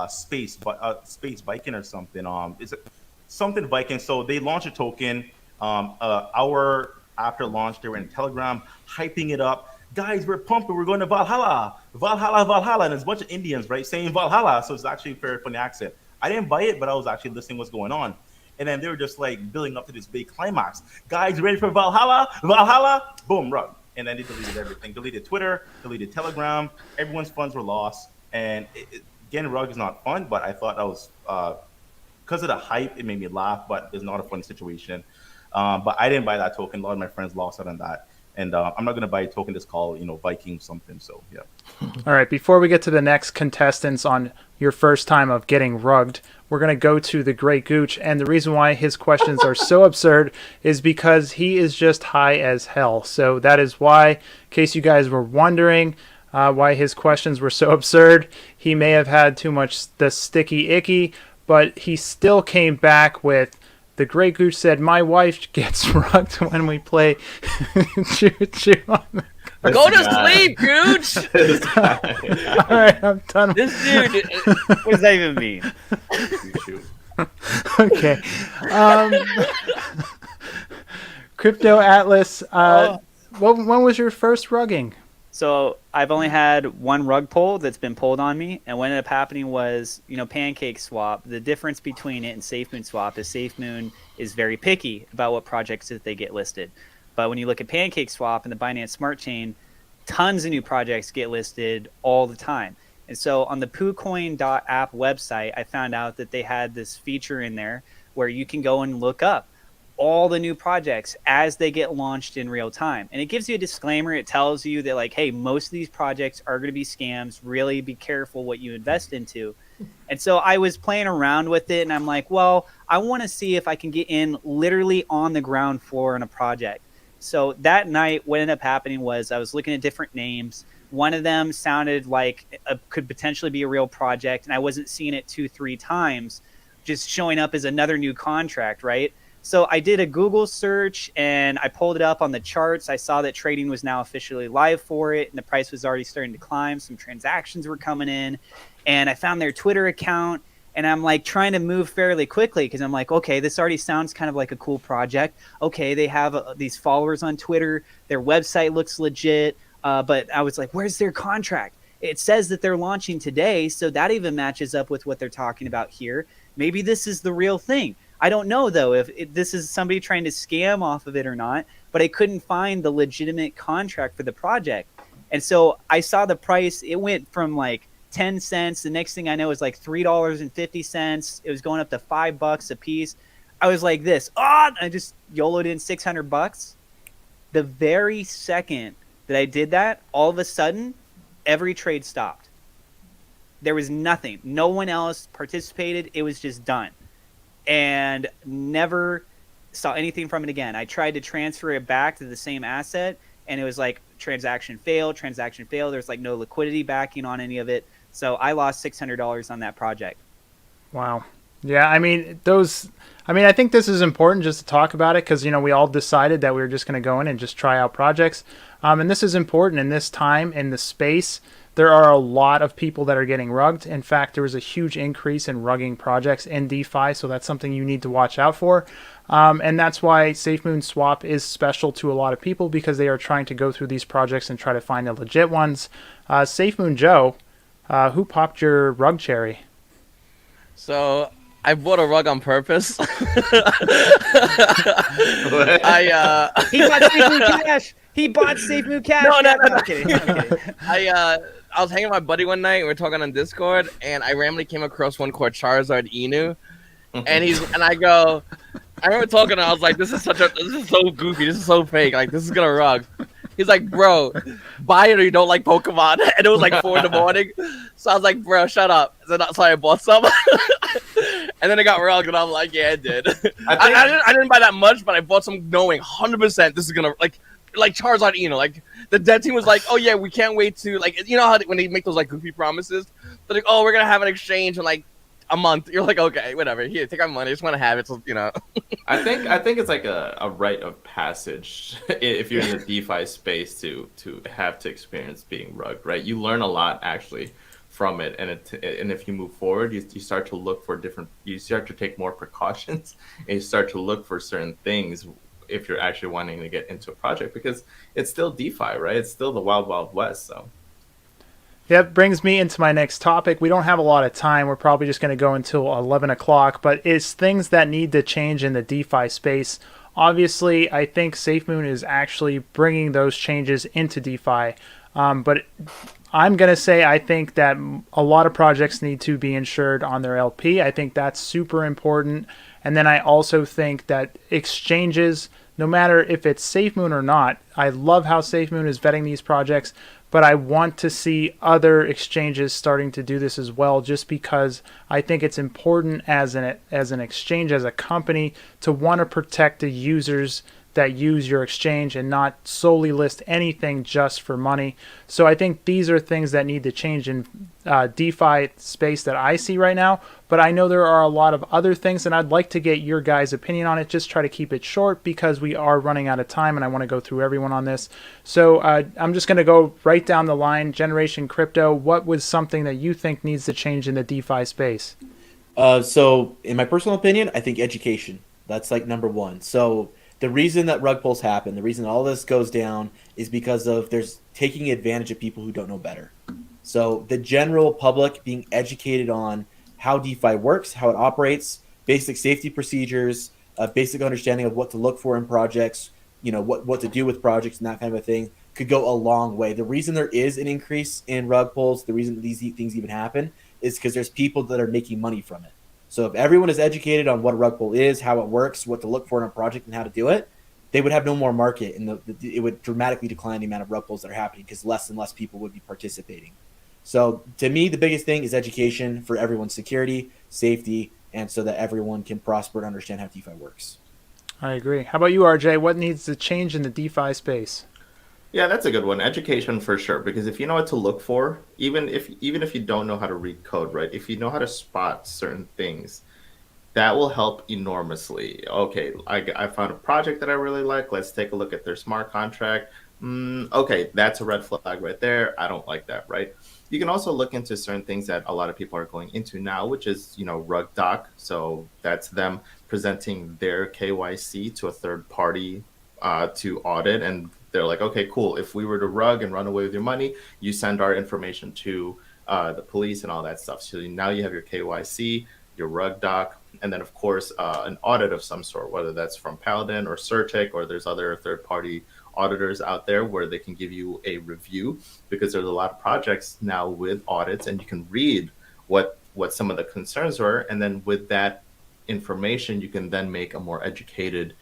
Space Viking or something. Is it something Viking? So they launched a token. Hour after launch, they were in Telegram hyping it up. Guys, we're pumping. We're going to Valhalla, and there's a bunch of Indians, right, saying Valhalla. So it's actually a very funny accent. I didn't buy it, but I was actually listening what's going on. And then they were just like building up to this big climax. Guys, ready for Valhalla? Valhalla? Boom, rug. And then they deleted everything. Deleted Twitter, deleted Telegram. Everyone's funds were lost. And getting rug is not fun, but I thought that was because of the hype, it made me laugh, but it's not a funny situation. But I didn't buy that token. A lot of my friends lost out on that. And I'm not going to buy a token that's called, Viking something. So, yeah. All right, before we get to the next contestants on your first time of getting rugged, we're going to go to the Great Gooch. And the reason why his questions are so absurd is because he is just high as hell. So that is why, in case you guys were wondering why his questions were so absurd, he may have had too much the sticky icky, but he still came back with, the Great Gooch said, my wife gets rugged when we play Choo Choo on the Go to sleep, Gooch. All right, I'm done. This dude. What does that even mean? Okay. Crypto Atlas, when was your first rugging? So I've only had one rug pull that's been pulled on me, and what ended up happening was, Pancake Swap. The difference between it and Safemoon Swap is Safemoon is very picky about what projects that they get listed. But when you look at Pancake Swap and the Binance Smart Chain, tons of new projects get listed all the time. And so on the PooCoin.app website, I found out that they had this feature in there where you can go and look up all the new projects as they get launched in real time. And it gives you a disclaimer. It tells you that, like, hey, most of these projects are going to be scams. Really be careful what you invest into. And so I was playing around with it, and I'm like, well, I want to see if I can get in literally on the ground floor in a project. So that night, what ended up happening was I was looking at different names. One of them sounded like could potentially be a real project, and I wasn't seeing it 2-3 times, just showing up as another new contract, right? So I did a Google search, and I pulled it up on the charts. I saw that trading was now officially live for it, and the price was already starting to climb. Some transactions were coming in, and I found their Twitter account, and I'm like trying to move fairly quickly because I'm like, okay, this already sounds kind of like a cool project. Okay, they have these followers on Twitter. Their website looks legit, but I was like, where's their contract? It says that they're launching today, so that even matches up with what they're talking about here. Maybe this is the real thing. I don't know though if this is somebody trying to scam off of it or not, but I couldn't find the legitimate contract for the project. And so I saw the price. It went from like 10 cents. The next thing I know was like $3.50. It was going up to $5 a piece. I was like this. I just YOLO'd in $600. The very second that I did that, all of a sudden, every trade stopped. There was nothing. No one else participated. It was just done. And never saw anything from it again. I tried to transfer it back to the same asset, and it was like transaction failed. There's like no liquidity backing on any of it. So I lost $600 on that project. Wow. Yeah, I mean, I think this is important just to talk about it because, we all decided that we were just going to go in and just try out projects. And this is important in this time, in the space. There are a lot of people that are getting rugged. In fact, there was a huge increase in rugging projects in DeFi, so that's something you need to watch out for. And that's why Safemoon Swap is special to a lot of people because they are trying to go through these projects and try to find the legit ones. Safemoon Joe, who popped your rug cherry? So I bought a rug on purpose. He bought Safemoon Cash. He bought Safemoon Cash. No. I'm kidding. I was hanging with my buddy one night. We were talking on Discord, and I randomly came across one called Charizard Inu, and I remember talking to him, I was like, this is so goofy, this is so fake, like this is gonna rug. He's like, bro, buy it or you don't like Pokemon. And it was like 4 a.m. So I was like, bro, shut up. So I bought some. And then it got rugged, and I'm like, yeah, it did. I didn't buy that much, but I bought some knowing 100% this is gonna like Charizard Eno. Like the dead team was like, oh yeah, we can't wait to like, you know how when they make those like goofy promises, they're like, oh, we're gonna have an exchange in like a month. You're like, okay, whatever. Here, take our money. I just want to have it. So I think it's like a rite of passage if you're in the DeFi space to have to experience being rugged, right? You learn a lot actually from it, and if you move forward, you start to look for you start to take more precautions, and you start to look for certain things if you're actually wanting to get into a project, because it's still DeFi, right? It's still the wild, wild west. So that brings me into my next topic. We don't have a lot of time. We're probably just going to go until 11 o'clock, but it's things that need to change in the DeFi space. Obviously, I think Safemoon is actually bringing those changes into DeFi, but I'm going to say I think that a lot of projects need to be insured on their LP. I think that's super important. And then I also think that exchanges, no matter if it's Safemoon or not, I love how Safemoon is vetting these projects, but I want to see other exchanges starting to do this as well, just because I think it's important as an exchange, as a company, to want to protect the users that use your exchange and not solely list anything just for money. So I think these are things that need to change in DeFi space that I see right now. But I know there are a lot of other things, and I'd like to get your guys' opinion on it. Just try to keep it short because we are running out of time, and I want to go through everyone on this. So I'm just going to go right down the line. Generation Crypto, what was something that you think needs to change in the DeFi space? So in my personal opinion, I think education. That's like number one. So the reason that rug pulls happen, the reason all this goes down is because of there's taking advantage of people who don't know better. So the general public being educated on how DeFi works, how it operates, basic safety procedures, a basic understanding of what to look for in projects, what to do with projects and that kind of a thing could go a long way. The reason there is an increase in rug pulls, the reason that these things even happen is because there's people that are making money from it. So if everyone is educated on what a rug pull is, how it works, what to look for in a project, and how to do it, they would have no more market, and it would dramatically decline the amount of rug pulls that are happening because less and less people would be participating. So to me, the biggest thing is education for everyone's security, safety, and so that everyone can prosper and understand how DeFi works. I agree. How about you, RJ? What needs to change in the DeFi space? yeah, that's a good one. Education for sure, because if you know what to look for, even if you don't know how to read code, right? If you know how to spot certain things, that will help enormously. Okay, I found a project that I really like. Let's take a look at their smart contract. Okay, that's a red flag right there. I don't like that, right? You can also look into certain things that a lot of people are going into now, which is, rug doc. So that's them presenting their KYC to a third party to audit. And they're like, okay, cool. If we were to rug and run away with your money, you send our information to the police and all that stuff. So now you have your KYC, your rug doc, and then of course an audit of some sort, whether that's from Paladin or Certic, or there's other third-party auditors out there where they can give you a review, because there's a lot of projects now with audits, and you can read what some of the concerns were, and then with that information you can then make a more educated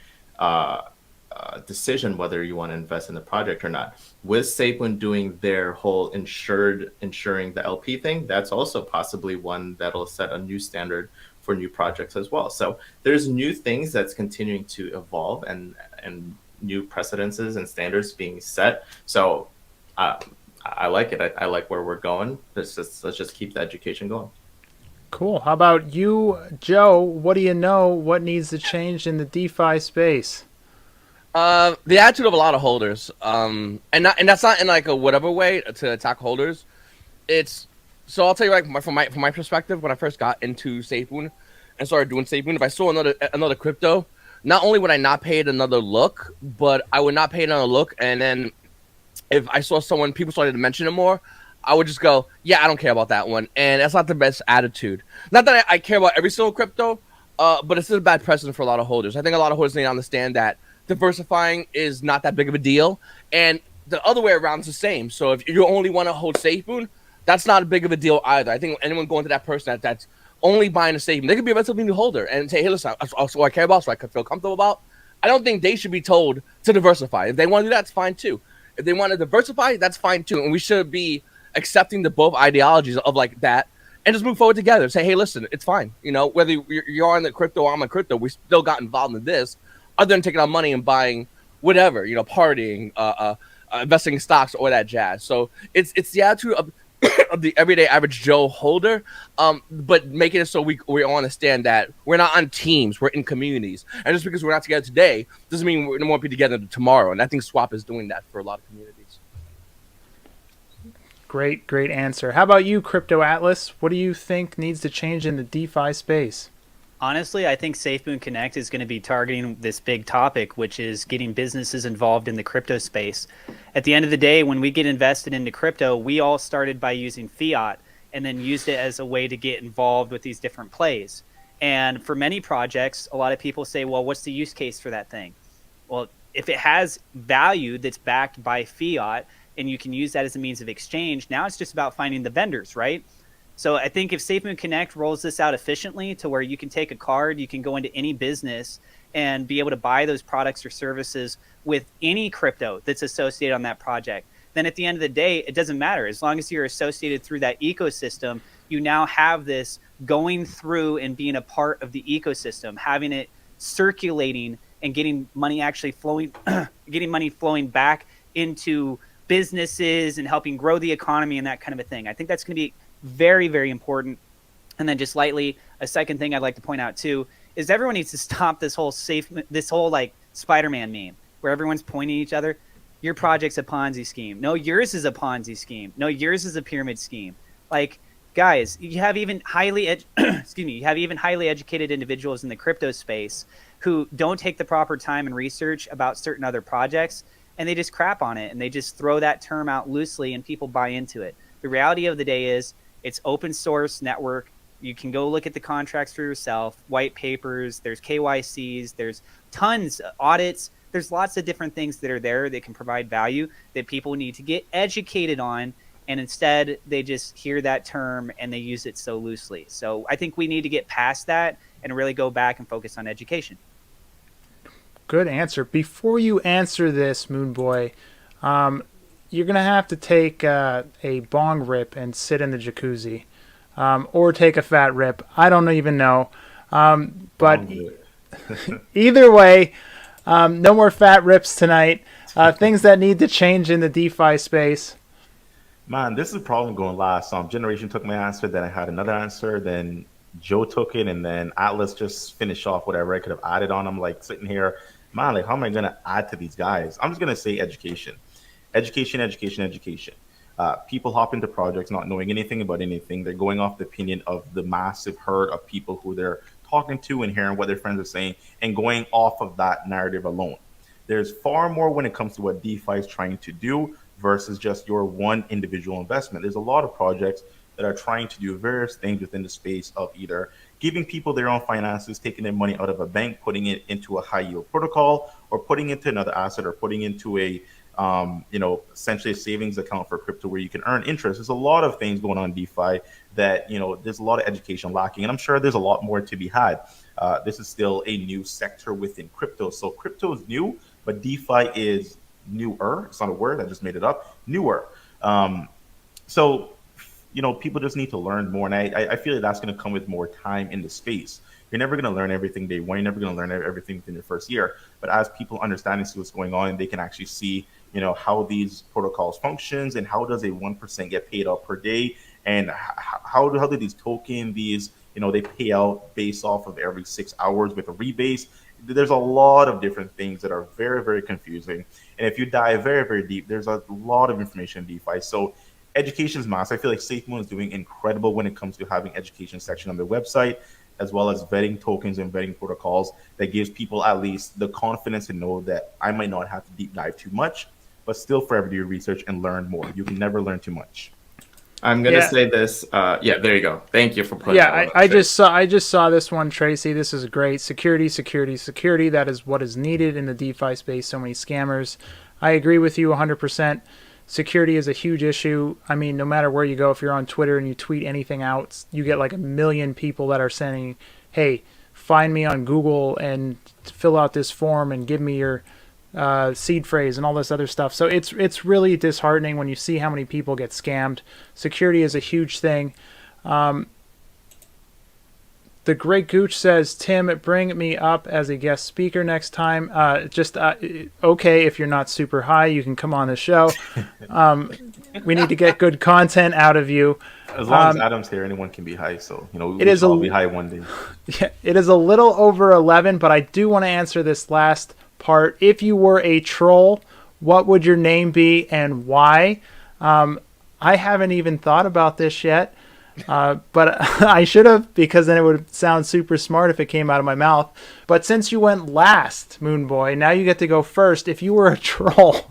decision whether you want to invest in the project or not. With Safemoon doing their whole insuring the LP thing, that's also possibly one that'll set a new standard for new projects as well. So there's new things that's continuing to evolve, and new precedences and standards being set. So I like it. I like where we're going. Let's just keep the education going. Cool. How about you, Joe? What do you know? What needs to change in the DeFi space? The attitude of a lot of holders, and that's not in like a whatever way to attack holders. It's so I'll tell you, like, from my perspective, when I first got into Safemoon and started doing Safemoon, if I saw another crypto, not only would I not pay it another look, but I would not pay it another look, and then if I saw people started to mention it more, I would just go, yeah, I don't care about that one, and that's not the best attitude. Not that I care about every single crypto, but it's still a bad precedent for a lot of holders. I think a lot of holders need to understand that diversifying is not that big of a deal, and the other way around is the same. So if you only want to hold Safemoon, that's not a big of a deal either. I think anyone going to that person that's only buying a Safemoon, they could be a relatively new holder and say, hey, listen, that's what I care about, so I could feel comfortable about. I don't think they should be told to diversify. If they want to do that, it's fine too. If they want to diversify, that's fine too. And we should be accepting the both ideologies of like that and just move forward together. Say, hey, listen, it's fine. You know, whether you're on the crypto or I'm on crypto, we still got involved in this, other than taking our money and buying whatever, you know, partying, investing in stocks, or that jazz. So it's the attitude of of the everyday average Joe holder, but making it so we all understand that we're not on teams, we're in communities. And just because we're not together today doesn't mean we won't be together tomorrow. And I think Swap is doing that for a lot of communities. Great answer. How about you, Crypto Atlas? What do you think needs to change in the DeFi space? Honestly, I think Safemoon Connect is going to be targeting this big topic, which is getting businesses involved in the crypto space. At the end of the day, when we get invested into crypto, we all started by using fiat and then used it as a way to get involved with these different plays. And for many projects, a lot of people say, well, what's the use case for that thing? Well, if it has value that's backed by fiat and you can use that as a means of exchange, now it's just about finding the vendors, right? So I think if Safemoon Connect rolls this out efficiently to where you can take a card, you can go into any business and be able to buy those products or services with any crypto that's associated on that project, then at the end of the day, it doesn't matter. As long as you're associated through that ecosystem, you now have this going through and being a part of the ecosystem, having it circulating and getting money actually flowing, getting money flowing back into businesses and helping grow the economy and that kind of a thing. I think that's going to be very, very important. And then just lightly, a second thing I'd like to point out too is everyone needs to stop this whole like Spider-Man meme where everyone's pointing at each other. Your project's a Ponzi scheme. No, yours is a Ponzi scheme. No, yours is a pyramid scheme. Like, guys, you have even highly educated individuals in the crypto space who don't take the proper time and research about certain other projects, and they just crap on it and they just throw that term out loosely and people buy into it. The reality of the day is it's open source network. You can go look at the contracts for yourself, white papers, there's KYCs, there's tons of audits. There's lots of different things that are there that can provide value that people need to get educated on. And instead they just hear that term and they use it so loosely. So I think we need to get past that and really go back and focus on education. Good answer. Before you answer this, Moon Boy, you're going to have to take a bong rip and sit in the jacuzzi, or take a fat rip. I don't even know. But either way, no more fat rips tonight. Things that need to change in the DeFi space. Man, this is a problem going last. Generation took my answer, then I had another answer, then Joe took it, and then Atlas just finished off whatever I could have added on. I'm like sitting here, man, like how am I going to add to these guys? I'm just going to say education. Education. People hop into projects not knowing anything about anything. They're going off the opinion of the massive herd of people who they're talking to and hearing what their friends are saying and going off of that narrative alone. There's far more when it comes to what DeFi is trying to do versus just your one individual investment. There's a lot of projects that are trying to do various things within the space of either giving people their own finances, taking their money out of a bank, putting it into a high yield protocol, or putting it into another asset, or putting into a essentially a savings account for crypto where you can earn interest. There's a lot of things going on in DeFi that, there's a lot of education lacking, and I'm sure there's a lot more to be had. This is still a new sector within crypto. So crypto is new, but DeFi is newer. It's not a word, I just made it up. Newer. So people just need to learn more. And I feel like that's going to come with more time in the space. You're never going to learn everything day one. You're never going to learn everything within your first year. But as people understand and see what's going on, they can actually see, how these protocols functions and how does a 1% get paid out per day, and how do these token, they pay out based off of every 6 hours with a rebase. There's a lot of different things that are very, very confusing. And if you dive very, very deep, there's a lot of information in DeFi. So education is massive. I feel like Safemoon is doing incredible when it comes to having education section on their website, as well as vetting tokens and vetting protocols that gives people at least the confidence to know that I might not have to deep dive too much, but still forever do your research and learn more. You can never learn too much. I'm gonna say this. There you go. Thank you for putting. Yeah, I just saw this one, Tracy. This is great. Security. That is what is needed in the DeFi space. So many scammers. I agree with you 100%. Security is a huge issue. I mean, no matter where you go, if you're on Twitter and you tweet anything out, you get like 1 million people that are saying, "Hey, find me on Google and fill out this form and give me your seed phrase," and all this other stuff. So it's really disheartening when you see how many people get scammed. Security is a huge thing. The Great Gooch says, "Tim, bring me up as a guest speaker next time." Okay, if you're not super high, you can come on the show. We need to get good content out of you. As long as Adam's here, anyone can be high. So we is will be high one day. Yeah, it is a little over 11, but I do want to answer this last part. If you were a troll, what would your name be and why? I haven't even thought about this yet. But I should have, because then it would sound super smart if it came out of my mouth. But since you went last, Moon Boy, now you get to go first. If you were a troll,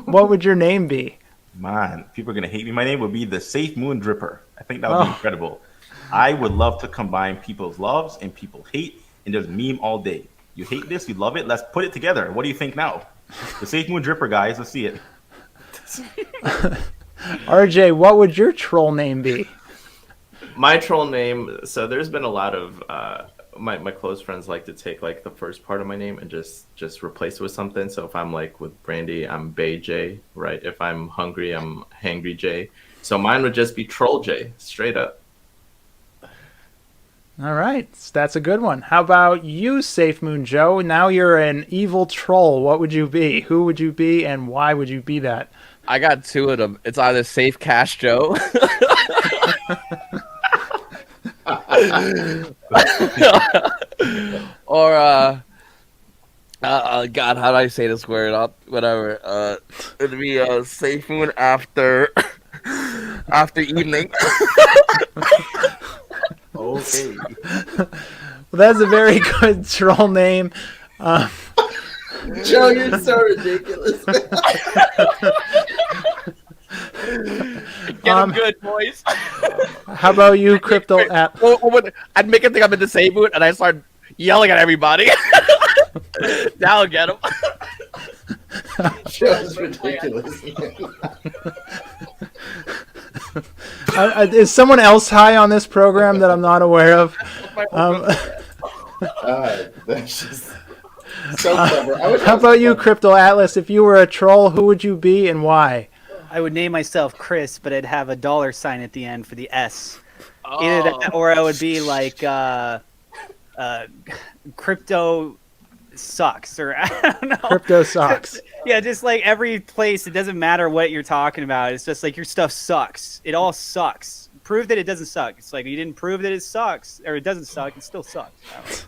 what would your name be? Man, people are going to hate me. My name would be the Safemoon Dripper. I think that would be incredible. I would love to combine people's loves and people's hate and just meme all day. You hate this, you love it, let's put it together. What do you think now? The Safemoon Dripper, guys, let's see it. RJ, what would your troll name be? My troll name. So there's been a lot of my close friends like to take like the first part of my name and just replace it with something. So if I'm like with Brandy, I'm Bay J, right? If I'm hungry, I'm Hangry J. So mine would just be Troll J, straight up. All right, that's a good one. How about you, Safemoon Joe? Now you're an evil troll. What would you be? Who would you be, and why would you be that? I got two of them. It's either Safe Cash Joe. Or God, how do I say this word? Whatever. It'd be Safemoon after evening. Okay. Well, that's a very good troll name. Joe, you're so ridiculous. Get him good, boys. How about you, Crypto App? I'd make him think I'm in the same mood, and I start yelling at everybody. Now I'll get him. Joe's ridiculous. Is someone else high on this program that I'm not aware of? That's just so clever. How about you, Crypto Atlas? If you were a troll, who would you be and why? I would name myself Chris, but it'd have a dollar sign at the end for the S. Either that, or I would be like Crypto Sucks, or I don't know. Crypto Sucks. Yeah, just like every place, it doesn't matter what you're talking about. It's just like your stuff sucks. It all sucks. Prove that it doesn't suck. It's like you didn't prove that it sucks, or it doesn't suck. It still sucks.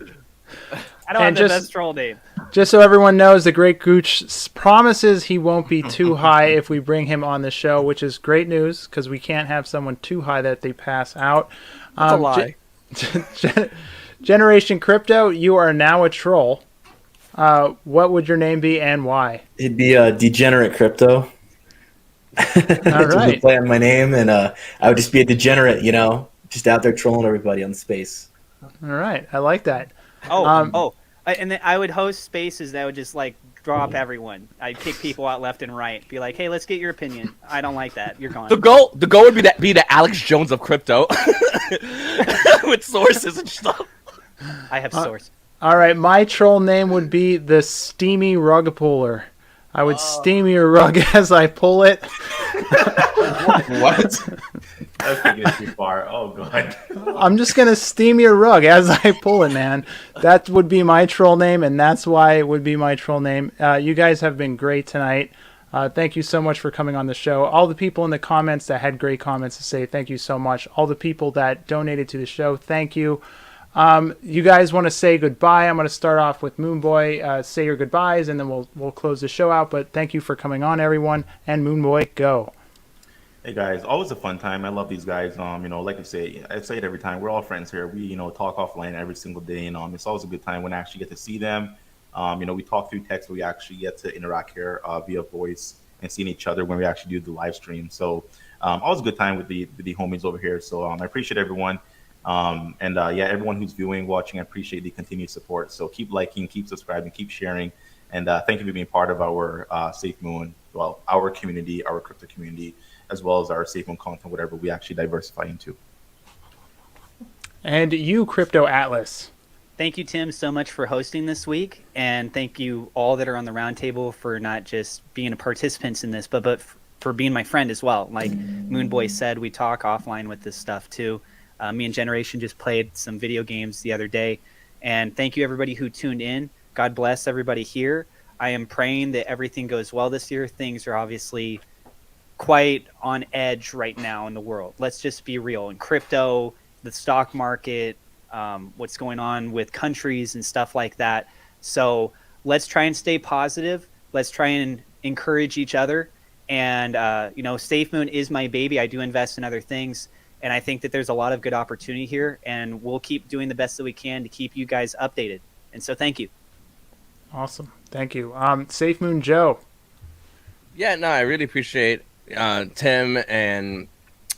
I don't have the best troll name. Just so everyone knows, the Great Gooch promises he won't be too high if we bring him on the show, which is great news because we can't have someone too high that they pass out. That's a lie. Generation Crypto, you are now a troll. What would your name be and why? It'd be Degenerate Crypto. All right. Just play on my name, and I would just be a degenerate, just out there trolling everybody on space. All right, I like that. And then I would host spaces that would just like drop everyone. I'd kick people out left and right. Be like, hey, let's get your opinion. I don't like that. You're gone. The goal would be the Alex Jones of crypto, with sources and stuff. I have source. All right, my troll name would be the Steamy Rug Puller. I would steam your rug as I pull it. What? That's taking it too far. Oh god. I'm just gonna steam your rug as I pull it, man. That would be my troll name, and that's why it would be my troll name. You guys have been great tonight. Thank you so much for coming on the show. All the people in the comments that had great comments to say, thank you so much. All the people that donated to the show, thank you. You guys want to say goodbye? I'm going to start off with Moonboy. Say your goodbyes, and then we'll close the show out. But thank you for coming on, everyone. And Moonboy, go. Hey guys, always a fun time. I love these guys. Like I say it every time. We're all friends here. We, talk offline every single day, and it's always a good time when I actually get to see them. We talk through text, but we actually get to interact here via voice and seeing each other when we actually do the live stream. So always a good time with the homies over here. So I appreciate everyone. Everyone who's viewing, watching, I appreciate the continued support. So keep liking, keep subscribing, keep sharing, and thank you for being part of our Safemoon, our community, our crypto community, as well as our Safemoon content, whatever we actually diversify into. And you, Crypto Atlas. Thank you, Tim, so much for hosting this week, and thank you all that are on the roundtable for not just being participants in this, but for being my friend as well. Like Moonboy said, we talk offline with this stuff too. Me and Generation just played some video games the other day, and thank you everybody who tuned in. God bless everybody here. I am praying that everything goes well this year. Things are obviously quite on edge right now in the world. Let's just be real. In crypto, the stock market, what's going on with countries and stuff like that. So let's try and stay positive. Let's try and encourage each other. And, Safemoon is my baby. I do invest in other things. And I think that there's a lot of good opportunity here. And we'll keep doing the best that we can to keep you guys updated. And so thank you. Awesome. Thank you. Safemoon Joe. Yeah, no, I really appreciate Tim and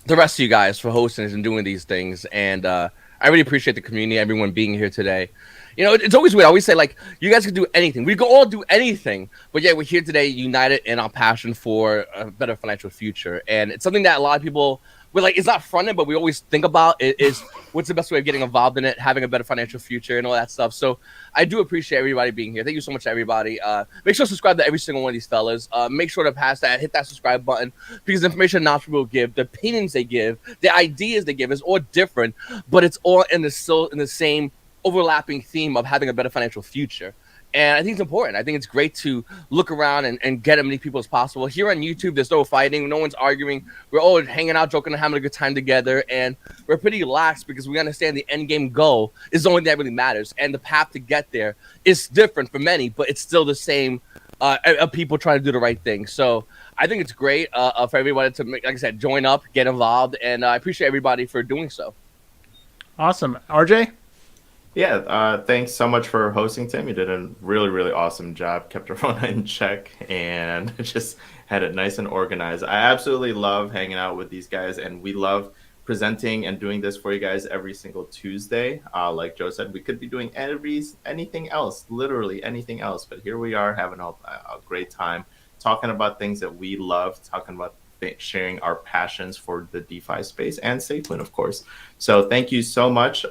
the rest of you guys for hosting and doing these things. And I really appreciate the community, everyone being here today. It's always weird. I always say, like, you guys can do anything. We can all do anything. But yeah, we're here today united in our passion for a better financial future. And it's something that a lot of people, it's not fronted, but we always think about is what's the best way of getting involved in it, having a better financial future and all that stuff. So I do appreciate everybody being here. Thank you so much to everybody. Make sure to subscribe to every single one of these fellas. Make sure to hit that subscribe button, because the information not people give, the opinions they give, the ideas they give is all different, but it's all in the same overlapping theme of having a better financial future. And I think it's important. I think it's great to look around and get as many people as possible. Here on YouTube, there's no fighting. No one's arguing. We're all hanging out, joking, and having a good time together. And we're pretty relaxed because we understand the end game goal is the only thing that really matters. And the path to get there is different for many, but it's still the same of people trying to do the right thing. So I think it's great for everybody to, like I said, join up, get involved. And I appreciate everybody for doing so. Awesome. RJ? Yeah, thanks so much for hosting, Tim. You did a really, really awesome job. Kept everyone in check and just had it nice and organized. I absolutely love hanging out with these guys, and we love presenting and doing this for you guys every single Tuesday. Like Joe said, we could be doing anything else, literally anything else. But here we are having a great time talking about things that we love, talking about sharing our passions for the DeFi space and Safemoon, of course. So thank you so much.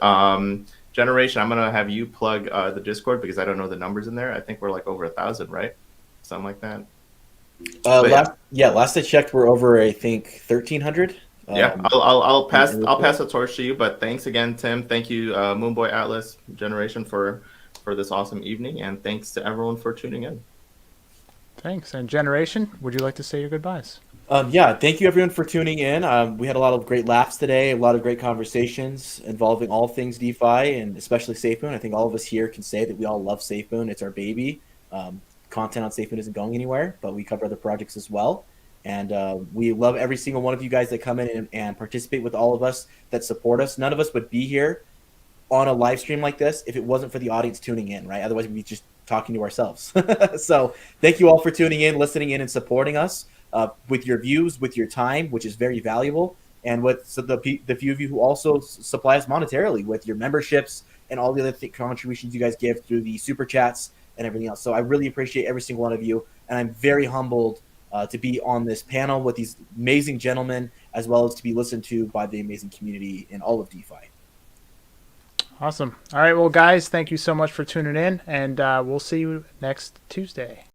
Generation, I'm gonna have you plug the Discord because I don't know the numbers in there. I think we're like over 1,000, right? Something like that. Last I checked, we're over, I think, 1,300. I'll pass the torch to you. But thanks again, Tim. Thank you, Moonboy Atlas Generation, for this awesome evening, and thanks to everyone for tuning in. Thanks. And Generation, would you like to say your goodbyes? Thank you everyone for tuning in. We had a lot of great laughs today, a lot of great conversations involving all things DeFi and especially Safemoon. I think all of us here can say that we all love Safemoon. It's our baby. Content on Safemoon isn't going anywhere, but we cover other projects as well. And we love every single one of you guys that come in and participate with all of us, that support us. None of us would be here on a live stream like this if it wasn't for the audience tuning in, right? Otherwise, we'd be just talking to ourselves. So thank you all for tuning in, listening in, and supporting us with your views, with your time, which is very valuable. and with the few of you who also supply us monetarily with your memberships and all the other contributions you guys give through the super chats and everything else. So I really appreciate every single one of you, and I'm very humbled to be on this panel with these amazing gentlemen, as well as to be listened to by the amazing community in all of DeFi. Awesome. All right, well, guys, thank you so much for tuning in, and we'll see you next Tuesday.